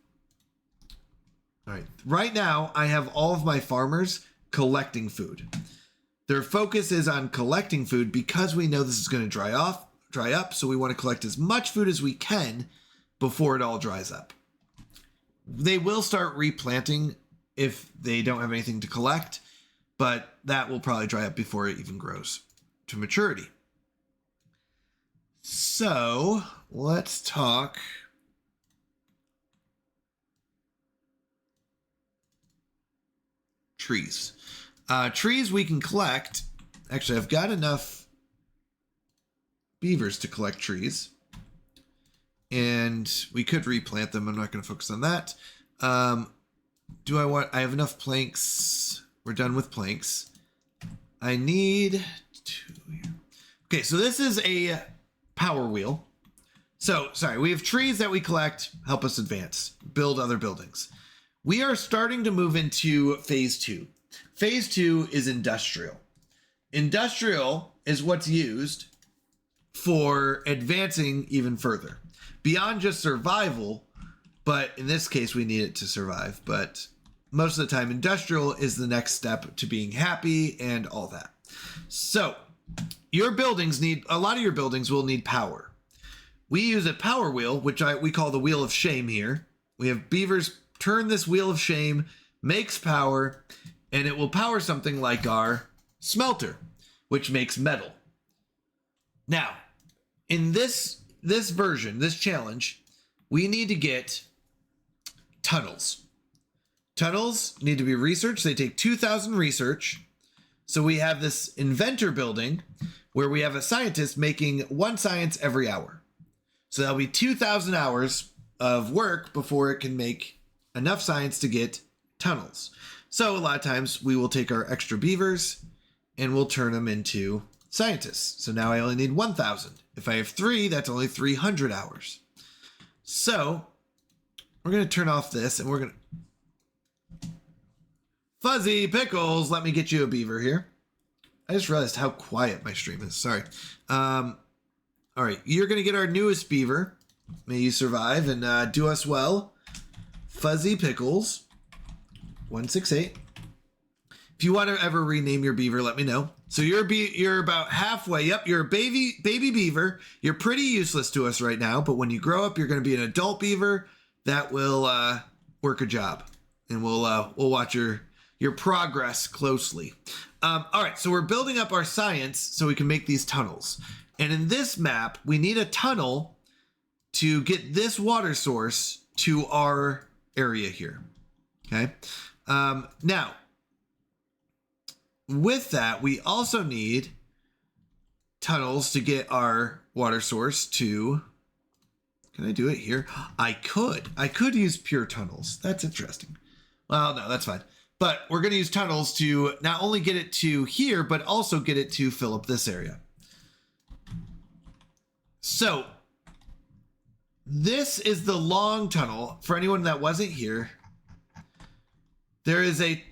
All right. Right now, I have all of my farmers collecting food. Their focus is on collecting food because we know this is going to dry up. So we want to collect as much food as we can before it all dries up. They will start replanting if they don't have anything to collect, but that will probably dry up before it even grows to maturity. So let's talk trees. Trees we can collect. Actually, I've got enough beavers to collect trees, and we could replant them. I'm not going to focus on that. I have enough planks. We're done with planks. I need 2 here. Okay, so this is a power wheel. So, sorry, we have trees that we collect, help us advance, build other buildings. We are starting to move into phase 2. Phase 2 is industrial. Industrial is what's used for advancing even further. Beyond just survival, but in this case we need it to survive. But most of the time, industrial is the next step to being happy and all that. So your buildings a lot of your buildings will need power. We use a power wheel, which we call the wheel of shame here. We have beavers turn this wheel of shame, makes power, and it will power something like our smelter, which makes metal. Now, in this version, this challenge, we need to get tunnels. Tunnels need to be researched. They take 2,000 research. So we have this inventor building where we have a scientist making one science every hour. So that'll be 2,000 hours of work before it can make enough science to get tunnels. So a lot of times we will take our extra beavers and we'll turn them into scientists. So now I only need 1,000. If I have 3, that's only 300 hours. So we're going to turn off this and we're going to... Fuzzy Pickles, let me get you a beaver here. I just realized how quiet my stream is. Sorry. All right, you're going to get our newest beaver. May you survive and do us well. Fuzzy Pickles, 168. If you want to ever rename your beaver, let me know. So you're about halfway. Yep, you're a baby beaver. You're pretty useless to us right now, but when you grow up, you're going to be an adult beaver that will work a job, and we'll watch your progress closely. All right, so we're building up our science so we can make these tunnels. And in this map, we need a tunnel to get this water source to our area here. Okay. Now, with that, we also need tunnels to get our water source to... Can I do it here? I could use pure tunnels. That's interesting. Well, no, that's fine. But we're going to use tunnels to not only get it to here, but also get it to fill up this area. So this is the long tunnel. For anyone that wasn't here, there is a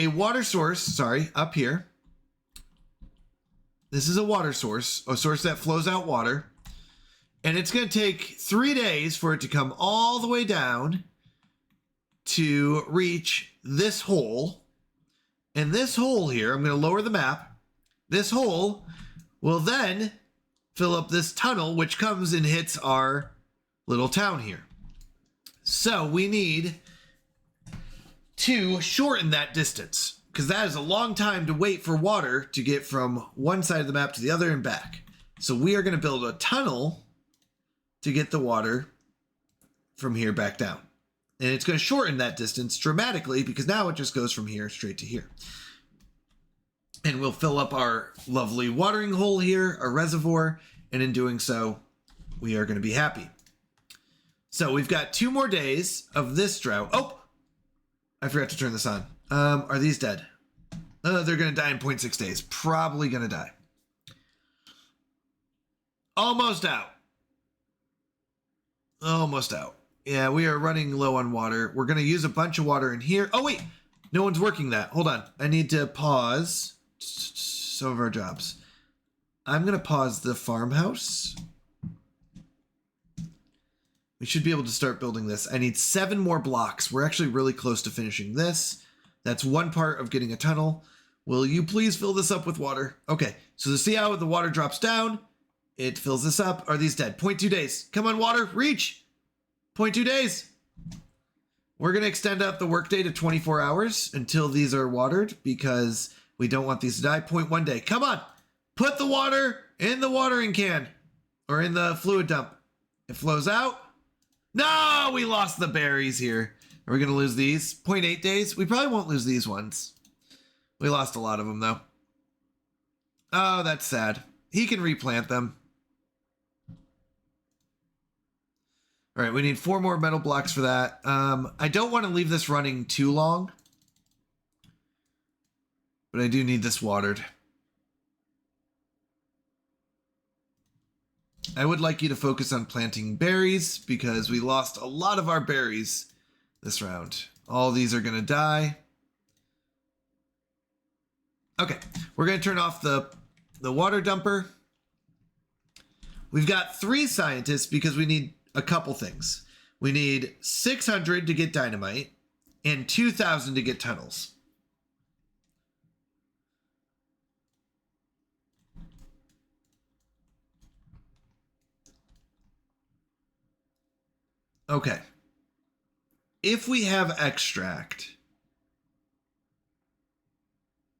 water source, up here. This is a water source, a source that flows out water. And it's going to take 3 days for it to come all the way down to reach this hole. And this hole here, I'm going to lower the map. This hole will then fill up this tunnel, which comes and hits our little town here. So we need to shorten that distance, because that is a long time to wait for water to get from one side of the map to the other and back. So we are going to build a tunnel to get the water from here back down. And it's going to shorten that distance dramatically, because now it just goes from here straight to here. And we'll fill up our lovely watering hole here, our reservoir, and in doing so, we are going to be happy. So we've got 2 more days of this drought. Oh, I forgot to turn this on. Are these dead? They're going to die in 0.6 days. Probably going to die. Almost out. Almost out. Yeah, we are running low on water. We're going to use a bunch of water in here. Oh, wait. No one's working that. Hold on. I need to pause some of our jobs. I'm going to pause the farmhouse. We should be able to start building this. I need 7 more blocks. We're actually really close to finishing this. That's one part of getting a tunnel. Will you please fill this up with water? Okay, so to see how the water drops down, it fills this up. Are these dead? 0.2 days. Come on, water, reach. 0.2 days. We're going to extend out the workday to 24 hours until these are watered, because we don't want these to die. 0.1 day. Come on. Put the water in the watering can, or in the fluid dump. It flows out. No, we lost the berries here. Are we going to lose these? 0.8 days. We probably won't lose these ones. We lost a lot of them, though. Oh, that's sad. He can replant them. All right, we need 4 more metal blocks for that. I don't want to leave this running too long, but I do need this watered. I would like you to focus on planting berries, because we lost a lot of our berries this round. All these are going to die. Okay, we're going to turn off the water dumper. We've got 3 scientists because we need a couple things. We need 600 to get dynamite and 2,000 to get tunnels. Okay. If we have extract,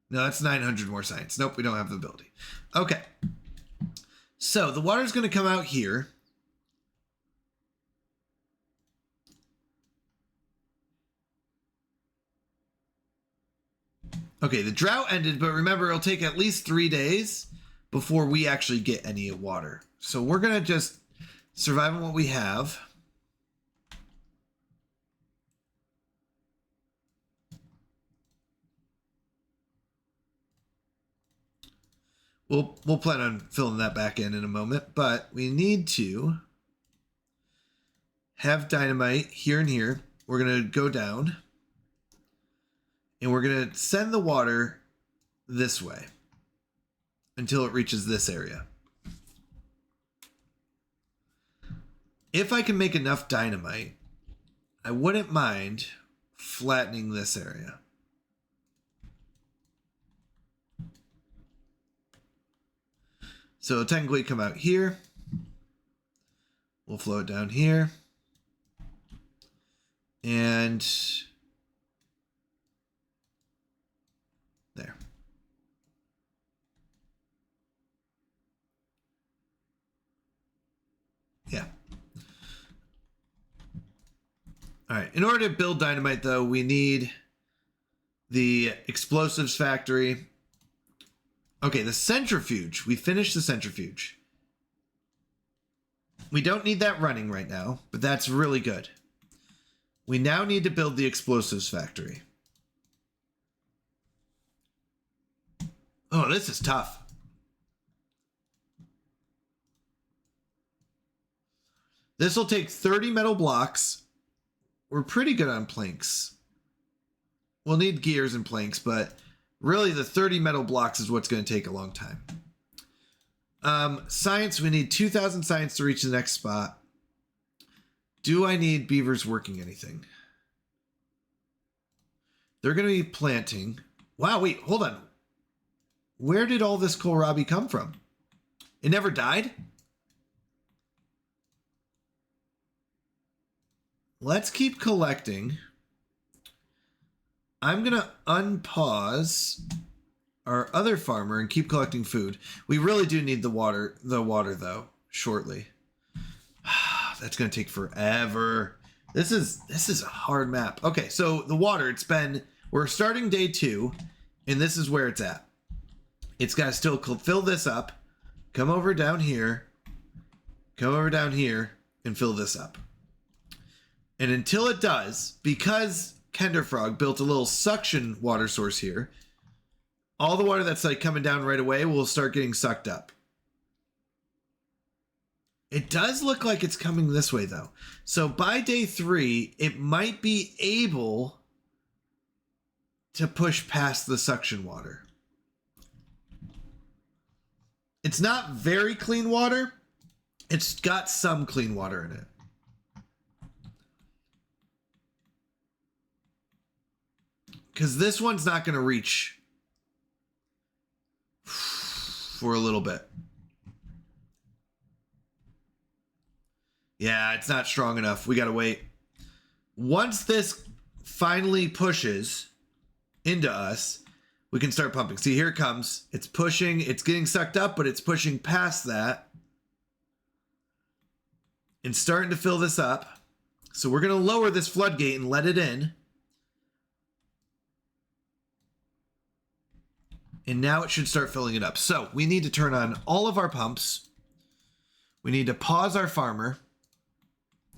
no, that's 900 more science. Nope, we don't have the ability. Okay. So the water's going to come out here. Okay, the drought ended, but remember, it'll take at least 3 days before we actually get any water. So we're going to just survive on what we have. We'll plan on filling that back in a moment, but we need to have dynamite here and here. We're going to go down and we're going to send the water this way until it reaches this area. If I can make enough dynamite, I wouldn't mind flattening this area. So it'll technically come out here. We'll flow it down here. And there. Yeah. All right. In order to build dynamite, though, we need the explosives factory. Okay, the centrifuge. We finished the centrifuge. We don't need that running right now, but that's really good. We now need to build the explosives factory. Oh, this is tough. This will take 30 metal blocks. We're pretty good on planks. We'll need gears and planks, but really the 30 metal blocks is what's going to take a long time. Science, we need 2,000 science to reach the next spot. Do I need beavers working anything? They're going to be planting. Wow, wait, hold on. Where did all this kohlrabi come from? It never died? Let's keep collecting. I'm going to unpause our other farmer and keep collecting food. We really do need the water though, shortly. That's going to take forever. This is a hard map. Okay, so the water, we're starting day 2 and this is where it's at. It's got to still fill this up, come over down here, and fill this up. And until it does, because Kenderfrog built a little suction water source here, all the water that's like coming down right away will start getting sucked up. It does look like it's coming this way though. So by day 3, it might be able to push past the suction water. It's not very clean water. It's got some clean water in it. Because this one's not going to reach for a little bit. Yeah, it's not strong enough. We got to wait. Once this finally pushes into us, we can start pumping. See, here it comes. It's pushing. It's getting sucked up, but it's pushing past that and starting to fill this up. So we're going to lower this floodgate and let it in. And now it should start filling it up. So we need to turn on all of our pumps. We need to pause our farmer.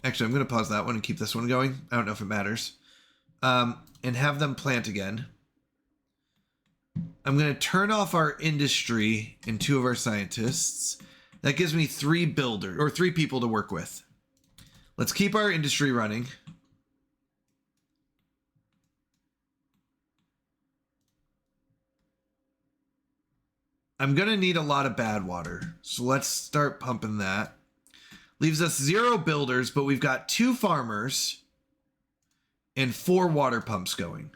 Actually, I'm going to pause that one and keep this one going. I don't know if it matters. And have them plant again. I'm going to turn off our industry and 2 of our scientists. That gives me 3 people to work with. Let's keep our industry running. I'm going to need a lot of bad water. So let's start pumping that. Leaves us 0 builders, but we've got 2 farmers and 4 water pumps going.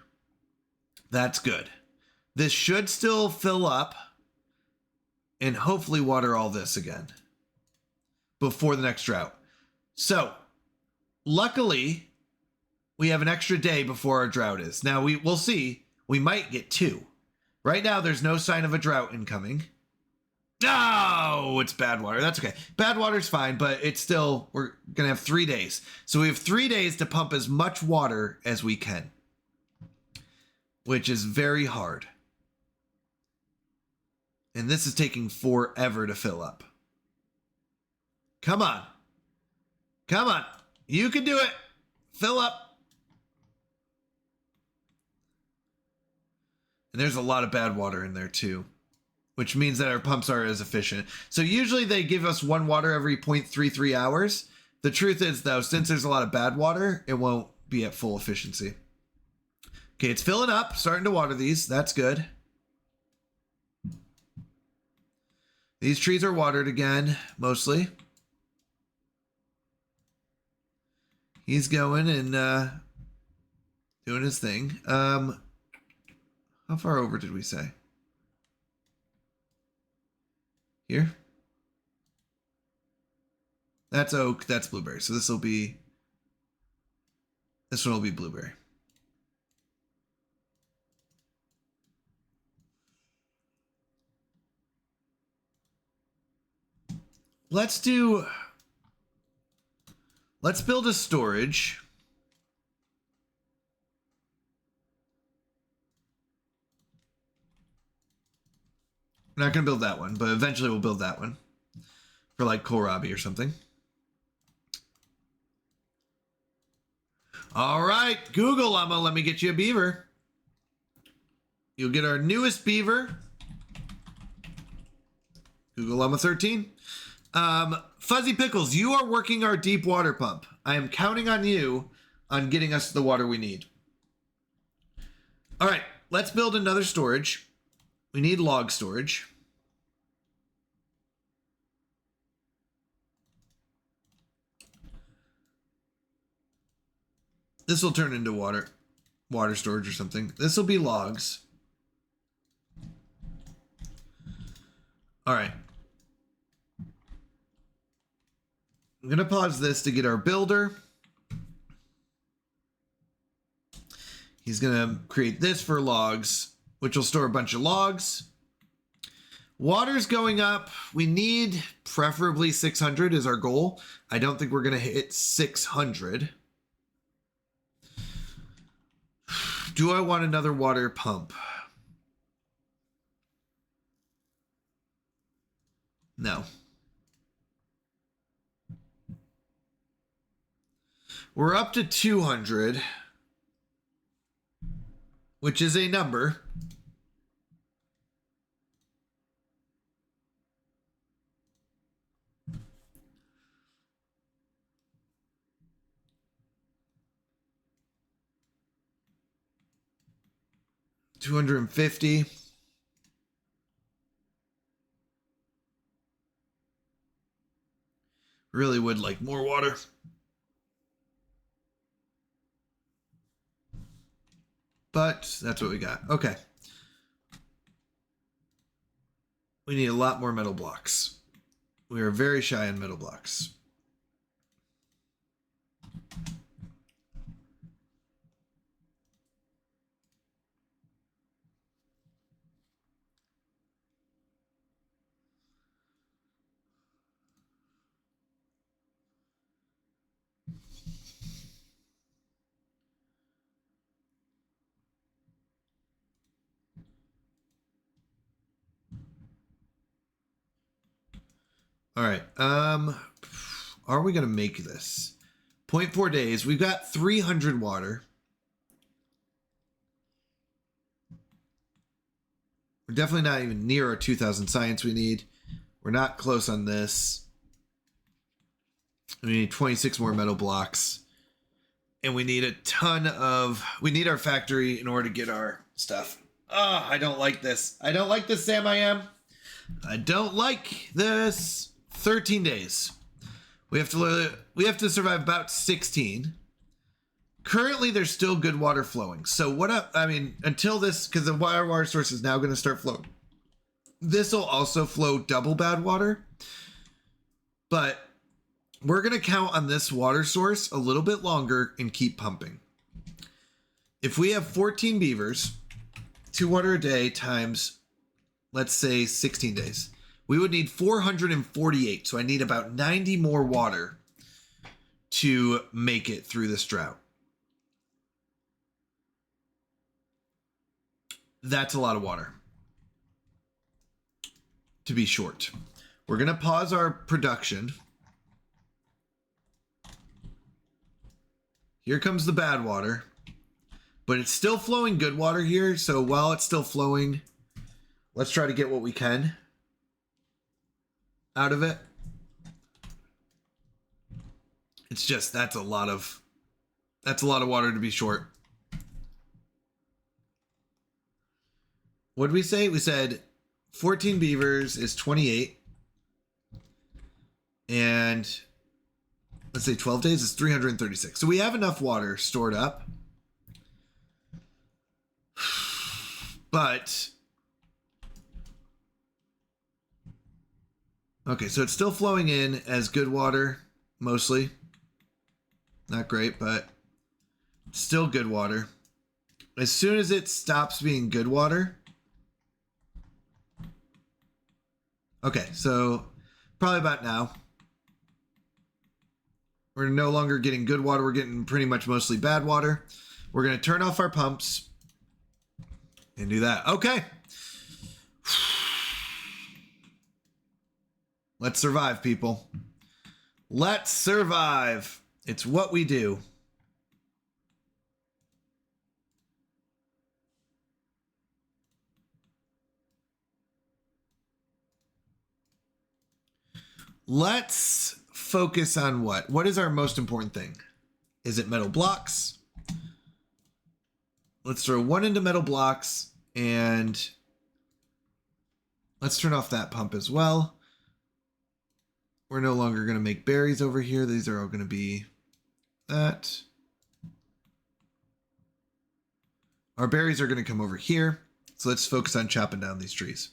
That's good. This should still fill up and hopefully water all this again before the next drought. So, luckily, we have an extra day before our drought is. Now, we'll see. We might get 2. Right now, there's no sign of a drought incoming. Oh, it's bad water. That's okay. Bad water's fine, but it's still, we're going to have 3 days. So we have 3 days to pump as much water as we can, which is very hard. And this is taking forever to fill up. Come on. Come on. You can do it. Fill up. And there's a lot of bad water in there too, which means that our pumps are as efficient. So usually they give us 1 water every 0.33 hours. The truth is though, since there's a lot of bad water, it won't be at full efficiency. Okay, it's filling up, starting to water these. That's good. These trees are watered again, mostly. He's going and doing his thing. How far over did we say? Here? That's oak, that's blueberry. So this one will be blueberry. Let's build a storage. We're not going to build that one, but eventually we'll build that one for like kohlrabi or something. All right, Google Llama, let me get you a beaver. You'll get our newest beaver. Google Llama 13. Fuzzy Pickles, you are working our deep water pump. I am counting on you on getting us the water we need. All right, let's build another storage. We need log storage. This will turn into water storage or something. This will be logs. All right. I'm going to pause this to get our builder. He's going to create this for logs, which will store a bunch of logs. Water's going up. We need preferably 600 is our goal. I don't think we're going to hit 600. Do I want another water pump? No. We're up to 200, which is a number. $250. Really would like more water. But that's what we got. Okay. We need a lot more metal blocks. We are very shy on metal blocks. All right. Are we going to make this? 0.4 days. We've got 300 water. We're definitely not even near our 2,000 science we need. We're not close on this. We need 26 more metal blocks. And we need a ton of... We need our factory in order to get our stuff. Oh, I don't like this. I don't like this, Sam, I am. I don't like this. 13 days. We have to survive about 16. Currently, there's still good water flowing. So until this, because the water source is now going to start flowing. This will also flow double bad water. But we're going to count on this water source a little bit longer and keep pumping. If we have 14 beavers, 2 water a day times, let's say 16 days, we would need 448. So I need about 90 more water to make it through this drought. That's a lot of water to be short. We're going to pause our production. Here comes the bad water, but it's still flowing good water here. So while it's still flowing, let's try to get what we can out of it. It's just, that's a lot of water to be short. What did we say? We said 14 beavers is 28. And let's say 12 days is 336. So we have enough water stored up. But okay, so it's still flowing in as good water, mostly. Not great, but still good water. As soon as it stops being good water. Okay, so probably about now. We're no longer getting good water. We're getting pretty much mostly bad water. We're going to turn off our pumps and do that. Okay. Let's survive, people. Let's survive. It's what we do. Let's focus on what? What is our most important thing? Is it metal blocks? Let's throw one into metal blocks and let's turn off that pump as well. We're no longer going to make berries over here. These are all going to be that. Our berries are going to come over here. So let's focus on chopping down these trees.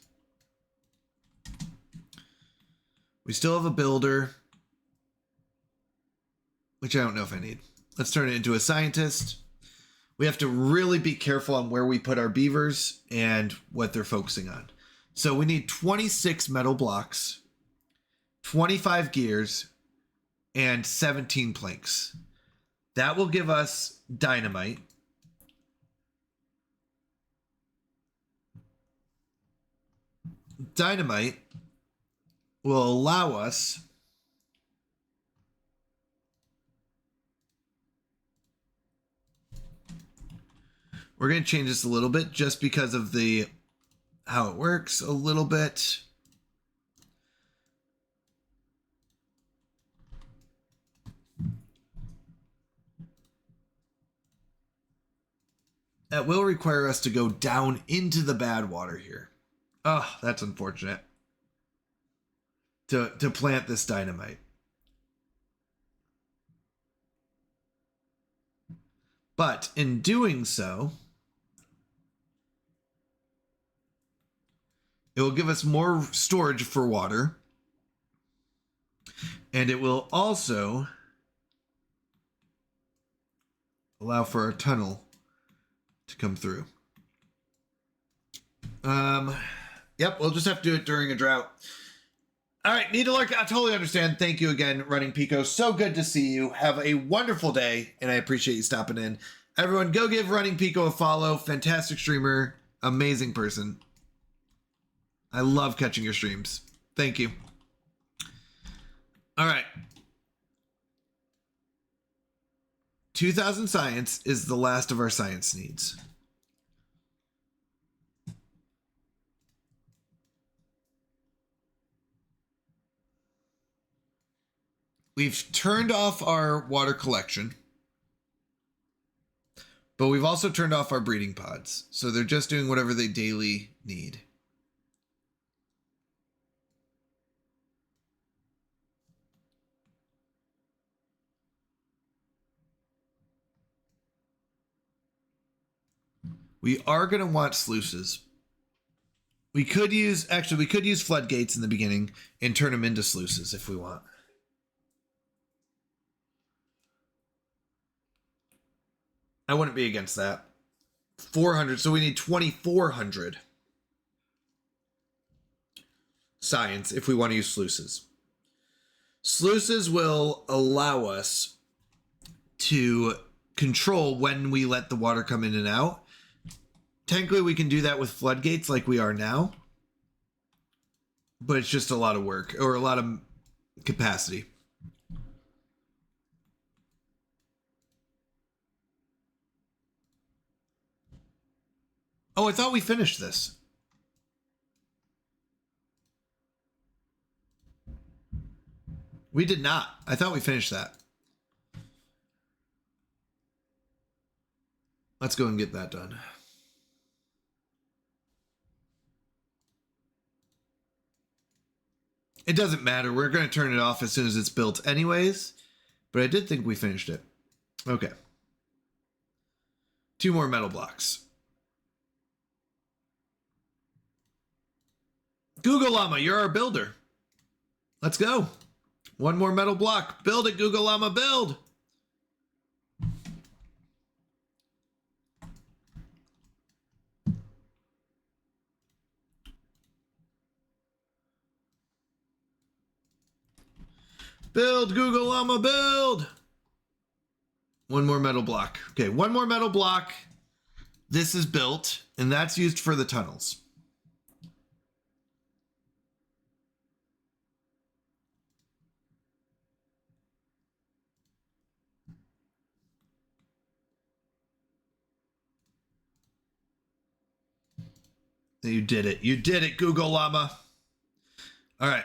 We still have a builder, which I don't know if I need. Let's turn it into a scientist. We have to really be careful on where we put our beavers and what they're focusing on. So we need 26 metal blocks, 25 gears, and 17 planks. That will give us dynamite. Dynamite will allow us we're going to change this a little bit just because of the how it works a little bit. That will require us to go down into the bad water here. Oh, that's unfortunate. To plant this dynamite. But in doing so, it will give us more storage for water. And it will also allow for our tunnel to come through. Yep, we'll just have to do it during a drought. All right, Needlerk, I totally understand. Thank you again, Running Pico. So good to see you. Have a wonderful day, and I appreciate you stopping in. Everyone, go give Running Pico a follow. Fantastic streamer. Amazing person. I love catching your streams. Thank you. All right. 2000 science is the last of our science needs. We've turned off our water collection, but we've also turned off our breeding pods. So they're just doing whatever they daily need. We are going to want sluices. We could use floodgates in the beginning and turn them into sluices if we want. I wouldn't be against that. 400, so we need 2,400 science if we want to use sluices. Sluices will allow us to control when we let the water come in and out. Technically, we can do that with floodgates like we are now, but it's just a lot of work or a lot of capacity. Oh, I thought we finished this. We did not. I thought we finished that. Let's go and get that done. It doesn't matter. We're going to turn it off as soon as it's built anyways. But I did think we finished it. Okay. 2 more metal blocks. Google Llama, you're our builder. Let's go. 1 more metal block. Build it, Google Llama, build. Build, Google Llama, build. 1 more metal block. Okay, 1 more metal block. This is built, and that's used for the tunnels. You did it. You did it, Google Llama. All right.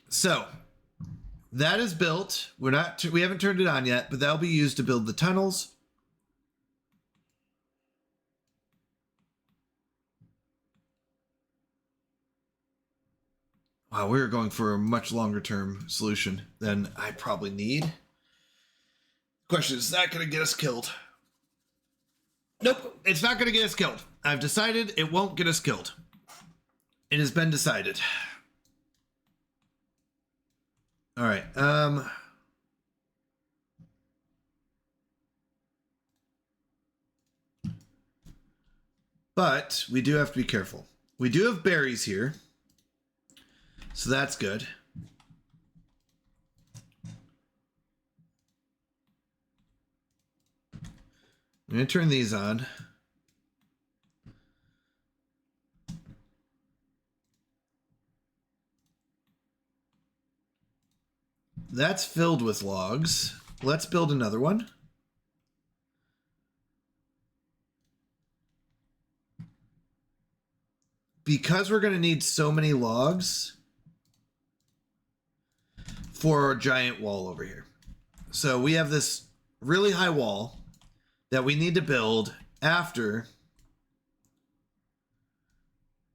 So that is built. We haven't turned it on yet, but that'll be used to build the tunnels. Wow, we're going for a much longer term solution than I probably need. Question, is that going to get us killed? Nope, it's not going to get us killed. I've decided it won't get us killed. It has been decided. All right. But we do have to be careful. We do have berries here. So that's good. I'm going to turn these on. That's filled with logs. Let's build another one. Because we're going to need so many logs for our giant wall over here. So we have this really high wall that we need to build after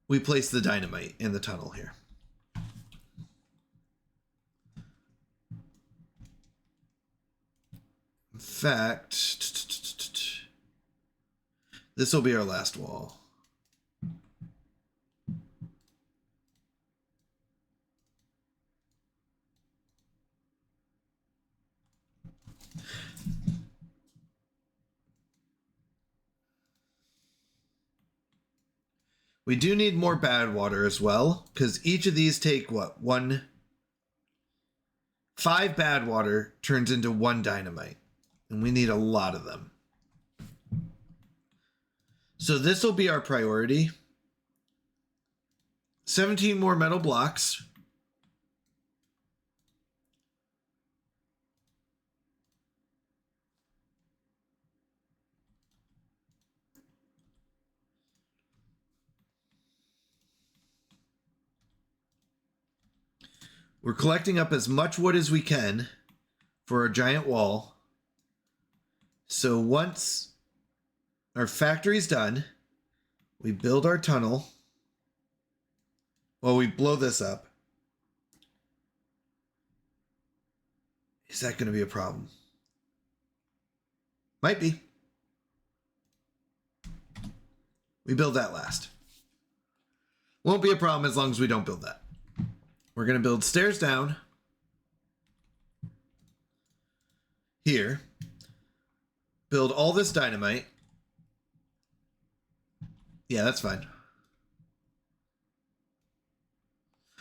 we place the dynamite in the tunnel here. In fact, this will be our last wall. We do need more bad water as well, because each of these take what? 5 bad water turns into 1 dynamite, and we need a lot of them. So this will be our priority. 17 more metal blocks. We're collecting up as much wood as we can for our giant wall. So once our factory's done, we build our tunnel. Well, we blow this up. Is that going to be a problem? Might be. We build that last. Won't be a problem as long as we don't build that. We're going to build stairs down here. Build all this dynamite. Yeah, that's fine.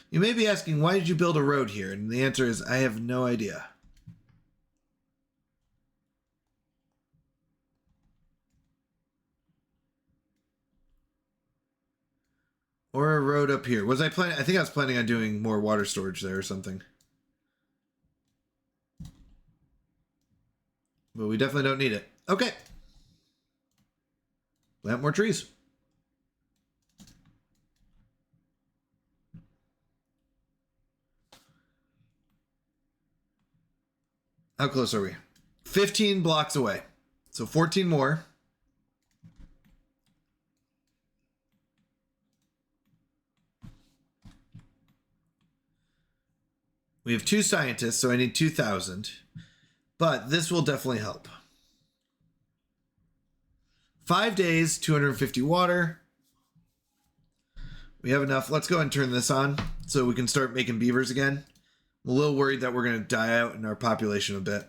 You may be asking, why did you build a road here? And the answer is, I have no idea. Or a road up here. Was I planning? I think I was planning on doing more water storage there or something. But we definitely don't need it. Okay. Plant more trees. How close are we? 15 blocks away. So 14 more. We have 2 scientists, so I need 2,000. But this will definitely help. 5 days, 250 water. We have enough. Let's go ahead and turn this on so we can start making beavers again. I'm a little worried that we're going to die out in our population a bit.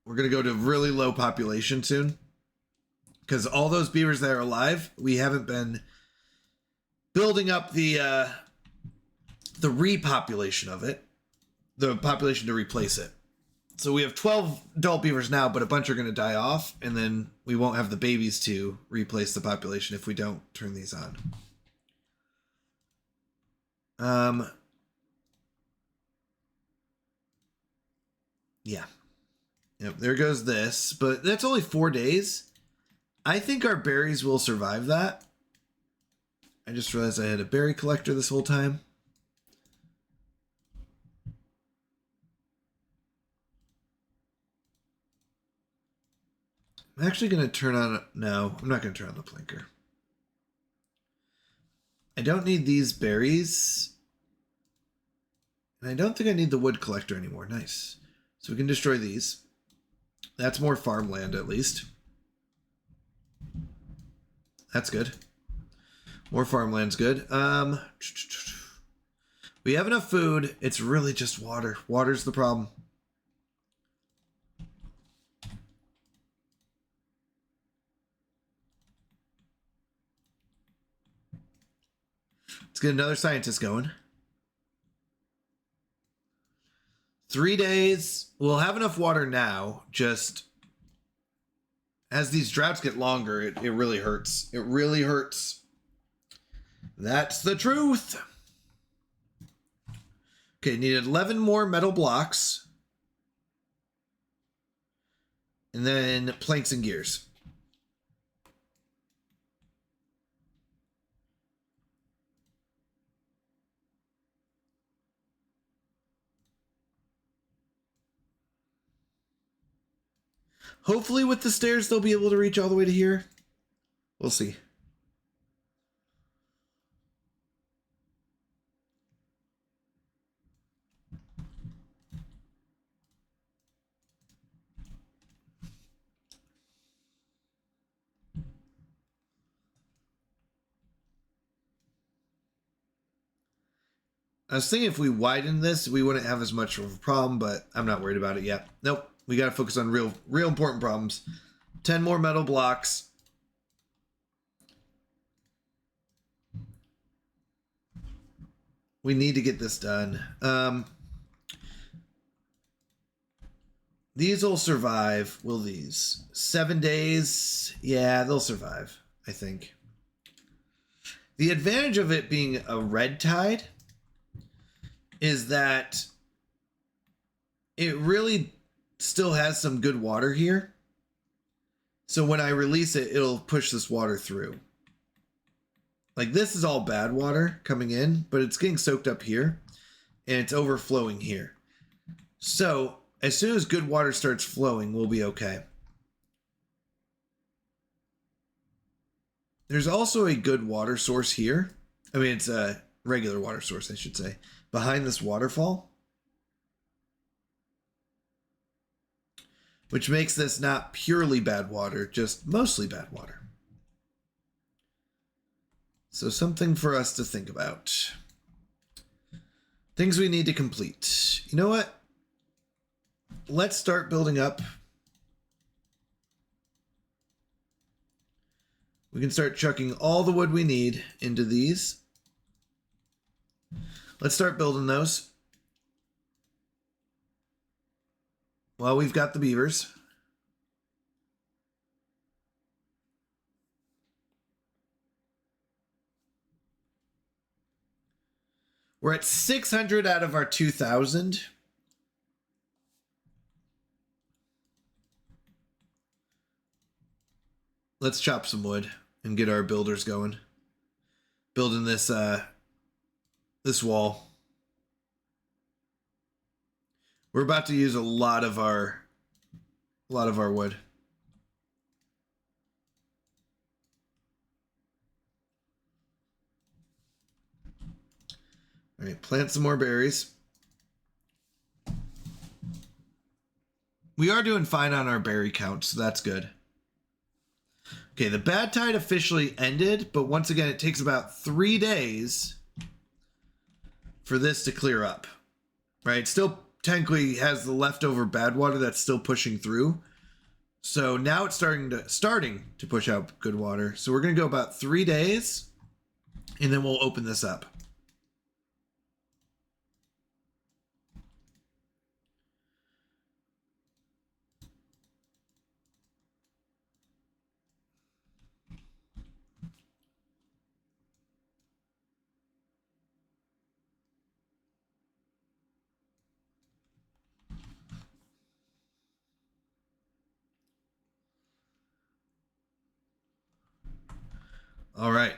We're going to go to really low population soon. Because all those beavers that are alive, we haven't been building up the repopulation of it. The population to replace it. So we have 12 adult beavers now, but a bunch are going to die off. And then we won't have the babies to replace the population if we don't turn these on. Yeah. Yep, there goes this. But that's only 4 days. I think our berries will survive that. I just realized I had a berry collector this whole time. I'm actually going to turn on... No, I'm not going to turn on the plinker. I don't need these berries. And I don't think I need the wood collector anymore. Nice. So we can destroy these. That's more farmland, at least. That's good. More farmland's good. We have enough food. It's really just water. Water's the problem. Let's get another scientist going. 3 days. We'll have enough water now. Just as these droughts get longer, it really hurts. It really hurts. That's the truth. Okay, needed 11 more metal blocks. And then planks and gears. Hopefully with the stairs, they'll be able to reach all the way to here. We'll see. I was thinking if we widened this, we wouldn't have as much of a problem, but I'm not worried about it yet. Nope. We got to focus on real important problems. 10 more metal blocks. We need to get this done. These will survive. Will these? 7 days? Yeah, they'll survive, I think. The advantage of it being a red tide is that it really still has some good water here. So when I release it, it'll push this water through. Like this is all bad water coming in, but it's getting soaked up here and it's overflowing here. So as soon as good water starts flowing, we'll be okay. There's also a good water source here. I mean, it's a regular water source, I should say, behind this waterfall. which makes this not purely bad water, just mostly bad water. So something for us to think about. Things we need to complete. You know what? Let's start building up. We can start chucking all the wood we need into these. Let's start building those. Well, we've got the beavers. We're at 600 out of our 2,000. Let's chop some wood and get our builders going. Building this this wall. We're about to use a lot of our wood. All right, plant some more berries. We are doing fine on our berry count, so that's good. Okay, the bad tide officially ended, but once again, it takes about 3 days for this to clear up, right? Still technically has the leftover bad water that's still pushing through. So now it's starting to push out good water. So we're going to go about 3 days, and then we'll open this up. All right.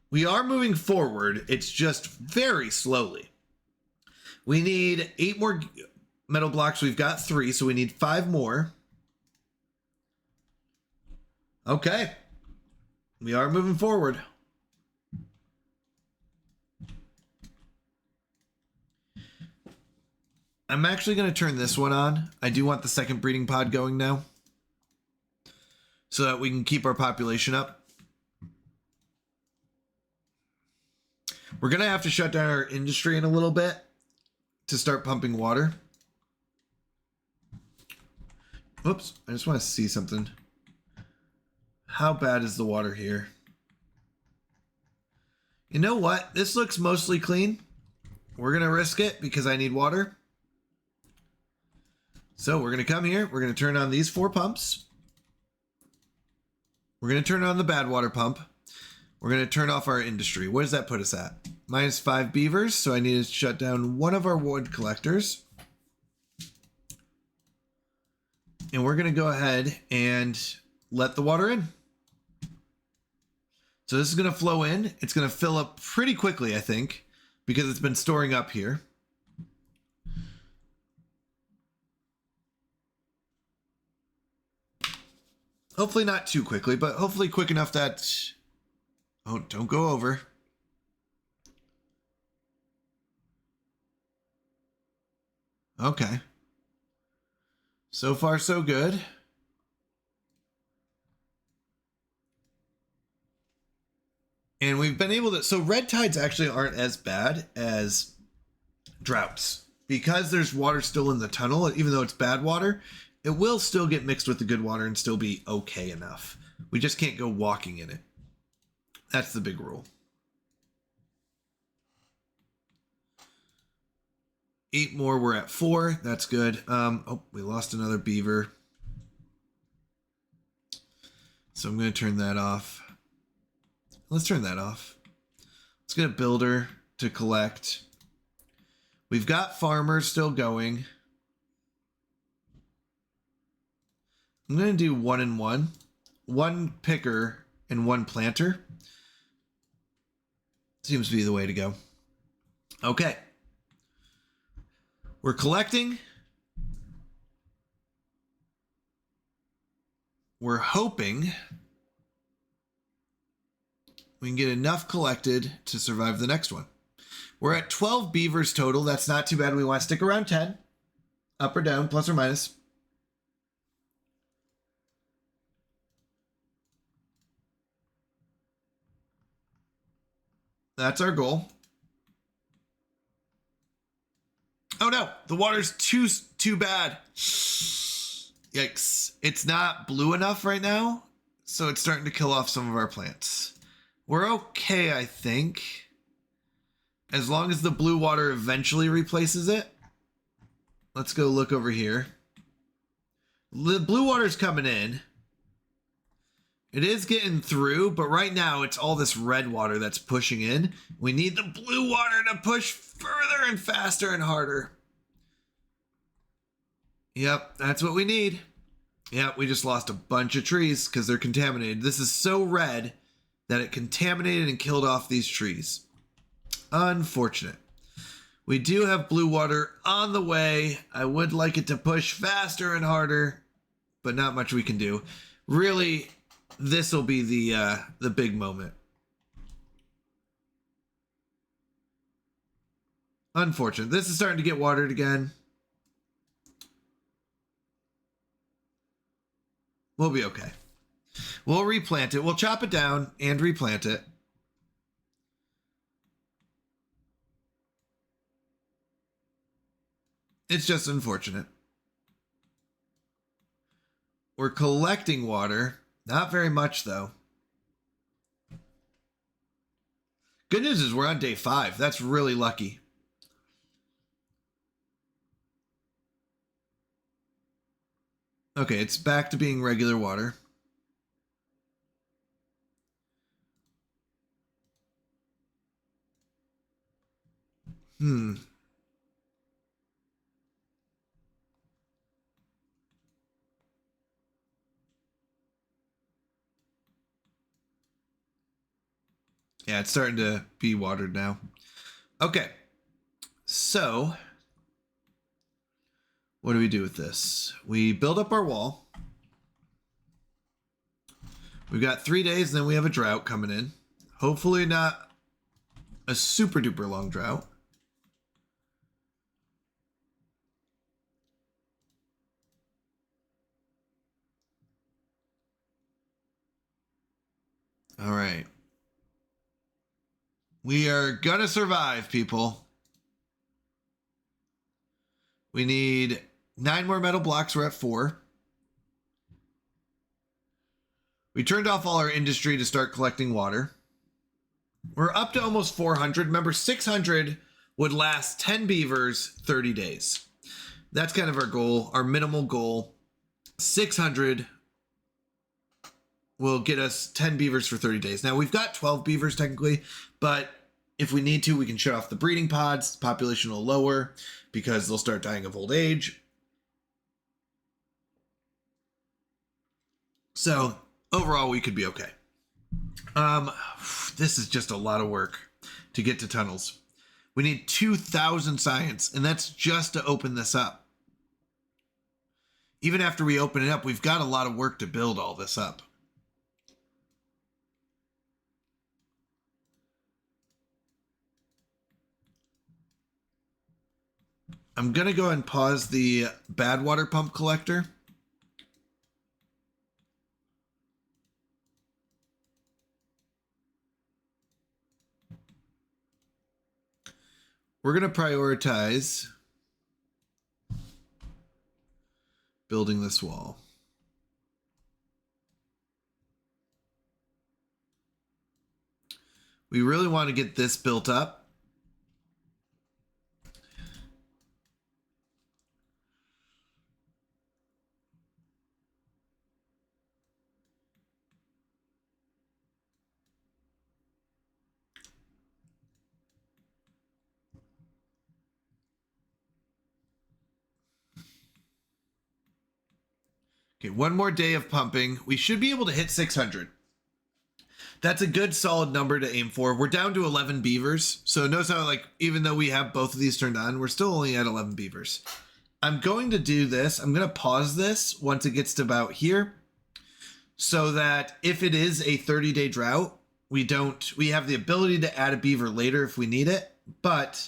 We are moving forward. It's just very slowly. We need 8 more metal blocks. We've got 3, so we need 5 more. Okay. We are moving forward. I'm actually going to turn this one on. I do want the second breeding pod going now, so that we can keep our population up. We're going to have to shut down our industry in a little bit to start pumping water. Oops, I just want to see something. How bad is the water here? You know what? This looks mostly clean. We're going to risk it because I need water. So we're going to come here. We're going to turn on these 4 pumps. We're going to turn on the bad water pump. We're going to turn off our industry. What does that put us at? -5 beavers, so I need to shut down one of our wood collectors. And we're going to go ahead and let the water in. So this is going to flow in. It's going to fill up pretty quickly, I think, because it's been storing up here. Hopefully not too quickly, but hopefully quick enough that... Oh, don't go over. Okay. So far, so good. And we've been able to... So red tides actually aren't as bad as droughts. Because there's water still in the tunnel, even though it's bad water, it will still get mixed with the good water and still be okay enough. We just can't go walking in it. That's the big rule. 8 more, we're at 4. That's good. Oh, we lost another beaver. So I'm going to turn that off. Let's turn that off. Let's get a builder to collect. We've got farmers still going. I'm going to do 1 and 1. 1 picker and 1 planter. Seems to be the way to go. Okay. We're collecting. We're hoping we can get enough collected to survive the next one. We're at 12 beavers total. That's not too bad. We want to stick around 10. Up or down, plus or minus. That's our goal. Oh no, the water's too bad. Yikes. It's not blue enough right now, so it's starting to kill off some of our plants. We're okay, I think. As long as the blue water eventually replaces it. Let's go look over here. The blue water's coming in. It is getting through, but right now it's all this red water that's pushing in. We need the blue water to push further and faster and harder. Yep, that's what we need. Yep, we just lost a bunch of trees because they're contaminated. This is so red that it contaminated and killed off these trees. Unfortunate. We do have blue water on the way. I would like it to push faster and harder, but not much we can do. Really, this will be the big moment. Unfortunate. This is starting to get watered again. We'll be okay. We'll replant it. We'll chop it down and replant it. It's just unfortunate. We're collecting water. Not very much, though. Good news is we're on day 5. That's really lucky. Okay, it's back to being regular water. Yeah, it's starting to be watered now. Okay. So, what do we do with this? We build up our wall. We've got 3 days, and then we have a drought coming in. Hopefully not a super duper long drought. All right. We are gonna survive, people. We need 9 more metal blocks. We're at 4. We turned off all our industry to start collecting water. We're up to almost 400. Remember, 600 would last 10 beavers, 30 days. That's kind of our goal, our minimal goal. 600 will get us 10 beavers for 30 days. Now, we've got 12 beavers technically, but if we need to, we can shut off the breeding pods. Population will lower because they'll start dying of old age. So overall, we could be okay. This is just a lot of work to get to tunnels. We need 2,000 science, and that's just to open this up. Even after we open it up, we've got a lot of work to build all this up. I'm going to go and pause the bad water pump collector. We're going to prioritize building this wall. We really want to get this built up. Okay, one more day of pumping. We should be able to hit 600. That's a good solid number to aim for. We're down to 11 beavers. So notice how, like, even though we have both of these turned on, we're still only at 11 beavers. I'm going to do this. I'm going to pause this once it gets to about here so that if it is a 30-day drought, we have the ability to add a beaver later if we need it, but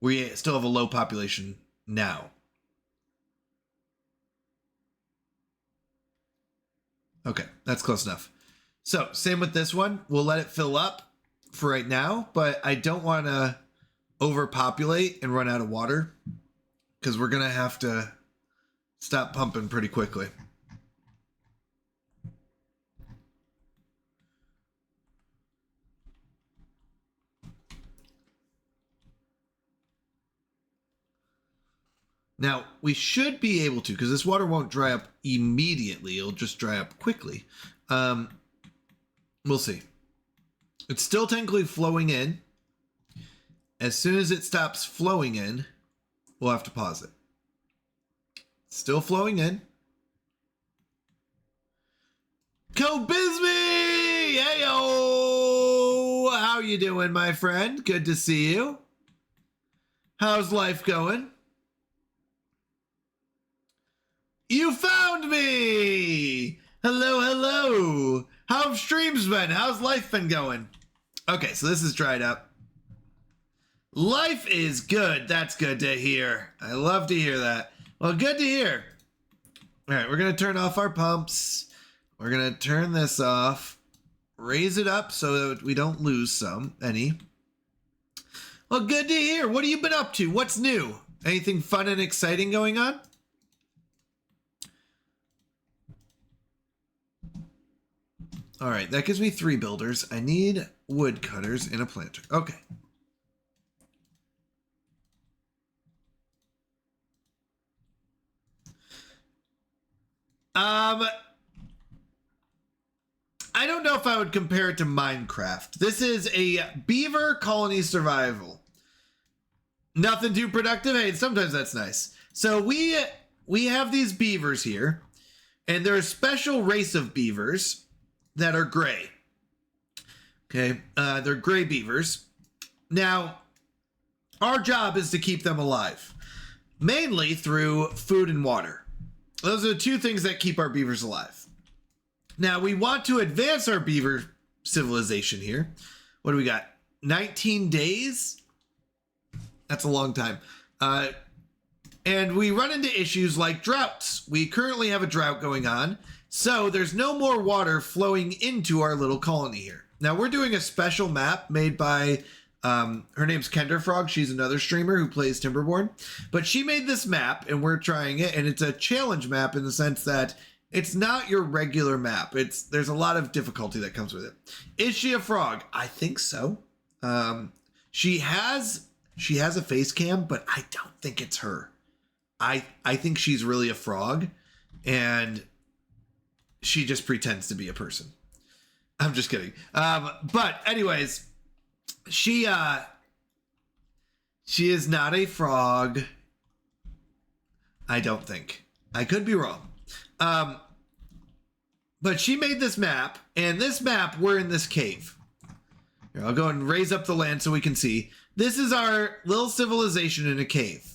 we still have a low population now. Okay, that's close enough. So same with this one. We'll let it fill up for right now, but I don't want to overpopulate and run out of water because we're going to have to stop pumping pretty quickly. Now, we should be able to, because this water won't dry up immediately. It'll just dry up quickly. We'll see. It's still technically flowing in. As soon as it stops flowing in, we'll have to pause it. Still flowing in. Kobisby! Heyo! How you doing, my friend? Good to see you. How's life going? You found me! Hello, hello. How have streams been? How's life been going? Okay, so this is dried up. Life is good. That's good to hear. I love to hear that. Well, good to hear. All right, we're going to turn off our pumps. We're going to turn this off. Raise it up so that we don't lose any. Well, good to hear. What have you been up to? What's new? Anything fun and exciting going on? All right, that gives me 3 builders. I need wood cutters and a planter. Okay. I don't know if I would compare it to Minecraft. This is a beaver colony survival. Nothing too productive. Hey, sometimes that's nice. So we have these beavers here, and they're a special race of beavers that are gray. Okay, they're gray beavers. Now, our job is to keep them alive, mainly through food and water. Those are the 2 things that keep our beavers alive. Now, we want to advance our beaver civilization here. What do we got? 19 days? That's a long time. And we run into issues like droughts. We currently have a drought going on, so there's no more water flowing into our little colony here. Now, we're doing a special map made by, her name's Kender Frog. She's another streamer who plays Timberborn. But she made this map, and we're trying it, and it's a challenge map in the sense that it's not your regular map. There's a lot of difficulty that comes with it. Is she a frog? I think so. She has a face cam, but I don't think it's her. I think she's really a frog, and she just pretends to be a person. I'm just kidding. But anyways, she is not a frog. I don't think. I could be wrong. But she made this map, and this map, we're in this cave. Here, I'll go and raise up the land so we can see. This is our little civilization in a cave.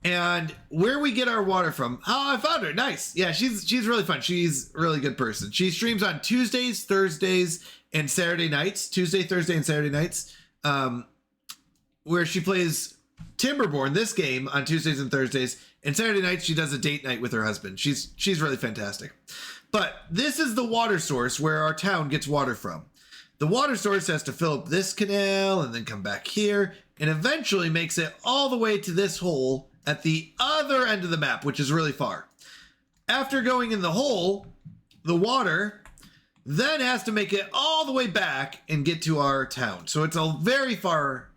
And where we get our water from. Oh, I found her. Nice. Yeah, she's really fun. She's a really good person. She streams on Tuesdays, Thursdays, and Saturday nights. Tuesday, Thursday, and Saturday nights. Where she plays Timberborn, this game, on Tuesdays and Thursdays. And Saturday nights, she does a date night with her husband. She's really fantastic. But this is the water source where our town gets water from. The water source has to fill up this canal and then come back here and eventually makes it all the way to this hole at the other end of the map, which is really far. After going in the hole, the water then has to make it all the way back and get to our town. So it's a very far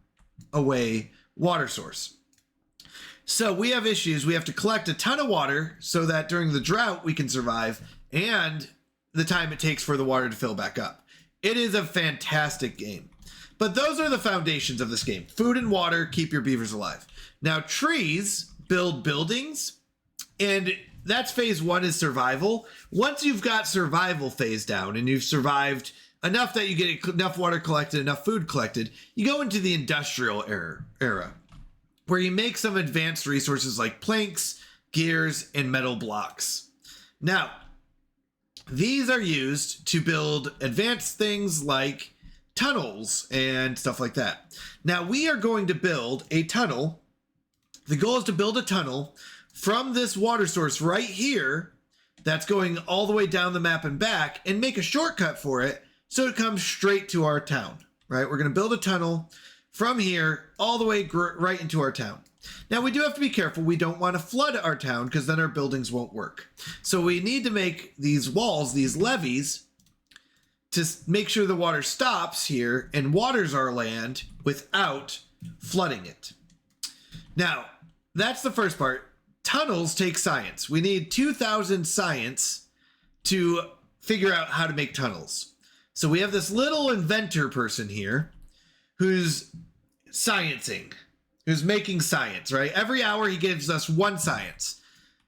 away water source. So we have issues. We have to collect a ton of water so that during the drought we can survive and the time it takes for the water to fill back up. It is a fantastic game. But those are the foundations of this game. Food and water keep your beavers alive. Now, trees build buildings, and that's phase 1 is survival. Once you've got survival phase down and you've survived enough that you get enough water collected, enough food collected, you go into the industrial era where you make some advanced resources like planks, gears, and metal blocks. Now, these are used to build advanced things like tunnels and stuff like that. Now, we are going to build a tunnel. The goal is to build a tunnel from this water source right here that's going all the way down the map and back and make a shortcut for it so it comes straight to our town, right? We're going to build a tunnel from here all the way right into our town. Now, we do have to be careful. We don't want to flood our town because then our buildings won't work. So we need to make these walls, these levees, to make sure the water stops here and waters our land without flooding it. Now, that's the first part. Tunnels take science. We need 2,000 science to figure out how to make tunnels. So we have this little inventor person here who's sciencing, who's making science, right? Every hour he gives us 1 science.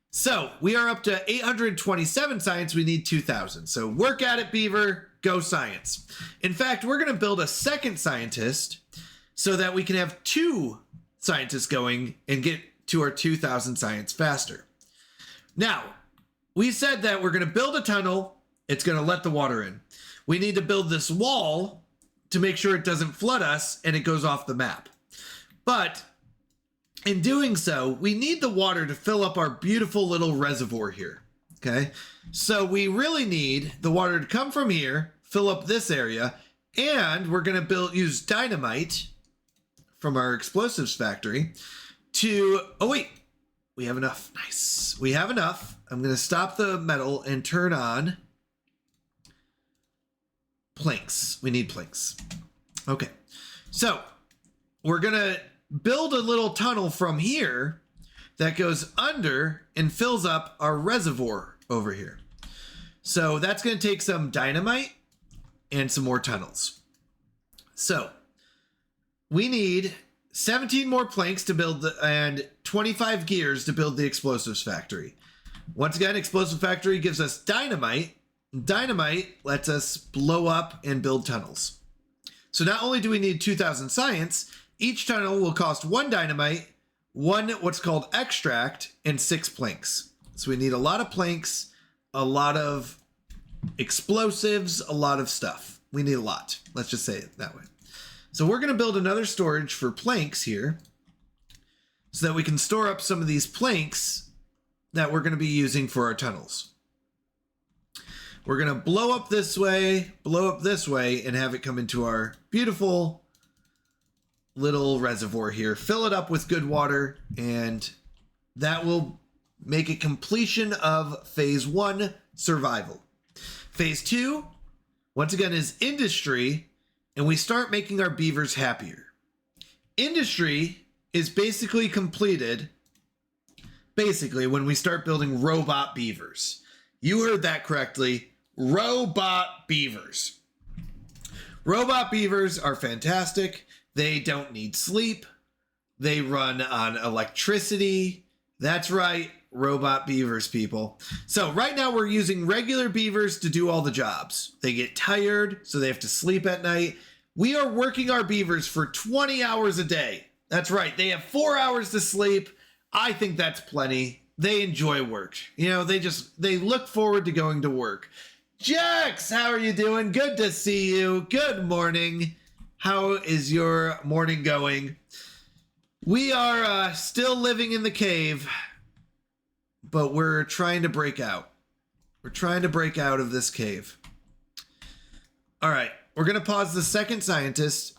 So we are up to 827 science. We need 2,000. So work at it, Beaver. Go science. In fact, we're going to build a second scientist so that we can have 2 scientists going and get to our 2,000 science faster. Now, we said that we're going to build a tunnel. It's going to let the water in. We need to build this wall to make sure it doesn't flood us and it goes off the map. But in doing so, we need the water to fill up our beautiful little reservoir here. Okay, so we really need the water to come from here, fill up this area, and we're going to use dynamite from our explosives factory to, oh wait, we have enough. Nice. We have enough. I'm going to stop the metal and turn on planks. We need planks. Okay, so we're going to build a little tunnel from here that goes under and fills up our reservoir over here. So that's going to take some dynamite and some more tunnels. So we need 17 more planks to build and 25 gears to build the explosives factory. Once again, explosive factory gives us dynamite. Dynamite lets us blow up and build tunnels. So not only do we need 2,000 science, each tunnel will cost 1 dynamite, 1 what's called extract, and 6 planks. So we need a lot of planks, a lot of explosives, a lot of stuff. We need a lot. Let's just say it that way. So we're going to build another storage for planks here so that we can store up some of these planks that we're going to be using for our tunnels. We're going to blow up this way, and have it come into our beautiful little reservoir here. Fill it up with good water, and that will make it completion of phase 1, survival. Phase 2, once again, is industry, and we start making our beavers happier. Industry is basically completed when we start building robot beavers. You heard that correctly. Robot beavers. Robot beavers are fantastic. They don't need sleep. They run on electricity. That's right, robot beavers, people. So right now we're using regular beavers to do all the jobs. They get tired, so they have to sleep at night. We are working our beavers for 20 hours a day. That's right, they have 4 hours to sleep. I think that's plenty. They enjoy work. You know, they look forward to going to work. Jax, how are you doing? Good to see you. Good morning. How is your morning going? We are still living in the cave, but we're trying to break out. We're trying to break out of this cave. All right, we're going to pause the second scientist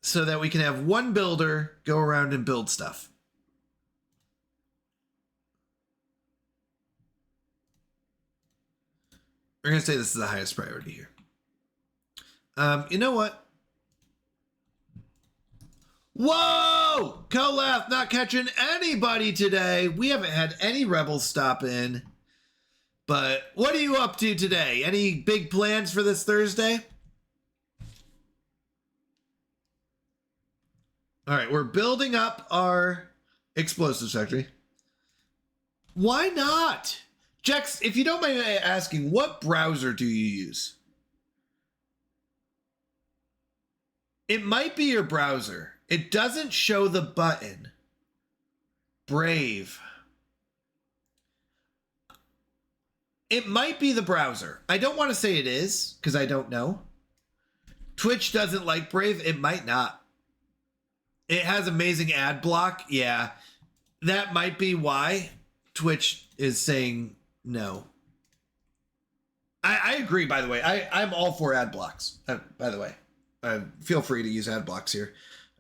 so that we can have 1 builder go around and build stuff. We're going to say this is the highest priority here. You know what? Whoa! Colef not catching anybody today. We haven't had any rebels stop in. But what are you up to today? Any big plans for this Thursday? All right, we're building up our explosives factory. Why not? Jex, if you don't mind asking, what browser do you use? It might be your browser. It doesn't show the button. Brave. It might be the browser. I don't want to say it is, because I don't know. Twitch doesn't like Brave. It might not. It has amazing ad block. Yeah. That might be why Twitch is saying no. I agree, by the way. I'm all for ad blocks, by the way. Feel free to use ad blocks here.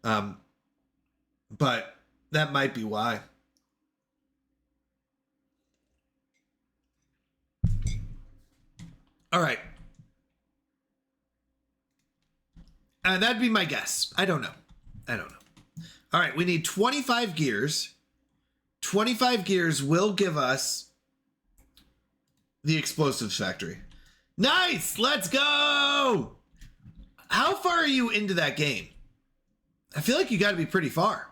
But that might be why. All right. That'd be my guess. I don't know. All right, we need 25 gears. 25 gears will give us the explosives factory. Nice! Let's go! How far are you into that game? I feel like you got to be pretty far.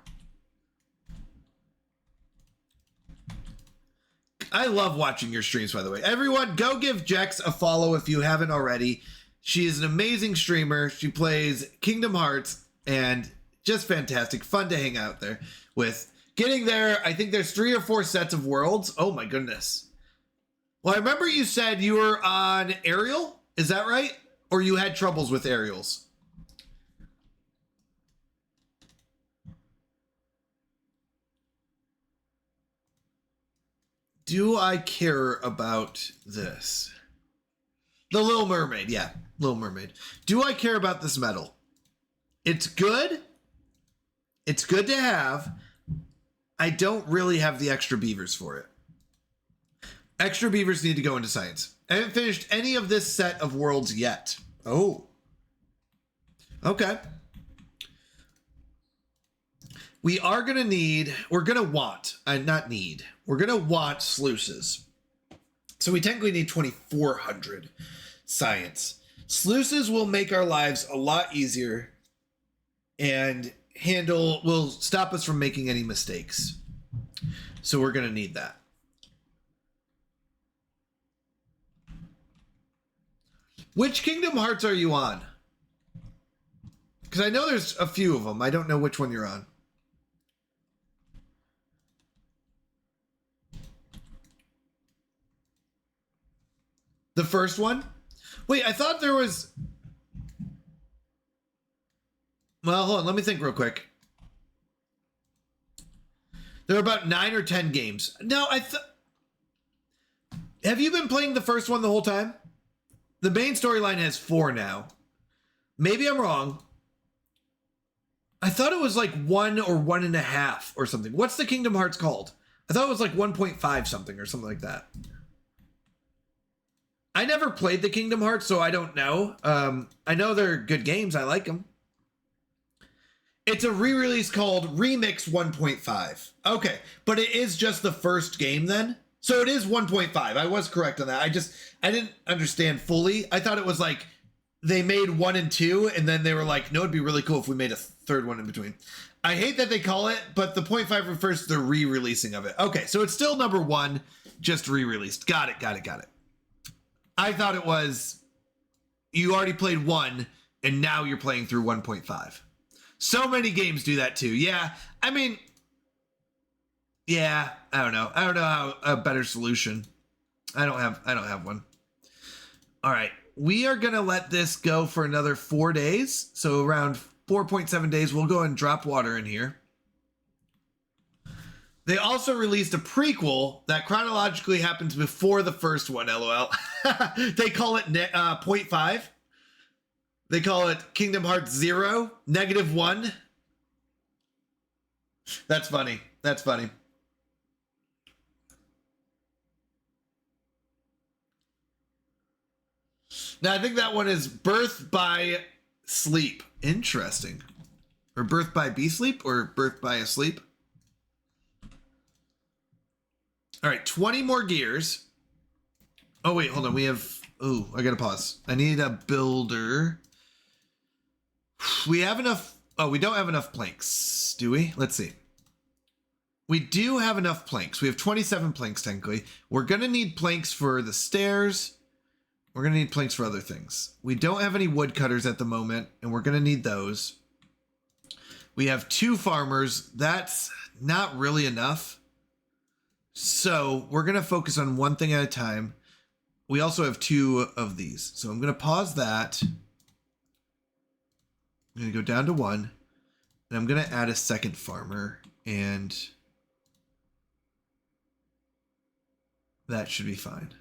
I love watching your streams, by the way. Everyone, go give Jex a follow if you haven't already. She is an amazing streamer. She plays Kingdom Hearts and just fantastic. Fun to hang out there with. Getting there, I think there's 3 or 4 sets of worlds. Oh my goodness. Well, I remember you said you were on Aerial. Is that right? Or you had troubles with aerials? Do I care about this? The Little Mermaid, yeah. Little Mermaid. Do I care about this medal? It's good. It's good to have. I don't really have the extra beavers for it. Extra beavers need to go into science. I haven't finished any of this set of worlds yet. Oh. Okay. We are going to need, we're going to want, not need, we're going to want sluices. So we technically need 2,400 science. Sluices will make our lives a lot easier and will stop us from making any mistakes. So we're going to need that. Which Kingdom Hearts are you on? Because I know there's a few of them. I don't know which one you're on. The first one? Wait, I thought there was... Well, hold on. Let me think real quick. There are about 9 or 10 games. No, have you been playing the first one the whole time? The main storyline has 4 now. Maybe I'm wrong. I thought it was like 1 or 1.5 or something. What's the Kingdom Hearts called? I thought it was like 1.5 something or something like that. I never played the Kingdom Hearts, so I don't know. I know they're good games. I like them. It's a re-release called Remix 1.5. Okay, but it is just the first game then? So it is 1.5. I was correct on that. I didn't understand fully. I thought it was like they made 1 and 2, and then they were like, no, it'd be really cool if we made a third one in between. I hate that they call it, but the 0.5 refers to the re-releasing of it. Okay, so it's still number 1, just re-released. Got it. I thought it was you already played 1, and now you're playing through 1.5. So many games do that too. Yeah, I mean, yeah, I don't know how a better solution. I don't have one. All right, we are gonna let this go for another 4 days. So around 4.7 days, we'll go and drop water in here. They also released a prequel that chronologically happens before the first one, LOL. They call it 0.5. They call it Kingdom Hearts 0, -1. That's funny. Now, I think that one is Birth by Sleep. Interesting. Or Birth by Be Sleep or Birth by a Sleep. All right, 20 more gears. Oh, wait, hold on. We have... Oh, I gotta pause. I need a builder. We have enough... Oh, we don't have enough planks, do we? Let's see. We do have enough planks. We have 27 planks, technically. We're gonna need planks for the stairs. We're gonna need planks for other things. We don't have any woodcutters at the moment, and we're gonna need those. We have 2 farmers. That's not really enough. So we're going to focus on one thing at a time. We also have 2 of these. So I'm going to pause that. I'm going to go down to 1. And I'm going to add a second farmer. And that should be fine.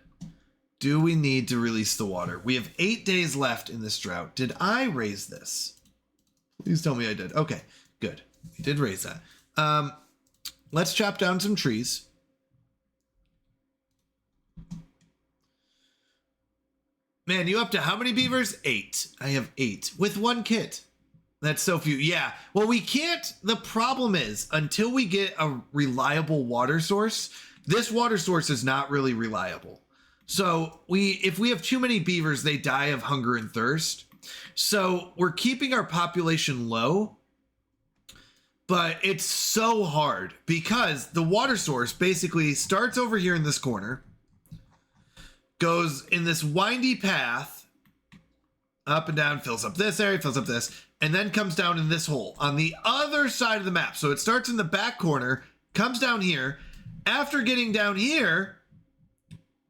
Do we need to release the water? We have 8 days left in this drought. Did I raise this? Please tell me I did. Okay, good. We did raise that. Let's chop down some trees. Man, you up to how many beavers? 8. I have 8 with 1 kit. That's so few. Yeah. Well, we can't. The problem is until we get a reliable water source, this water source is not really reliable. So if we have too many beavers, they die of hunger and thirst. So we're keeping our population low, but it's so hard because the water source basically starts over here in this corner, goes in this windy path, up and down, fills up this area, fills up this, and then comes down in this hole on the other side of the map. So it starts in the back corner, comes down here. After getting down here,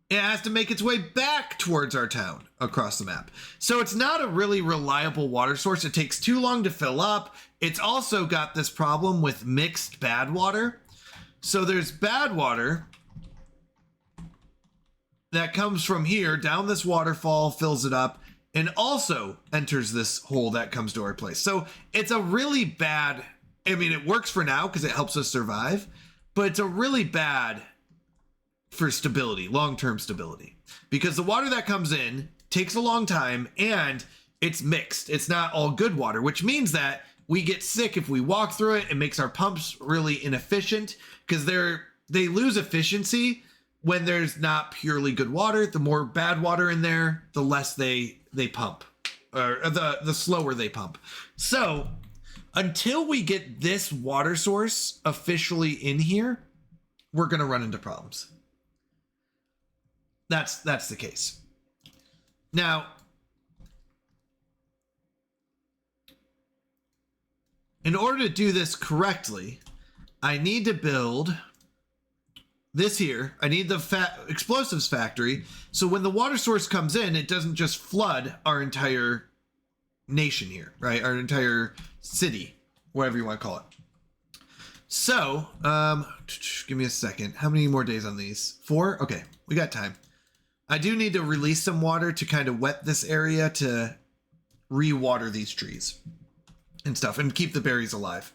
it has to make its way back towards our town across the map. So it's not a really reliable water source. It takes too long to fill up. It's also got this problem with mixed bad water. So there's bad water that comes from here down this waterfall, fills it up, and also enters this hole that comes to our place. So it's a really bad, I mean, it works for now because it helps us survive, but it's a really bad for stability, long-term stability, because the water that comes in takes a long time and it's mixed. It's not all good water, which means that we get sick if we walk through it. It makes our pumps really inefficient because they lose efficiency when there's not purely good water. The more bad water in there, the less they pump, or the slower they pump. So until we get this water source officially in here, we're going to run into problems. That's the case. Now, in order to do this correctly, I need to build this here. I need the explosives factory. So when the water source comes in, it doesn't just flood our entire nation here, right? Our entire city, whatever you want to call it. So, give me a second. How many more days on these? 4? Okay, we got time. I do need to release some water to kind of wet this area to re-water these trees and stuff and keep the berries alive.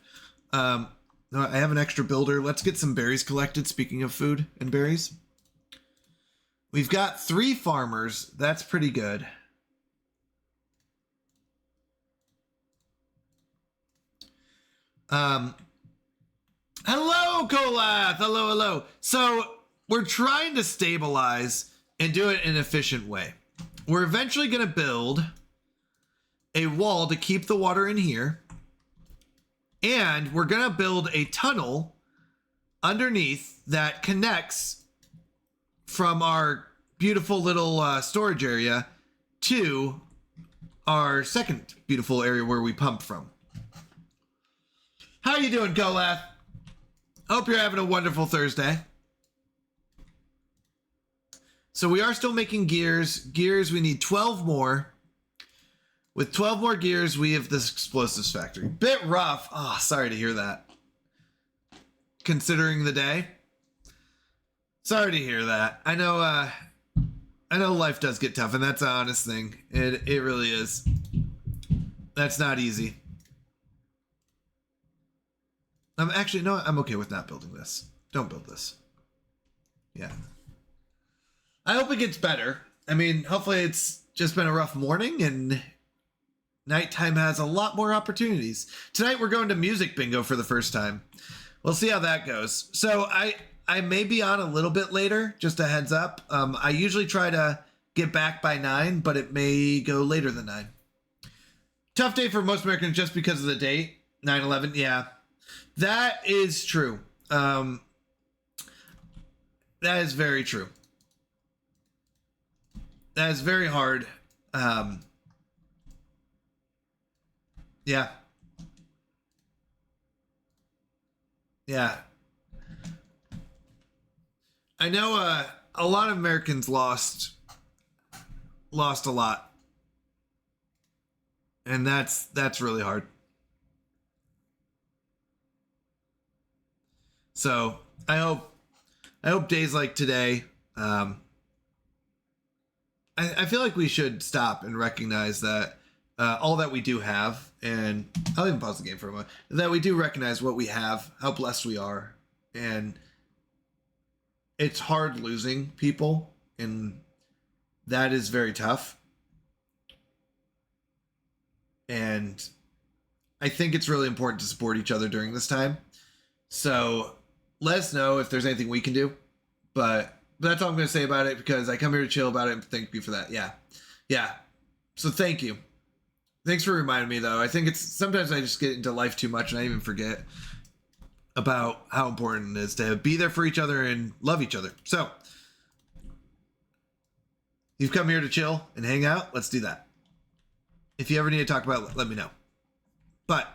I have an extra builder. Let's get some berries collected. Speaking of food and berries, we've got 3 farmers. That's pretty good. Hello, Kolath. Hello. So we're trying to stabilize and do it in an efficient way. We're eventually going to build a wall to keep the water in here. And we're going to build a tunnel underneath that connects from our beautiful little storage area to our second beautiful area where we pump from. How you doing, Kolath? Hope you're having a wonderful Thursday. So we are still making gears. Gears, we need 12 more. With 12 more gears, we have this explosives factory. Bit rough. Oh, sorry to hear that. Considering the day. Sorry to hear that. I know life does get tough, and that's an honest thing. It really is. That's not easy. Actually, no, I'm okay with not building this. Don't build this. Yeah. I hope it gets better. I mean, hopefully it's just been a rough morning and nighttime has a lot more opportunities. Tonight we're going to music bingo for the first time. We'll see how that goes. So I may be on a little bit later, just a heads up. I usually try to get back by 9, but it may go later than 9. Tough day for most Americans just because of the date, 9/11. Yeah, that is true. That is very true. That is very hard. Yeah. Yeah. I know a lot of Americans lost a lot. And that's really hard. So I hope days like today I feel like we should stop and recognize that all that we do have, and I'll even pause the game for a moment, that we do recognize what we have, how blessed we are, and it's hard losing people, and that is very tough. And I think it's really important to support each other during this time. So let us know if there's anything we can do. But that's all I'm going to say about it, because I come here to chill about it, and thank you for that. Yeah. So thank you. Thanks for reminding me, though. I think it's sometimes I just get into life too much and I even forget about how important it is to be there for each other and love each other. So you've come here to chill and hang out. Let's do that. If you ever need to talk about it, let me know. But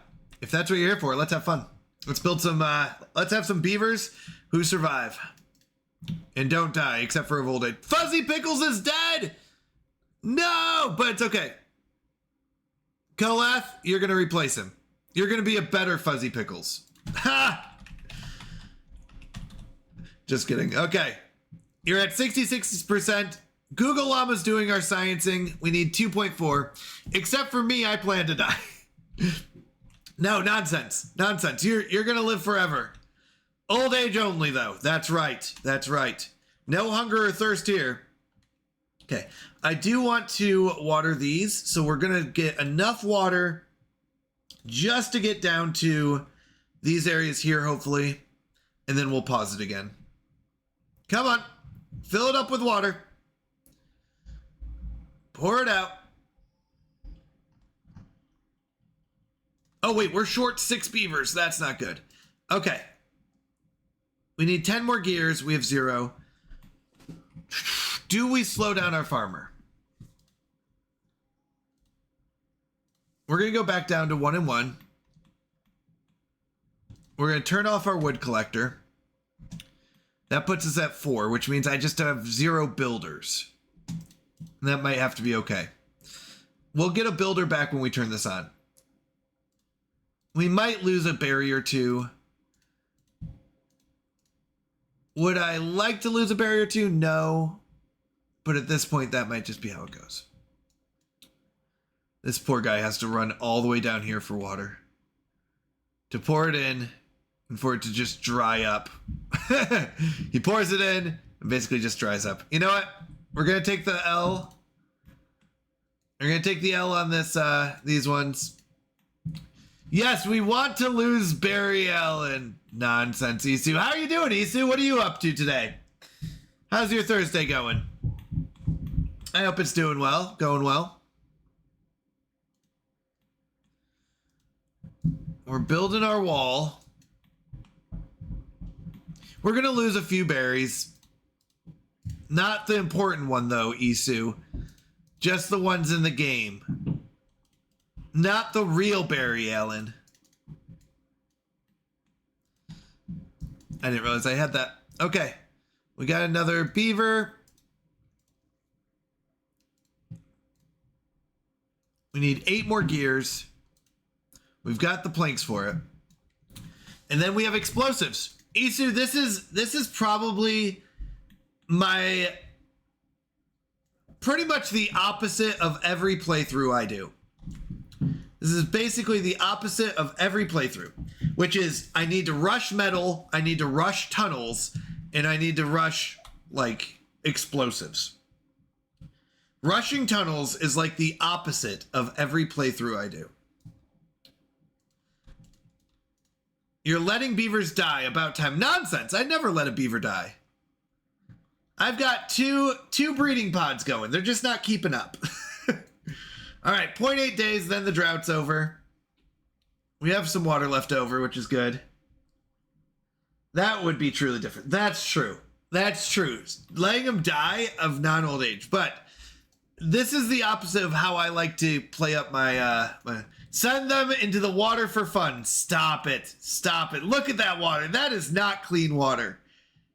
if that's what you're here for, let's have fun. Let's build some, let's have some beavers who survive and don't die, except for of old age. Fuzzy Pickles is dead! No, but it's okay. Kolath, you're going to replace him. You're going to be a better Fuzzy Pickles. Ha! Just kidding. Okay. You're at 66%. Google Llama's doing our sciencing. We need 2.4. Except for me, I plan to die. No, nonsense. Nonsense. You're going to live forever. Old age only, though. That's right. That's right. No hunger or thirst here. Okay. I do want to water these, so we're going to get enough water just to get down to these areas here, hopefully, and then we'll pause it again. Come on. Fill it up with water. Pour it out. Oh, wait, we're short 6 beavers. That's not good. Okay. We need 10 more gears. We have 0. Do we slow down our farmer? We're going to go back down to 1 and 1. We're going to turn off our wood collector. That puts us at 4, which means I just have 0 builders. And that might have to be okay. We'll get a builder back when we turn this on. We might lose a berry or 2. Would I like to lose a berry or 2? No. But at this point, that might just be how it goes. This poor guy has to run all the way down here for water. To pour it in, and for it to just dry up. He pours it in, and basically just dries up. You know what? We're going to take the L. We're going to take the L on this, these ones. Yes, we want to lose Barry Allen. Nonsense, Isu. How are you doing, Isu? What are you up to today? How's your Thursday going? I hope it's doing well, going well. We're building our wall. We're going to lose a few berries. Not the important one, though, Isu. Just the ones in the game. Not the real Barry Allen. I didn't realize I had that. Okay. We got another beaver. We need 8 more gears. We've got the planks for it. And then we have explosives. Isu, this is probably my pretty much the opposite of every playthrough I do. This is basically the opposite of every playthrough, which is I need to rush metal, I need to rush tunnels, and I need to rush, like, explosives. Rushing tunnels is like the opposite of every playthrough I do. You're letting beavers die, about time. Nonsense, I'd never let a beaver die. I've got two breeding pods going. They're just not keeping up. All right, 0.8 days, then the drought's over. We have some water left over, which is good. That would be truly different. That's true. That's true. Letting them die of non-old age. But this is the opposite of how I like to play up my, send them into the water for fun. Stop it. Stop it. Look at that water. That is not clean water.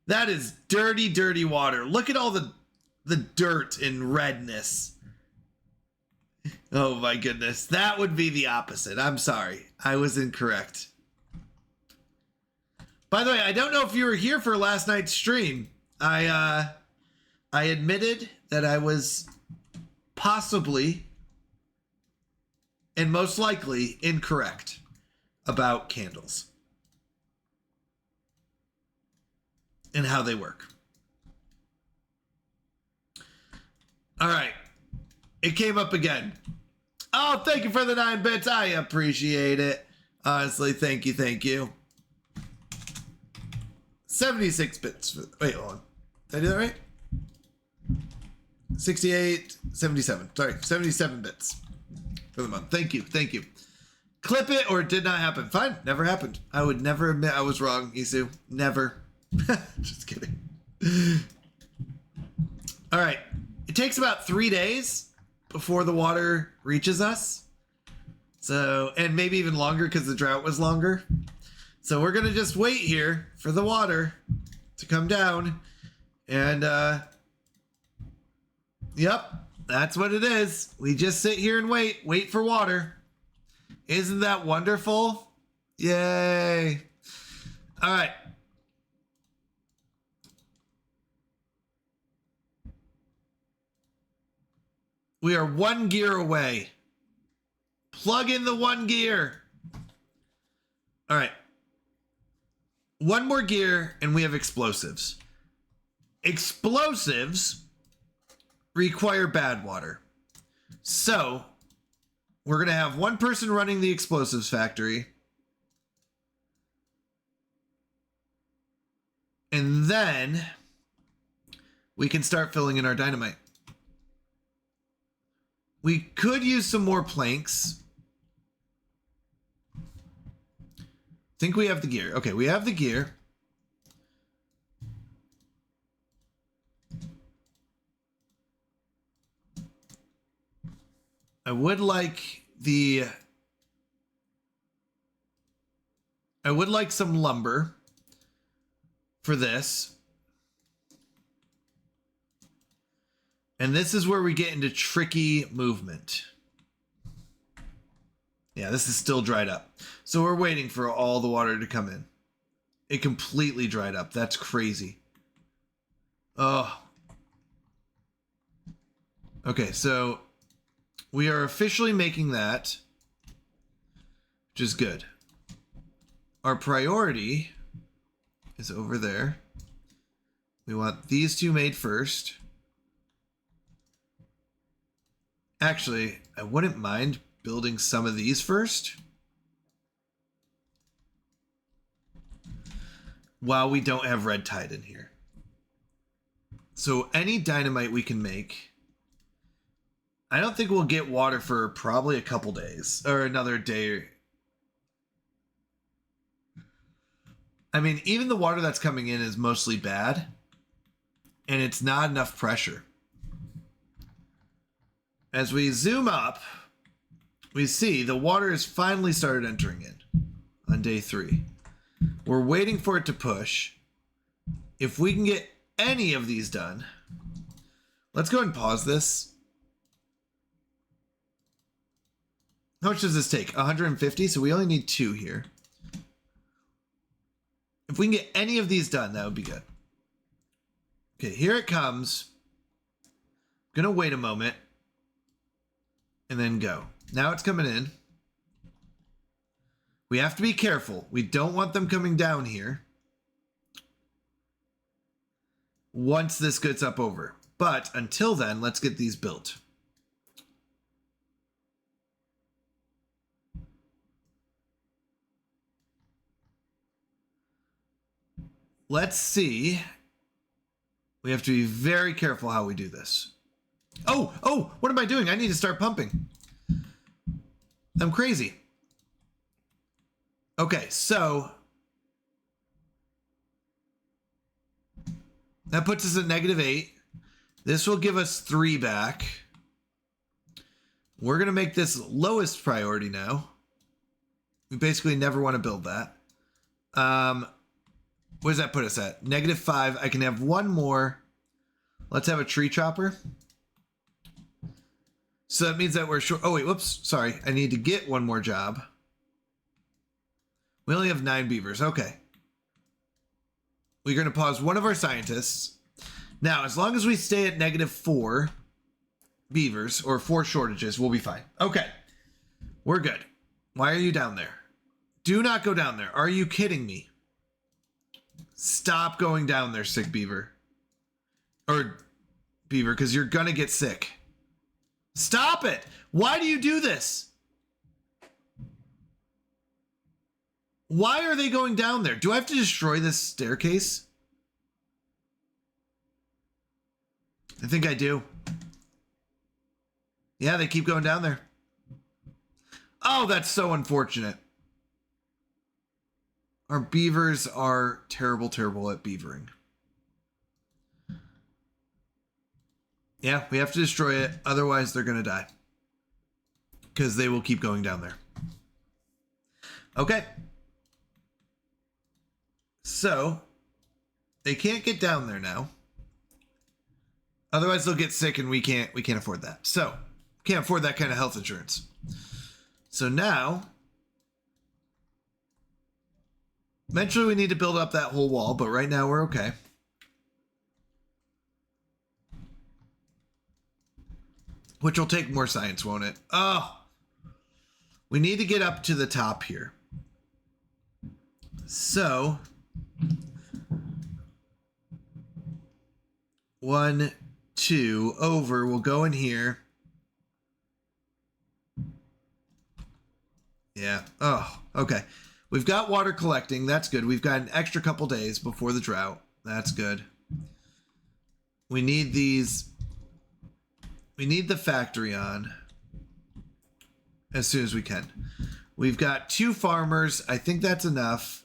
That is dirty, dirty water. Look at all the dirt and redness. Oh my goodness. That would be the opposite. I'm sorry. I was incorrect. By the way, I don't know if you were here for last night's stream. I I admitted that I was possibly and most likely incorrect about candles and how they work. All right. It came up again. Oh, thank you for the 9 bits. I appreciate it. Honestly, thank you, thank you. 76 bits. Wait, hold on. Did I do that right? 68, 77. Sorry, 77 bits for the month. Thank you, thank you. Clip it or it did not happen. Fine, never happened. I would never admit I was wrong, Isu. Never. Just kidding. All right. It takes about 3 days before the water reaches us. So, and maybe even longer because the drought was longer. So we're going to just wait here for the water to come down. And, yep, that's what it is. We just sit here and wait for water. Isn't that wonderful? Yay. All right. We are 1 gear away. Plug in the 1 gear. All right. 1 more gear and we have explosives. Explosives require bad water. So we're going to have 1 person running the explosives factory. And then we can start filling in our dynamite. We could use some more planks. Think we have the gear. Okay, we have the gear. I would like some lumber for this. And this is where we get into tricky movement. Yeah, this is still dried up. So we're waiting for all the water to come in. It completely dried up. That's crazy. Oh. Okay, so we are officially making that, which is good. Our priority is over there. We want these 2 made first. Actually, I wouldn't mind building some of these first. While we don't have red tide in here. So any dynamite we can make. I don't think we'll get water for probably a couple days. Or another day. I mean, even the water that's coming in is mostly bad. And it's not enough pressure. As we zoom up, we see the water has finally started entering in on day 3. We're waiting for it to push. If we can get any of these done, let's go ahead and pause this. How much does this take? 150, so we only need 2 here. If we can get any of these done, that would be good. Okay, here it comes. I'm gonna wait a moment. And then go. Now it's coming in. We have to be careful. We don't want them coming down here once this gets up over. But until then, let's get these built. Let's see. We have to be very careful how we do this. Oh, what am I doing? I need to start pumping. I'm crazy. Okay, so that puts us at -8. This will give us 3 back. We're going to make this lowest priority now. We basically never want to build that. What does that put us at? -5. I can have 1 more. Let's have a tree chopper. So that means that we're short. Oh, wait, whoops. Sorry. I need to get 1 more job. We only have 9 beavers. Okay. We're going to pause one of our scientists. Now, as long as we stay at -4 beavers or 4 shortages, we'll be fine. Okay. We're good. Why are you down there? Do not go down there. Are you kidding me? Stop going down there, sick beaver. Or beaver, because you're gonna get sick. Stop it! Why do you do this? Why are they going down there? Do I have to destroy this staircase? I think I do. Yeah, they keep going down there. Oh, that's so unfortunate. Our beavers are terrible, terrible at beavering. Yeah, we have to destroy it. Otherwise, they're going to die. Because they will keep going down there. Okay. So, they can't get down there now. Otherwise, they'll get sick and we can't afford that. So, can't afford that kind of health insurance. So now, eventually we need to build up that whole wall, but right now we're okay. Which will take more science, won't it? Oh, we need to get up to the top here. So, 1, 2, over, we'll go in here. Yeah. Oh, okay. We've got water collecting. That's good. We've got an extra couple days before the drought. That's good. We need these. We need the factory on as soon as we can. We've got 2 farmers. I think that's enough.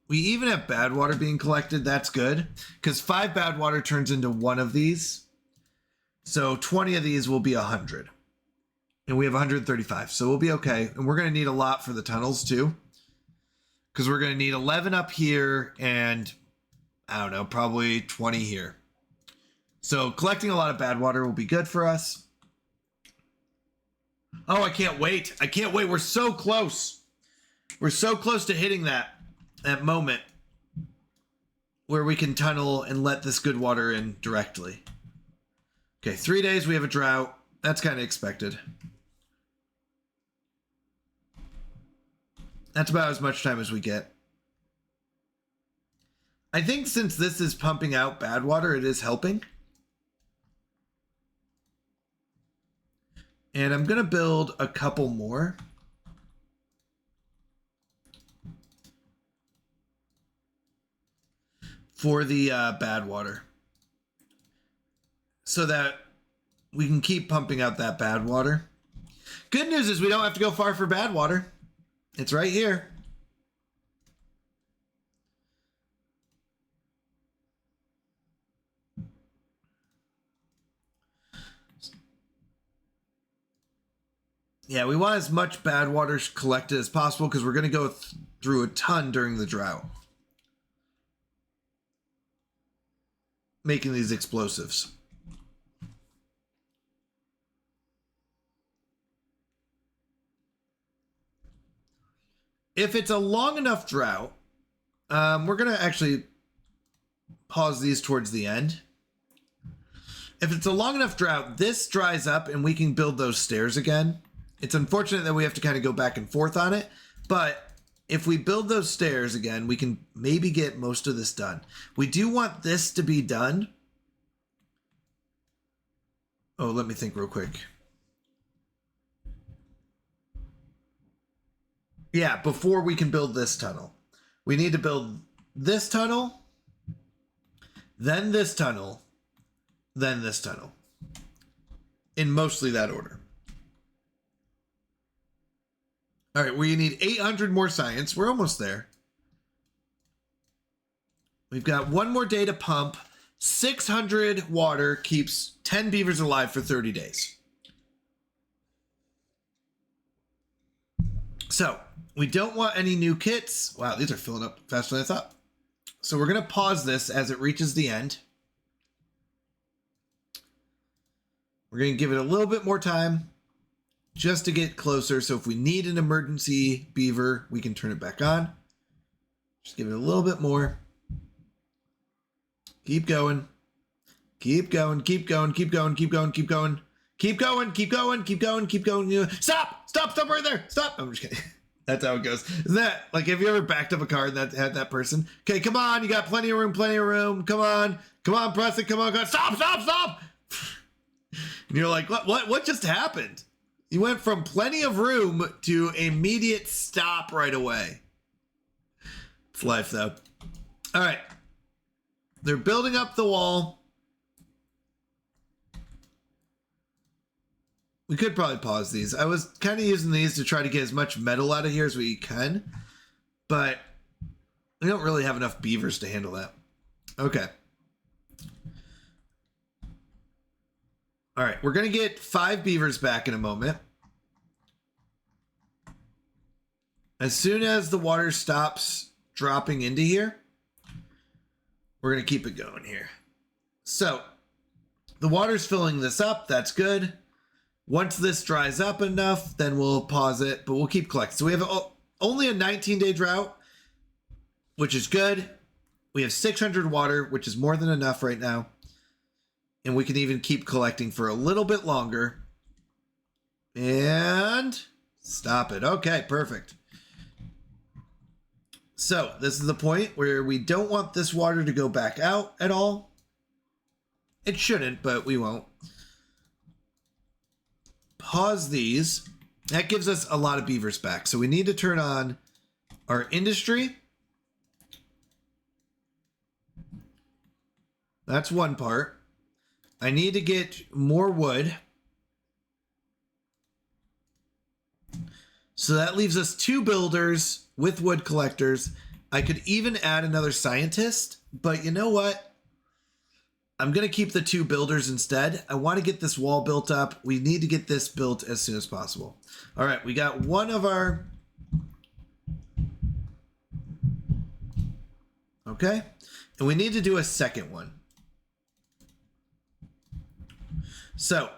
We even have bad water being collected. That's good. Because 5 bad water turns into 1 of these. So 20 of these will be 100. And we have 135, so we'll be okay. And we're going to need a lot for the tunnels too. Because we're going to need 11 up here and, I don't know, probably 20 here. So collecting a lot of bad water will be good for us. Oh, I can't wait. I can't wait. We're so close. We're so close to hitting that moment where we can tunnel and let this good water in directly. Okay, 3 days we have a drought. That's kind of expected. That's about as much time as we get. I think since this is pumping out bad water, it is helping. And I'm going to build a couple more. For the bad water. So that we can keep pumping out that bad water. Good news is we don't have to go far for bad water. It's right here. Yeah, we want as much bad water collected as possible because we're going to go through a ton during the drought. Making these explosives. If it's a long enough drought, we're going to actually pause these towards the end. If it's a long enough drought, this dries up and we can build those stairs again. It's unfortunate that we have to kind of go back and forth on it, but if we build those stairs again, we can maybe get most of this done. We do want this to be done. Oh, let me think real quick. Yeah, before we can build this tunnel. We need to build this tunnel, then this tunnel, then this tunnel. In mostly that order. All right, we need 800 more science. We're almost there. We've got 1 more day to pump. 600 water keeps 10 beavers alive for 30 days. So, we don't want any new kits. Wow, these are filling up faster than I thought. So we're going to pause this as it reaches the end. We're going to give it a little bit more time just to get closer. So if we need an emergency beaver, we can turn it back on. Just give it a little bit more. Keep going. Keep going. Keep going. Keep going. Keep going. Keep going. Keep going. Keep going. Keep going. Keep going. Stop! Stop! Stop right there! Stop! I'm just kidding. That's how it goes. Isn't that like, have you ever backed up a car that had that person? Okay, come on. You got plenty of room. Plenty of room. Come on. Come on, press it. Come on. Come on. Stop! Stop! Stop! And you're like, what just happened? You went from plenty of room to immediate stop right away. It's life, though. All right. They're building up the wall. We could probably pause these. I was kind of using these to try to get as much metal out of here as we can, but we don't really have enough beavers to handle that. Okay. All right, we're going to get 5 beavers back in a moment. As soon as the water stops dropping into here, we're going to keep it going here. So the water's filling this up. That's good. Once this dries up enough, then we'll pause it, but we'll keep collecting. So we have only a 19-day drought, which is good. We have 600 water, which is more than enough right now. And we can even keep collecting for a little bit longer. And stop it. Okay, perfect. So this is the point where we don't want this water to go back out at all. It shouldn't, but we won't. Pause these. That gives us a lot of beavers back. So we need to turn on our industry. That's one part. I need to get more wood. So that leaves us 2 builders with wood collectors. I could even add another scientist, but you know what? I'm going to keep the 2 builders instead. I want to get this wall built up. We need to get this built as soon as possible. All right, we got one of our... Okay, and we need to do a second one. So,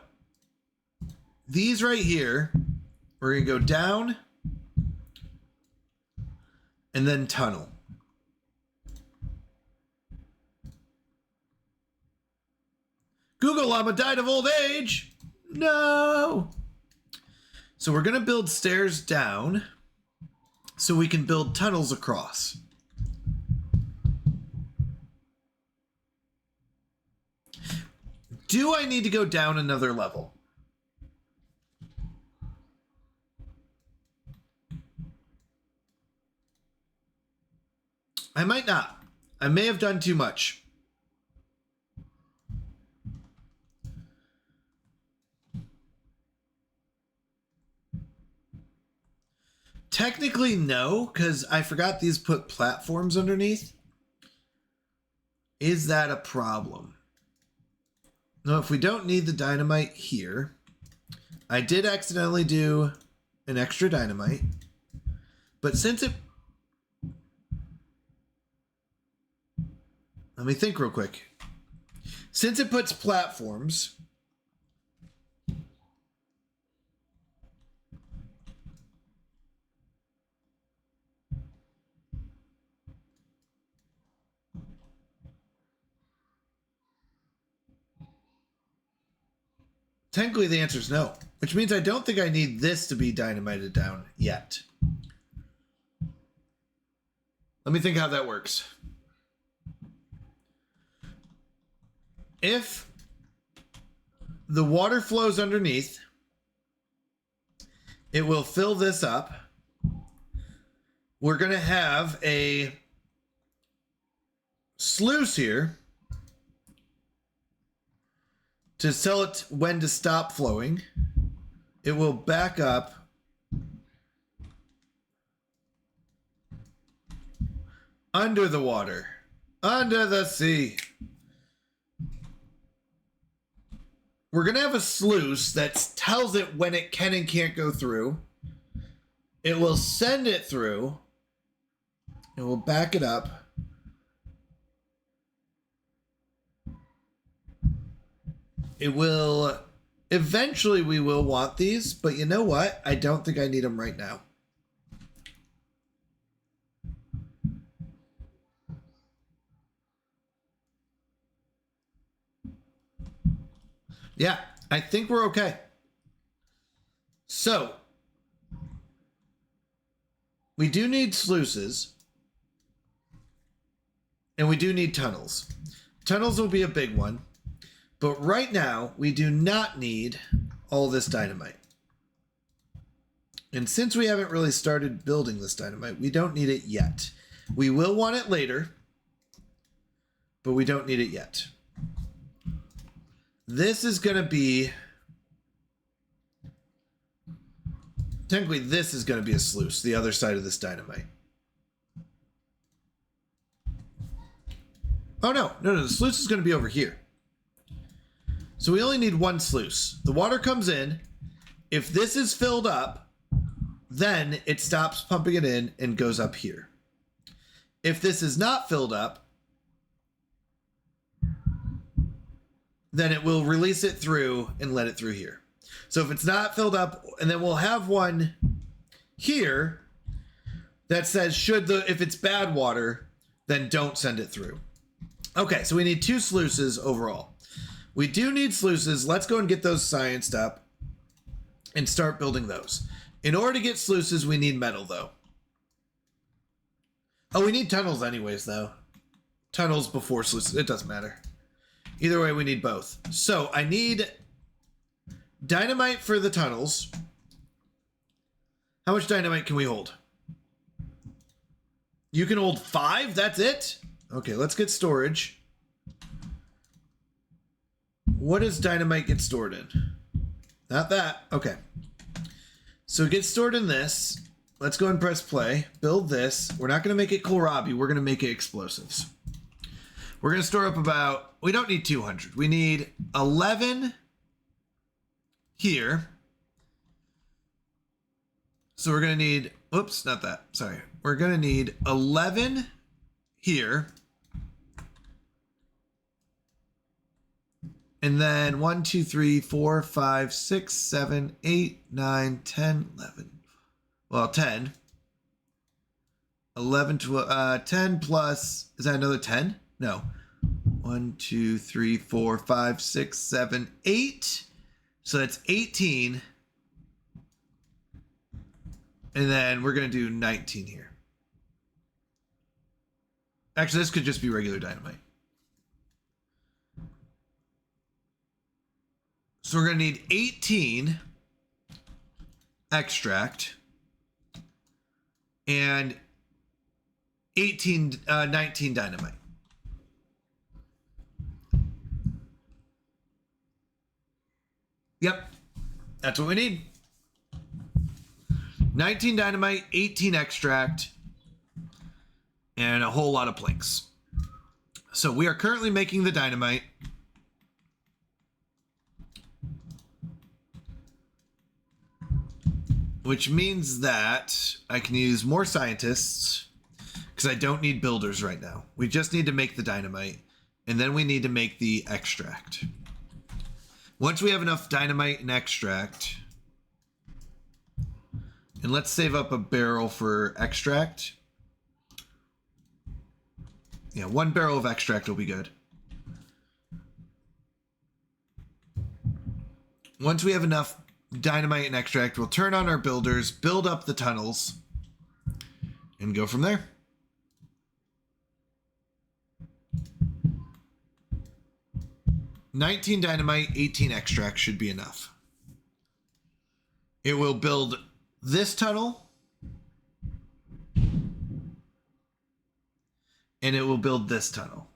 these right here, we're going to go down and then tunnel. Google Llama died of old age. No. So we're going to build stairs down so we can build tunnels across. Do I need to go down another level? I might not. I may have done too much. Technically, no, because I forgot these put platforms underneath. Is that a problem? No, if we don't need the dynamite here, I did accidentally do an extra dynamite, but since it... Let me think real quick. Since it puts platforms... Technically, the answer is no, which means I don't think I need this to be dynamited down yet. Let me think how that works. If the water flows underneath, it will fill this up. We're going to have a sluice here to tell it when to stop flowing. It will back up under the water, under the sea. We're going to have a sluice that tells it when it can and can't go through. It will send it through. It will back it up. It will... Eventually we will want these, but you know what? I don't think I need them right now. Yeah, I think we're okay. So, we do need sluices. And we do need tunnels. Tunnels will be a big one. But right now, we do not need all this dynamite. And since we haven't really started building this dynamite, we don't need it yet. We will want it later, but we don't need it yet. This is going to be... Technically, this is going to be a sluice, the other side of this dynamite. Oh, no, the sluice is going to be over here. So we only need one sluice. The water comes in. If this is filled up, then it stops pumping it in and goes up here. If this is not filled up, then it will release it through and let it through here. So if it's not filled up, and then we'll have one here that says if it's bad water, then don't send it through. Okay, so we need 2 sluices overall. We do need sluices. Let's go and get those scienced up and start building those. In order to get sluices, we need metal, though. Oh, we need tunnels anyways, though. Tunnels before sluices. It doesn't matter. Either way, we need both. So I need dynamite for the tunnels. How much dynamite can we hold? You can hold 5? That's it? Okay, let's get storage. What does dynamite get stored in? Not that. Okay. So it gets stored in this. Let's go and press play. Build this. We're not going to make it kohlrabi. We're going to make it explosives. We're going to store up about... We don't need 200. We need 11 here. So we're going to need... Oops, not that. Sorry. We're going to need 11 here. And then 1, 2, 3, 4, 5, 6, 7, 8, 9, 10, 11. Well, 10. 11 to 10 plus, is that another 10? No. 1, 2, 3, 4, 5, 6, 7, 8. So that's 18. And then we're going to do 19 here. Actually, this could just be regular dynamite. So we're going to need 18 extract and 19 dynamite. Yep, that's what we need. 19 dynamite, 18 extract, and a whole lot of planks. So we are currently making the dynamite. Which means that I can use more scientists because I don't need builders right now. We just need to make the dynamite, and then we need to make the extract. Once we have enough dynamite and extract, and let's save up a barrel for extract. Yeah, 1 barrel of extract will be good. Once we have enough dynamite and extract, we'll turn on our builders, build up the tunnels, and go from there. $19 dynamite, 18 extract should be enough. It will build this tunnel, and it will build this tunnel.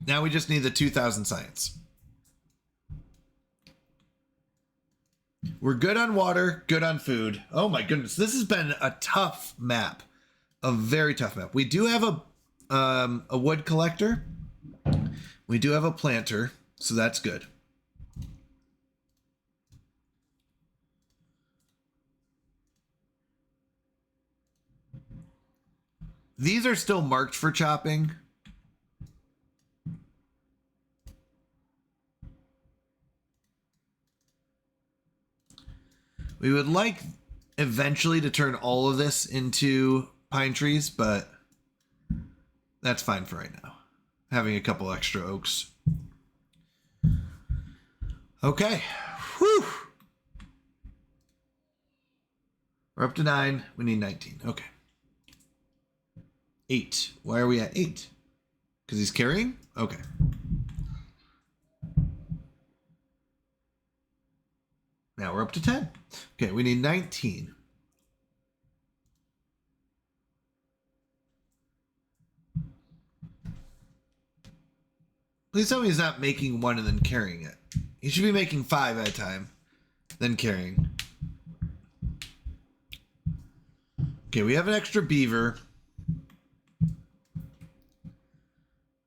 Now we just need the 2,000 science. We're good on water, good on food. Oh my goodness, this has been a tough map. A very tough map. We do have a wood collector. We do have a planter, so that's good. These are still marked for chopping. We would like eventually to turn all of this into pine trees, but That's fine for right now. Having a couple extra oaks. Okay. Whew. We're up to 9. We need 19. Okay. 8. Why are we at 8? Because he's carrying? Okay. Now we're up to 10. Okay, we need 19. Please tell me he's not making 1 and then carrying it. He should be making 5 at a time, then carrying. Okay, we have an extra beaver.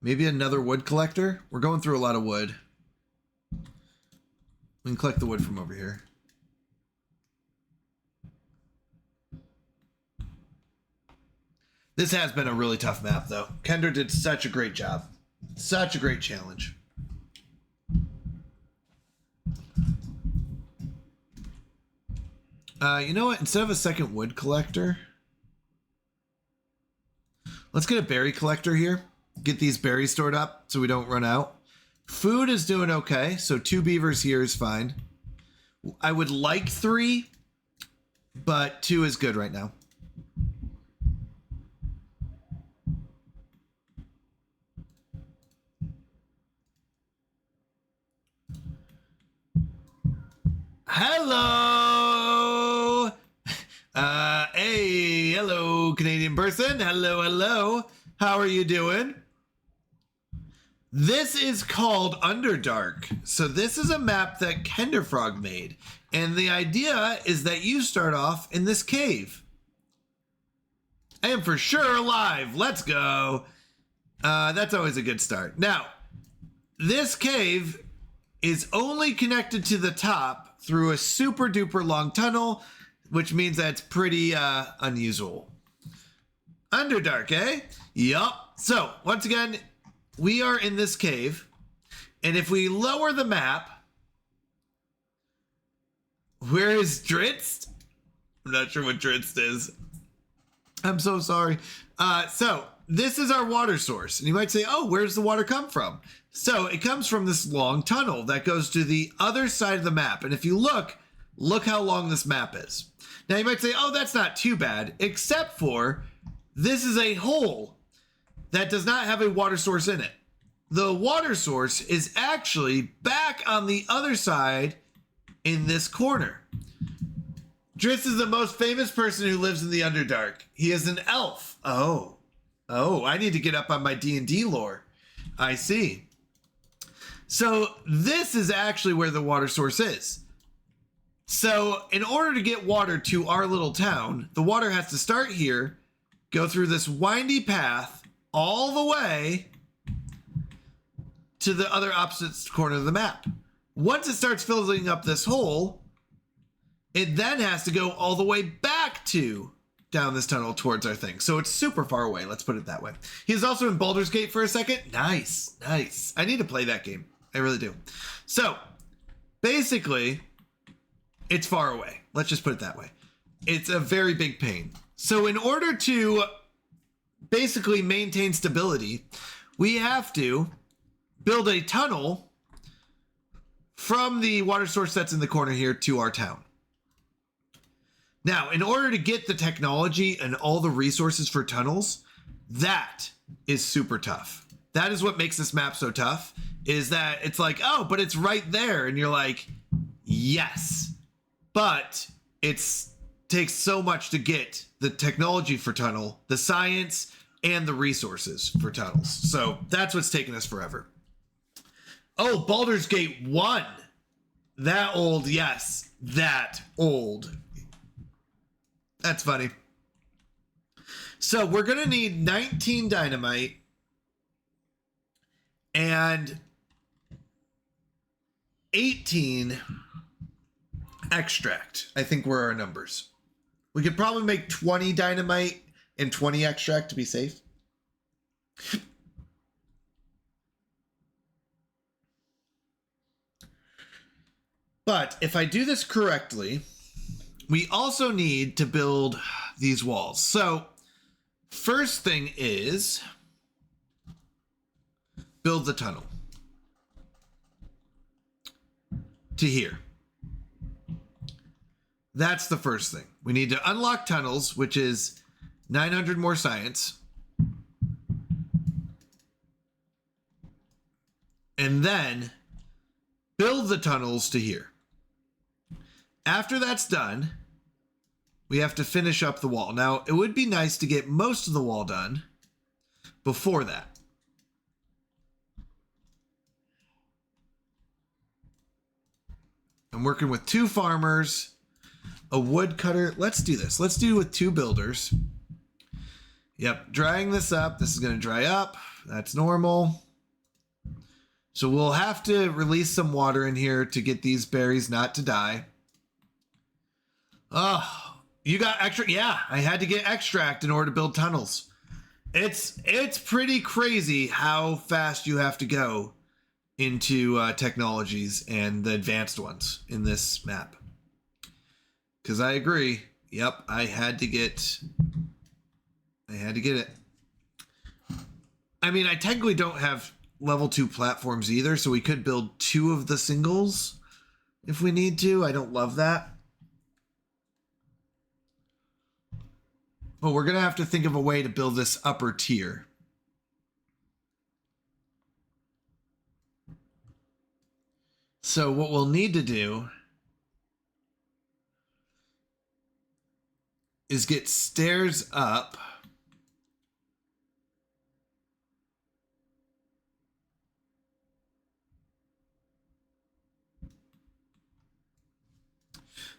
Maybe another wood collector. We're going through a lot of wood. We can collect the wood from over here. This has been a really tough map, though. Kendra did such a great job. Such a great challenge. You know what? Instead of a second wood collector, let's get a berry collector here. Get these berries stored up so we don't run out. Food is doing okay, so 2 beavers here is fine. I would like 3, but 2 is good right now. Hello! Hey, hello, Canadian person. Hello, hello. How are you doing? This is called Underdark. So this is a map that Kenderfrog made. And the idea is that you start off in this cave. I am for sure alive. Let's go. That's always a good start. Now, this cave is only connected to the top through a super duper long tunnel, which means that's pretty unusual. Underdark, eh? Yup. So, once again, we are in this cave, and if we lower the map, where is Dritz? I'm not sure what Dritz is. I'm so sorry. So, this is our water source, and you might say, oh, where's the water come from? So, it comes from this long tunnel that goes to the other side of the map, and if you look how long this map is. Now, you might say, oh, that's not too bad, except for this is a hole that does not have a water source in it. The water source is actually back on the other side in this corner. Driss is the most famous person who lives in the Underdark. He is an elf. Oh, I need to get up on my D&D lore. I see. So this is actually where the water source is. So in order to get water to our little town, the water has to start here, go through this windy path all the way to the other opposite corner of the map. Once it starts filling up this hole, it then has to go all the way back to down this tunnel towards our thing. So it's super far away. Let's put it that way. He's also in Baldur's Gate for a second. Nice. I need to play that game. I really do. So basically, it's far away. Let's just put it that way. It's a very big pain. So in order to basically maintain stability, we have to build a tunnel from the water source that's in the corner here to our town. Now, in order to get the technology and all the resources for tunnels, that is super tough. That is what makes this map so tough, is that it's like, oh, but it's right there. And you're like, yes, but it's takes so much to get the technology for tunnel, the science, and the resources for tunnels. So that's what's taken us forever. Oh, Baldur's Gate 1. That old, yes, that old. That's funny. So we're going to need 19 dynamite and 18 extract. I think were our numbers. We could probably make 20 dynamite and 20 extract to be safe. But if I do this correctly, we also need to build these walls. So first thing is build the tunnel to here. That's the first thing. We need to unlock tunnels, which is 900 more science. And then build the tunnels to here. After that's done, we have to finish up the wall. Now, it would be nice to get most of the wall done before that. I'm working with 2 farmers, a woodcutter. Let's do this. Let's do it with 2 builders. Yep, drying this up. This is going to dry up. That's normal. So we'll have to release some water in here to get these berries not to die. Oh, you got extra? Yeah, I had to get extract in order to build tunnels. It's pretty crazy how fast you have to go into technologies and the advanced ones in this map. Because I agree. Yep, I had to get it. I mean, I technically don't have level 2 platforms either, so we could build 2 of the singles if we need to. I don't love that. But we're going to have to think of a way to build this upper tier. So what we'll need to do is get stairs up.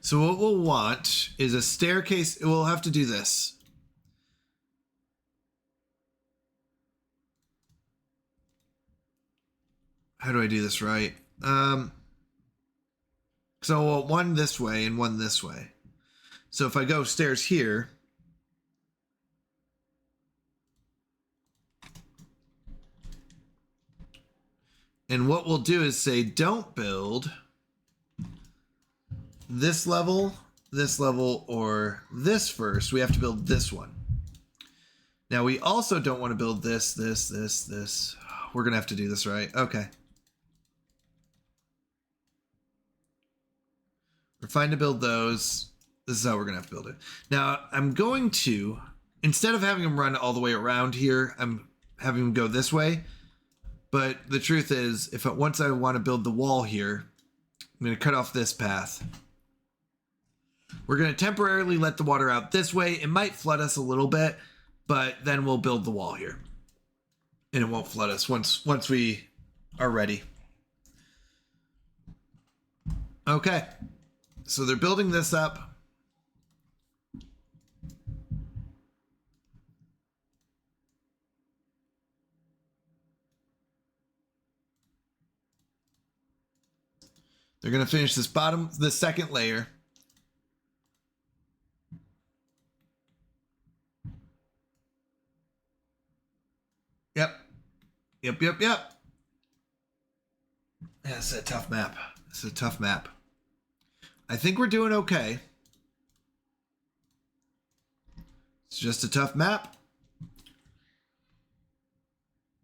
So what we'll want is a staircase. We'll have to do this. How do I do this right? So one this way and one this way. So if I go stairs here, and what we'll do is say don't build this level, or this first. We have to build this one. Now we also don't want to build this. We're gonna have to do this right. Okay. We're fine to build those. This is how we're gonna have to build it. Now I'm going to, instead of having them run all the way around here, I'm having them go this way. But the truth is, once I want to build the wall here, I'm gonna cut off this path. We're going to temporarily let the water out this way. It might flood us a little bit, but then we'll build the wall here. And it won't flood us once we are ready. Okay. So they're building this up. They're going to finish the second layer. Yep. Yeah, it's a tough map. I think we're doing okay. It's just a tough map.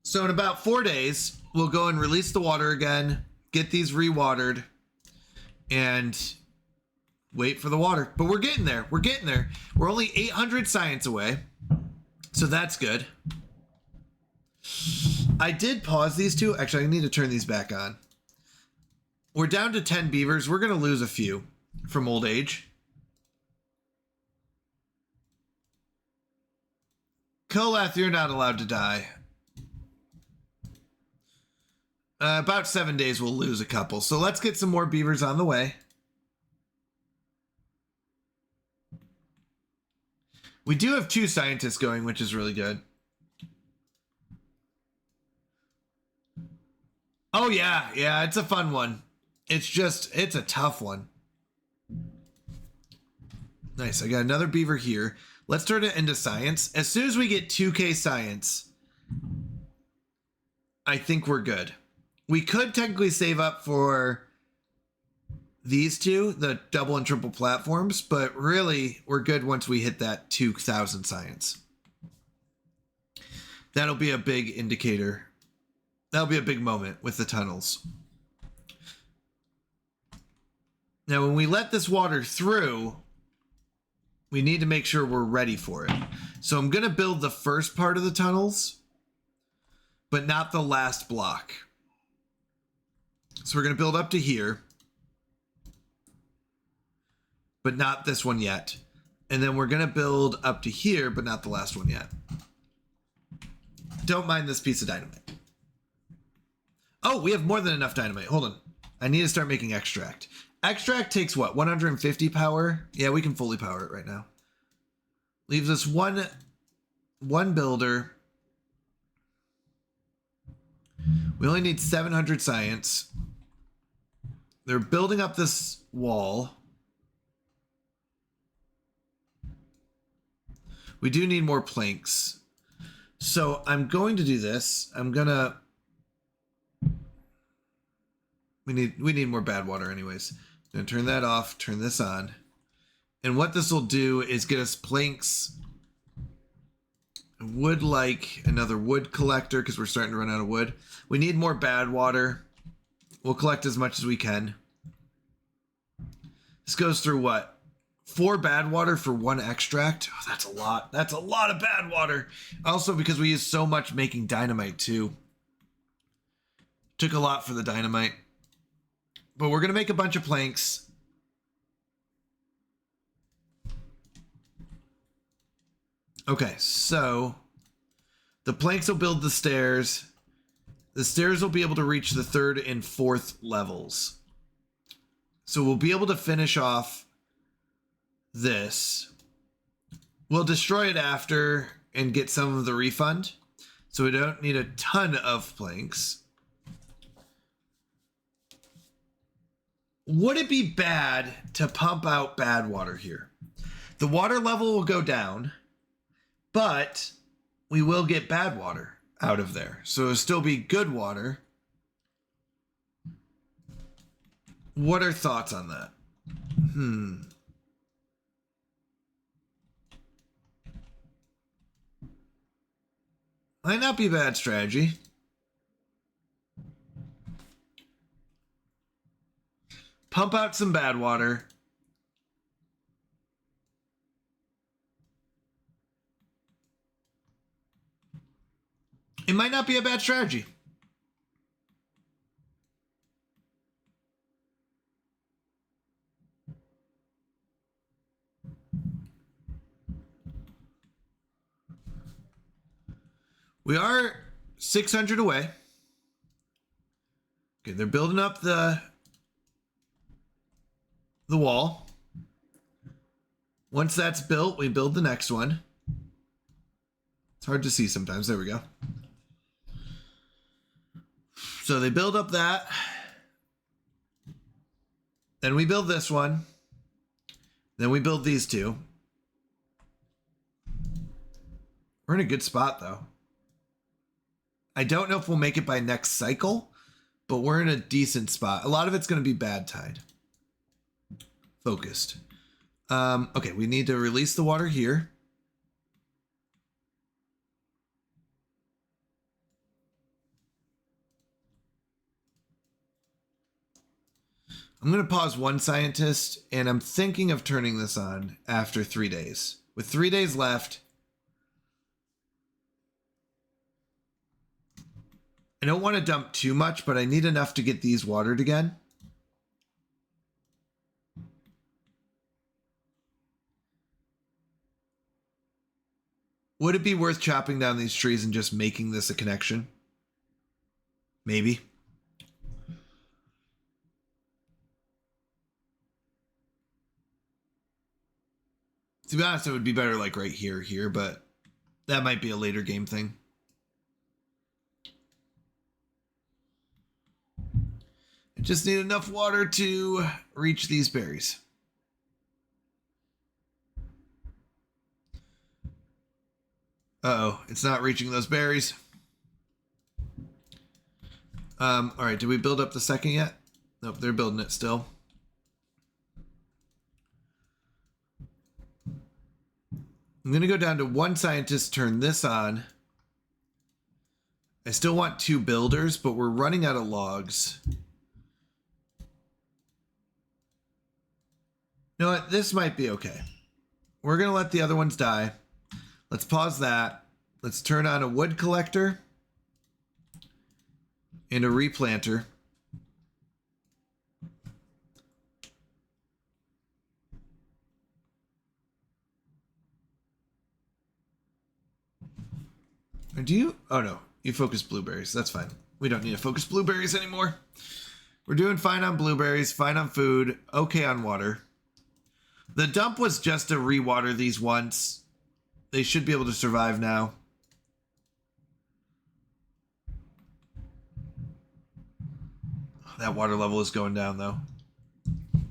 So in about 4 days, we'll go and release the water again, get these rewatered, and wait for the water. But we're getting there. We're only 800 science away. So that's good. I did pause these 2. Actually, I need to turn these back on. We're down to 10 beavers. We're going to lose a few from old age. Kolath, you're not allowed to die. About 7 days, we'll lose a couple. So let's get some more beavers on the way. We do have 2 scientists going, which is really good. Oh, yeah, it's a fun one. It's a tough one. Nice, I got another beaver here. Let's turn it into science. As soon as we get 2K science, I think we're good. We could technically save up for these 2, the double and triple platforms, but really, we're good once we hit that 2,000 science. That'll be a big indicator That'll be a big moment with the tunnels. Now, when we let this water through, we need to make sure we're ready for it. So I'm going to build the first part of the tunnels, but not the last block. So we're going to build up to here, but not this one yet. And then we're going to build up to here, but not the last one yet. Don't mind this piece of dynamite. Oh, we have more than enough dynamite. Hold on. I need to start making extract. Extract takes what? 150 power? Yeah, we can fully power it right now. Leaves us one builder. We only need 700 science. They're building up this wall. We do need more planks. So I'm going to do this. We need more bad water anyways. I'm gonna turn that off, turn this on. And what this will do is get us planks. I would like another wood collector because we're starting to run out of wood. We need more bad water. We'll collect as much as we can. This goes through what? 4 bad water for 1 extract? Oh, that's a lot. That's a lot of bad water. Also because we use so much making dynamite too. Took a lot for the dynamite. But we're going to make a bunch of planks. Okay, so the planks will build the stairs. The stairs will be able to reach the 3rd and 4th levels. So we'll be able to finish off this. We'll destroy it after and get some of the refund. So we don't need a ton of planks. Would it be bad to pump out bad water here? The water level will go down, but we will get bad water out of there. So it'll still be good water. What are thoughts on that? Might not be a bad strategy. Pump out some bad water. It might not be a bad strategy. We are 600 away. Okay, they're building up the wall. Once that's built, we build the next one. It's hard to see sometimes. There we go. So they build up that. Then we build this one. Then we build these two. We're in a good spot, though. I don't know if we'll make it by next cycle, but we're in a decent spot. A lot of it's going to be bad tide. Focused. Okay, we need to release the water here. I'm going to pause one scientist, and I'm thinking of turning this on after 3 days. With 3 days left, I don't want to dump too much, but I need enough to get these watered again. Would it be worth chopping down these trees and just making this a connection? Maybe. To be honest, it would be better like right here, but that might be a later game thing. I just need enough water to reach these berries. Uh-oh, it's not reaching those berries. All right, did we build up the second yet? Nope, they're building it still. I'm going to go down to one scientist, turn this on. I still want 2 builders, but we're running out of logs. You know what? This might be okay. We're going to let the other ones die. Let's pause that. Let's turn on a wood collector and a replanter. Or do you? Oh no, you focus blueberries. That's fine. We don't need to focus blueberries anymore. We're doing fine on blueberries, fine on food, okay on water. The dump was just to rewater these once. They should be able to survive now. That water level is going down though.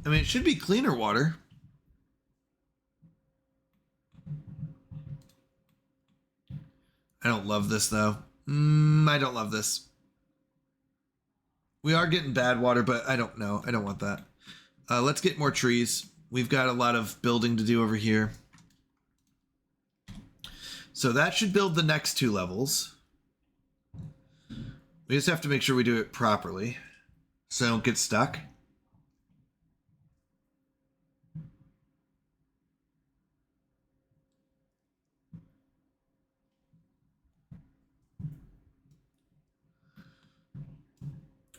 I mean, it should be cleaner water. I don't love this though. I don't love this. We are getting bad water, but I don't know. I don't want that. Let's get more trees. We've got a lot of building to do over here. So that should build the next 2 levels. We just have to make sure we do it properly so I don't get stuck.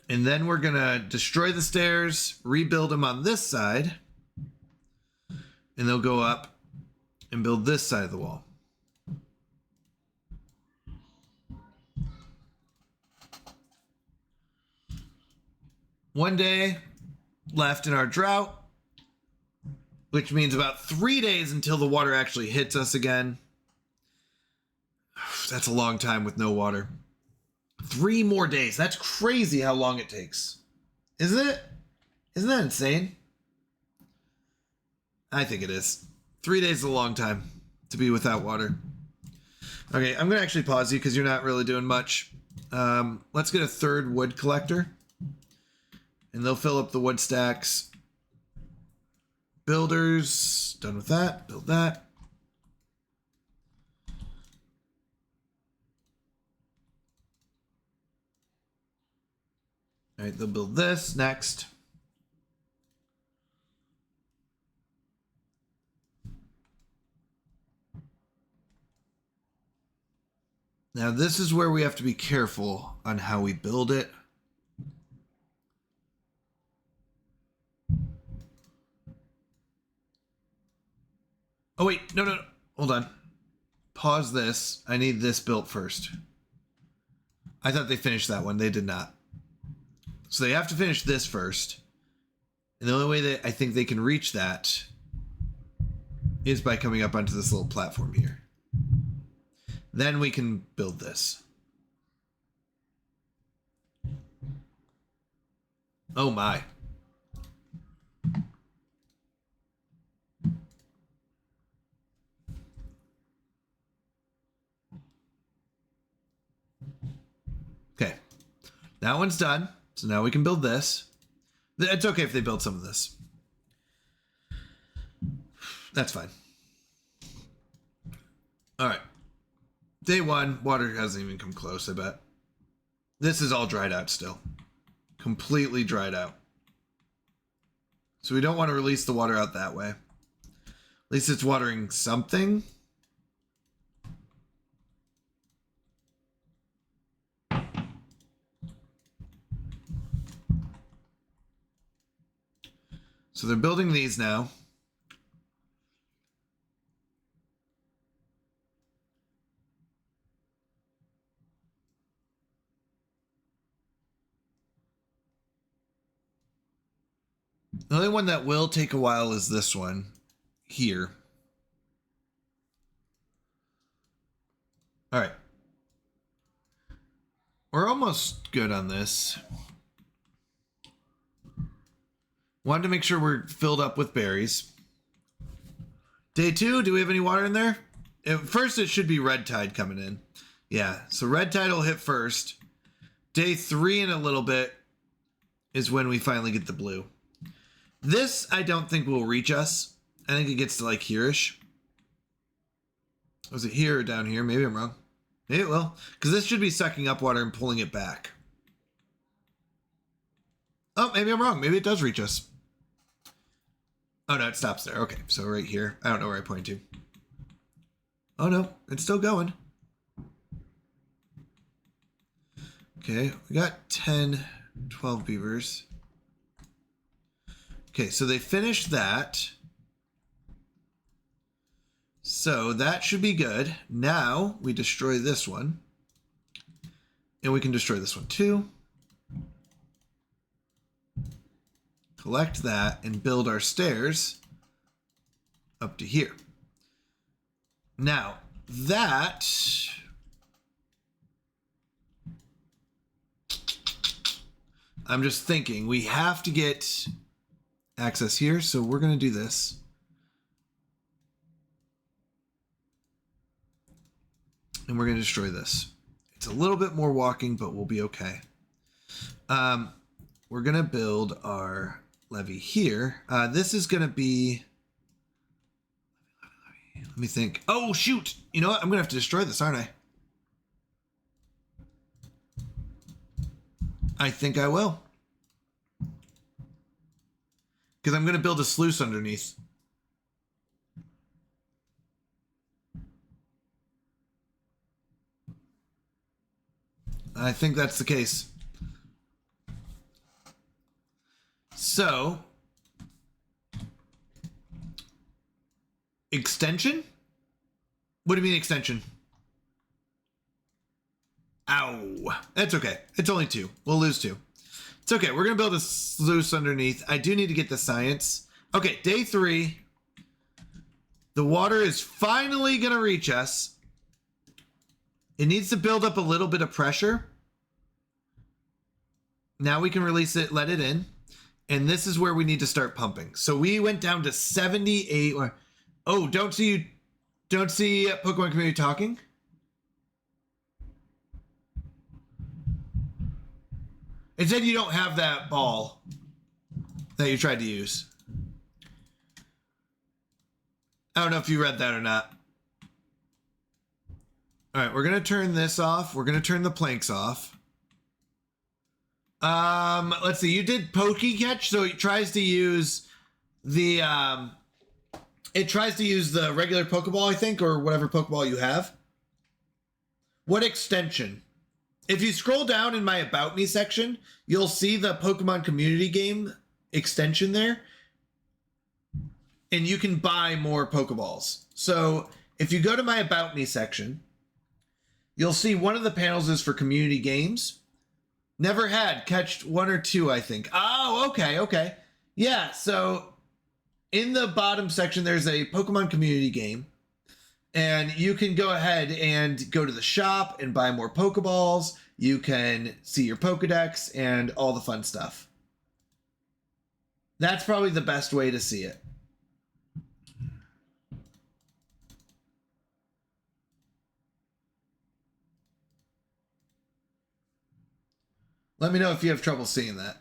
And then we're going to destroy the stairs, rebuild them on this side, and they'll go up and build this side of the wall. One day left in our drought, which means about 3 days until the water actually hits us again. That's a long time with no water. 3 more days. That's crazy how long it takes. Isn't it? Isn't that insane? I think it is. 3 days is a long time to be without water. Okay, I'm going to actually pause you because you're not really doing much. Let's get a 3rd wood collector. And they'll fill up the wood stacks. Builders. Done with that. Build that. All right, they'll build this next. Now, this is where we have to be careful on how we build it. Oh, wait. No. Hold on. Pause this. I need this built first. I thought they finished that one. They did not. So they have to finish this first. And the only way that I think they can reach that is by coming up onto this little platform here. Then we can build this. Oh my. Okay. That one's done. So now we can build this. It's okay if they build some of this. That's fine. All right. Day 1, water hasn't even come close, I bet. This is all dried out still. Completely dried out. So we don't want to release the water out that way. At least it's watering something. So they're building these now. The only one that will take a while is this one here. All right. We're almost good on this. Wanted to make sure we're filled up with berries. Day 2, do we have any water in there? First, it should be red tide coming in. Yeah, so red tide will hit first. Day 3 in a little bit is when we finally get the blue. This, I don't think will reach us. I think it gets to like here-ish. Was it here or down here? Maybe I'm wrong. It will, because this should be sucking up water and pulling it back. Oh, maybe I'm wrong. Maybe it does reach us. Oh, no, it stops there. Okay, so right here. I don't know where I point to. Oh, no, it's still going. Okay, we got 10, 12 beavers. Okay, so they finished that. So that should be good. Now we destroy this one. And we can destroy this one too. Collect that and build our stairs up to here. Now that... I'm just thinking we have to get access here. So we're going to do this. And we're going to destroy this. It's a little bit more walking, but we'll be okay. We're going to build our levee here. This is going to be... Let me think. Oh, shoot. You know what? I'm going to have to destroy this, aren't I? I think I will. Because I'm going to build a sluice underneath. I think that's the case. So, extension? What do you mean extension? Ow. That's okay. It's only 2. We'll lose 2. It's okay. We're going to build a sluice underneath. I do need to get the science. Okay, day 3. The water is finally going to reach us. It needs to build up a little bit of pressure. Now we can release it, let it in. And this is where we need to start pumping. So we went down to 78. Oh, don't see Pokemon Community talking? It said you don't have that ball that you tried to use. I don't know if you read that or not. All right, we're going to turn this off. We're going to turn the planks off. Let's see. You did Pokey Catch, so it tries to use the regular Pokeball, I think, or whatever Pokeball you have. What extension? If you scroll down in my About Me section, you'll see the Pokemon Community Game extension there. And you can buy more Pokeballs. So if you go to my About Me section, you'll see one of the panels is for community games. Never had. Catched 1 or 2, I think. Oh, okay. Yeah, so in the bottom section, there's a Pokemon community game. And you can go ahead and go to the shop and buy more Pokeballs. You can see your Pokedex and all the fun stuff. That's probably the best way to see it. Let me know if you have trouble seeing that.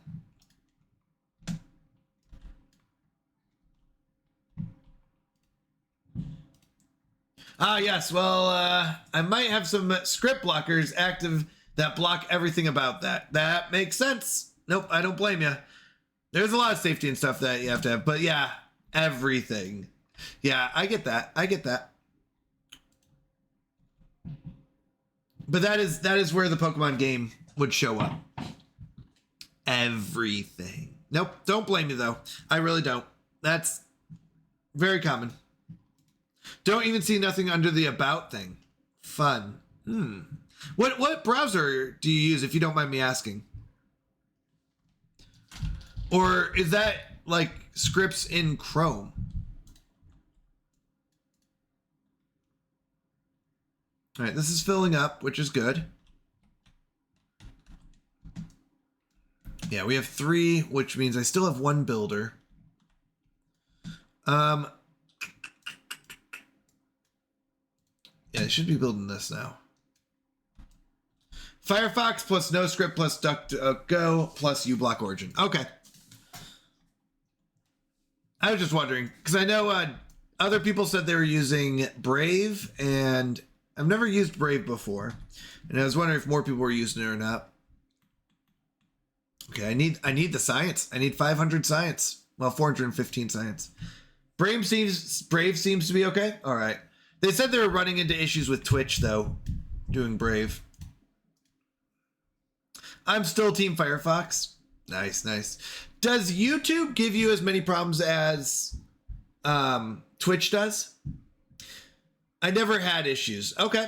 Ah, yes. Well, I might have some script blockers active that block everything about that. That makes sense. Nope, I don't blame you. There's a lot of safety and stuff that you have to have. But yeah, everything. Yeah, I get that. But that is where the Pokemon game would show up. Everything. Nope, don't blame me though. I really don't. That's very common. Don't even see nothing under the About thing. Fun. What browser do you use, if you don't mind me asking? Or is that like scripts in Chrome? All right, this is filling up, which is good. Yeah, we have 3, which means I still have 1 builder. Yeah, I should be building this now. Firefox plus no script plus DuckDuckGo plus uBlock Origin. Okay. I was just wondering, because I know other people said they were using Brave, and I've never used Brave before, and I was wondering if more people were using it or not. Okay, I need the science. I need 500 science. Well, 415 science. Brave seems to be okay. All right. They said they were running into issues with Twitch though, doing Brave. I'm still Team Firefox. Nice, nice. Does YouTube give you as many problems as Twitch does? I never had issues. Okay.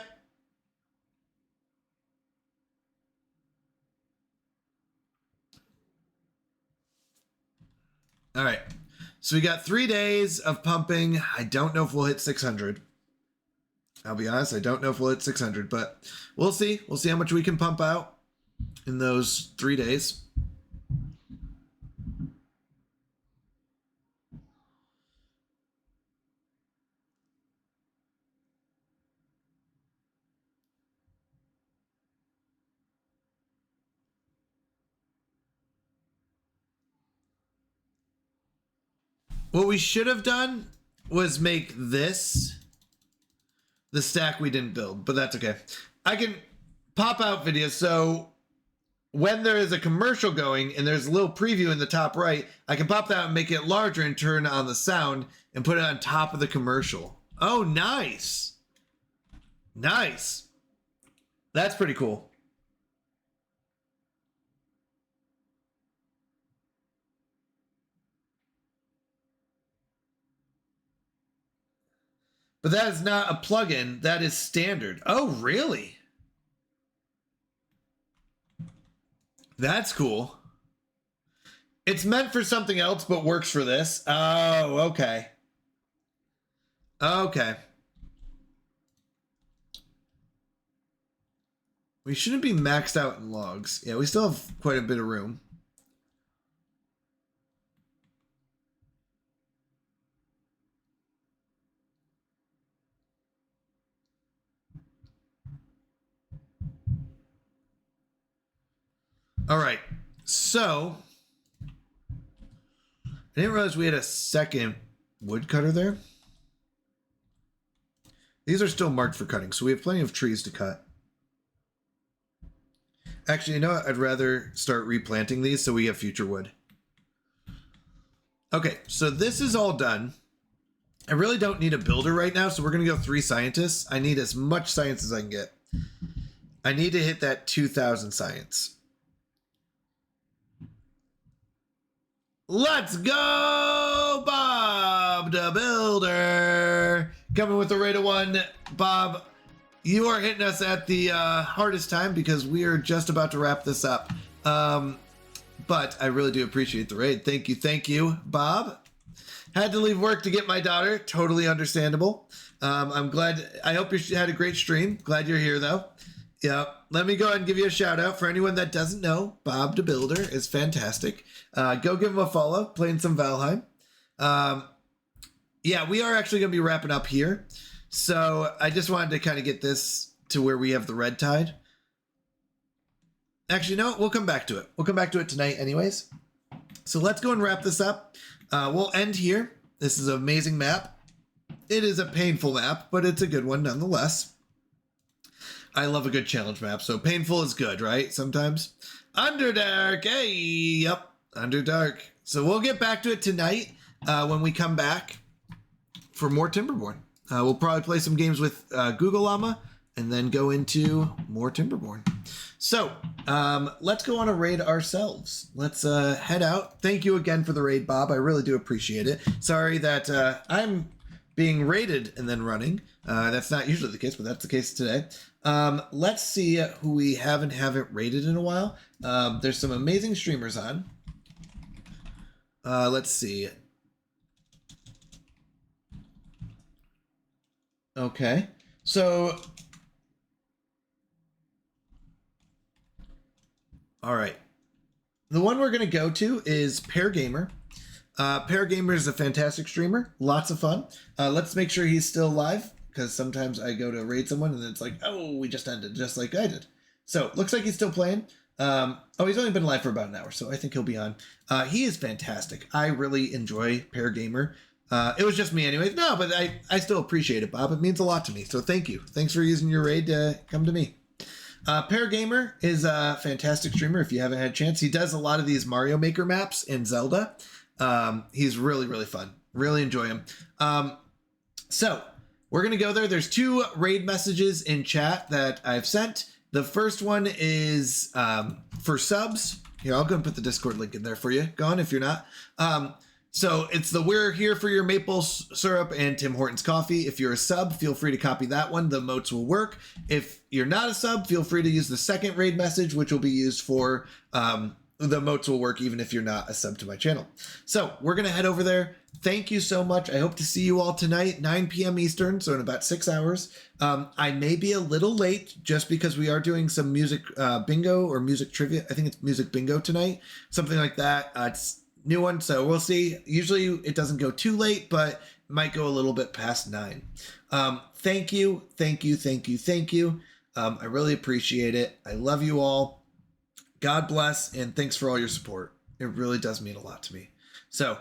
All right. So we got 3 days of pumping. I don't know if we'll hit 600. I'll be honest, I don't know if we'll hit 600, but we'll see. We'll see how much we can pump out in those 3 days. What we should have done was make this the stack we didn't build, but that's okay. I can pop out videos. So when there is a commercial going and there's a little preview in the top right, I can pop that out and make it larger and turn on the sound and put it on top of the commercial. Oh, nice. Nice. That's pretty cool. But that is not a plugin. That is standard. Oh, really? That's cool. It's meant for something else, but works for this. Oh, okay. Okay. We shouldn't be maxed out in logs. Yeah, we still have quite a bit of room. All right, so I didn't realize we had a second woodcutter there. These are still marked for cutting, so we have plenty of trees to cut. Actually, you know what? I'd rather start replanting these so we have future wood. Okay, so this is all done. I really don't need a builder right now, so we're going to go 3 scientists. I need as much science as I can get. I need to hit that 2,000 science. Let's go, Bob the Builder. Coming with a rate of 1. Bob, you are hitting us at the hardest time because we are just about to wrap this up. But I really do appreciate the raid. Thank you, Bob. Had to leave work to get my daughter. Totally understandable. I'm glad. I hope you had a great stream. Glad you're here, though. Yeah, let me go ahead and give you a shout out. For anyone that doesn't know, Bob the Builder is fantastic. Go give him a follow, playing some Valheim. Yeah, we are actually going to be wrapping up here. So I just wanted to kind of get this to where we have the red tide. Actually, no, we'll come back to it. We'll come back to it tonight anyways. So let's go and wrap this up. We'll end here. This is an amazing map. It is a painful map, but it's a good one nonetheless. I love a good challenge map, so painful is good, right? Sometimes. Underdark, hey, yep, Underdark. So we'll get back to it tonight when we come back for more Timberborn. We'll probably play some games with Google Llama and then go into more Timberborn. So let's go on a raid ourselves. Let's head out. Thank you again for the raid, Bob. I really do appreciate it. Sorry that I'm being raided and then running. That's not usually the case, but that's the case today. Let's see who we haven't rated in a while. There's some amazing streamers on. Let's see. Okay, so all right, the one we're gonna go to is Pear Gamer. Pear Gamer is a fantastic streamer, lots of fun. Let's make sure he's still live, because sometimes I go to raid someone and it's like, oh, we just ended, just like I did. So looks like he's still playing. Oh, he's only been live for about an hour, so I think he'll be on. He is fantastic. I really enjoy Pear Gamer. It was just me anyways. No, but I still appreciate it, Bob. It means a lot to me. So thank you. Thanks for using your raid to come to me. Pear Gamer is a fantastic streamer. If you haven't had a chance, he does a lot of these Mario Maker maps in Zelda. He's really, really fun. Really enjoy him. So we're going to go there. There's 2 raid messages in chat that I've sent. The first one is for subs. Here, I'll go and put the Discord link in there for you. Go on if you're not. So it's the We're Here for Your Maple Syrup and Tim Hortons Coffee. If you're a sub, feel free to copy that one. The emotes will work. If you're not a sub, feel free to use the second raid message, which will be used for the emotes will work even if you're not a sub to my channel. So we're going to head over there. Thank you so much. I hope to see you all tonight, 9 p.m. Eastern, so in about 6 hours. I may be a little late just because we are doing some music bingo or music trivia. I think it's music bingo tonight, something like that. It's new one, so we'll see. Usually it doesn't go too late, but might go a little bit past 9. Thank you. I really appreciate it. I love you all. God bless, and thanks for all your support. It really does mean a lot to me. So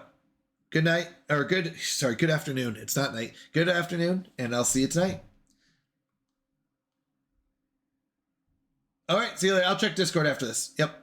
good night, or good afternoon. It's not night. Good afternoon, and I'll see you tonight. All right, see you later. I'll check Discord after this. Yep.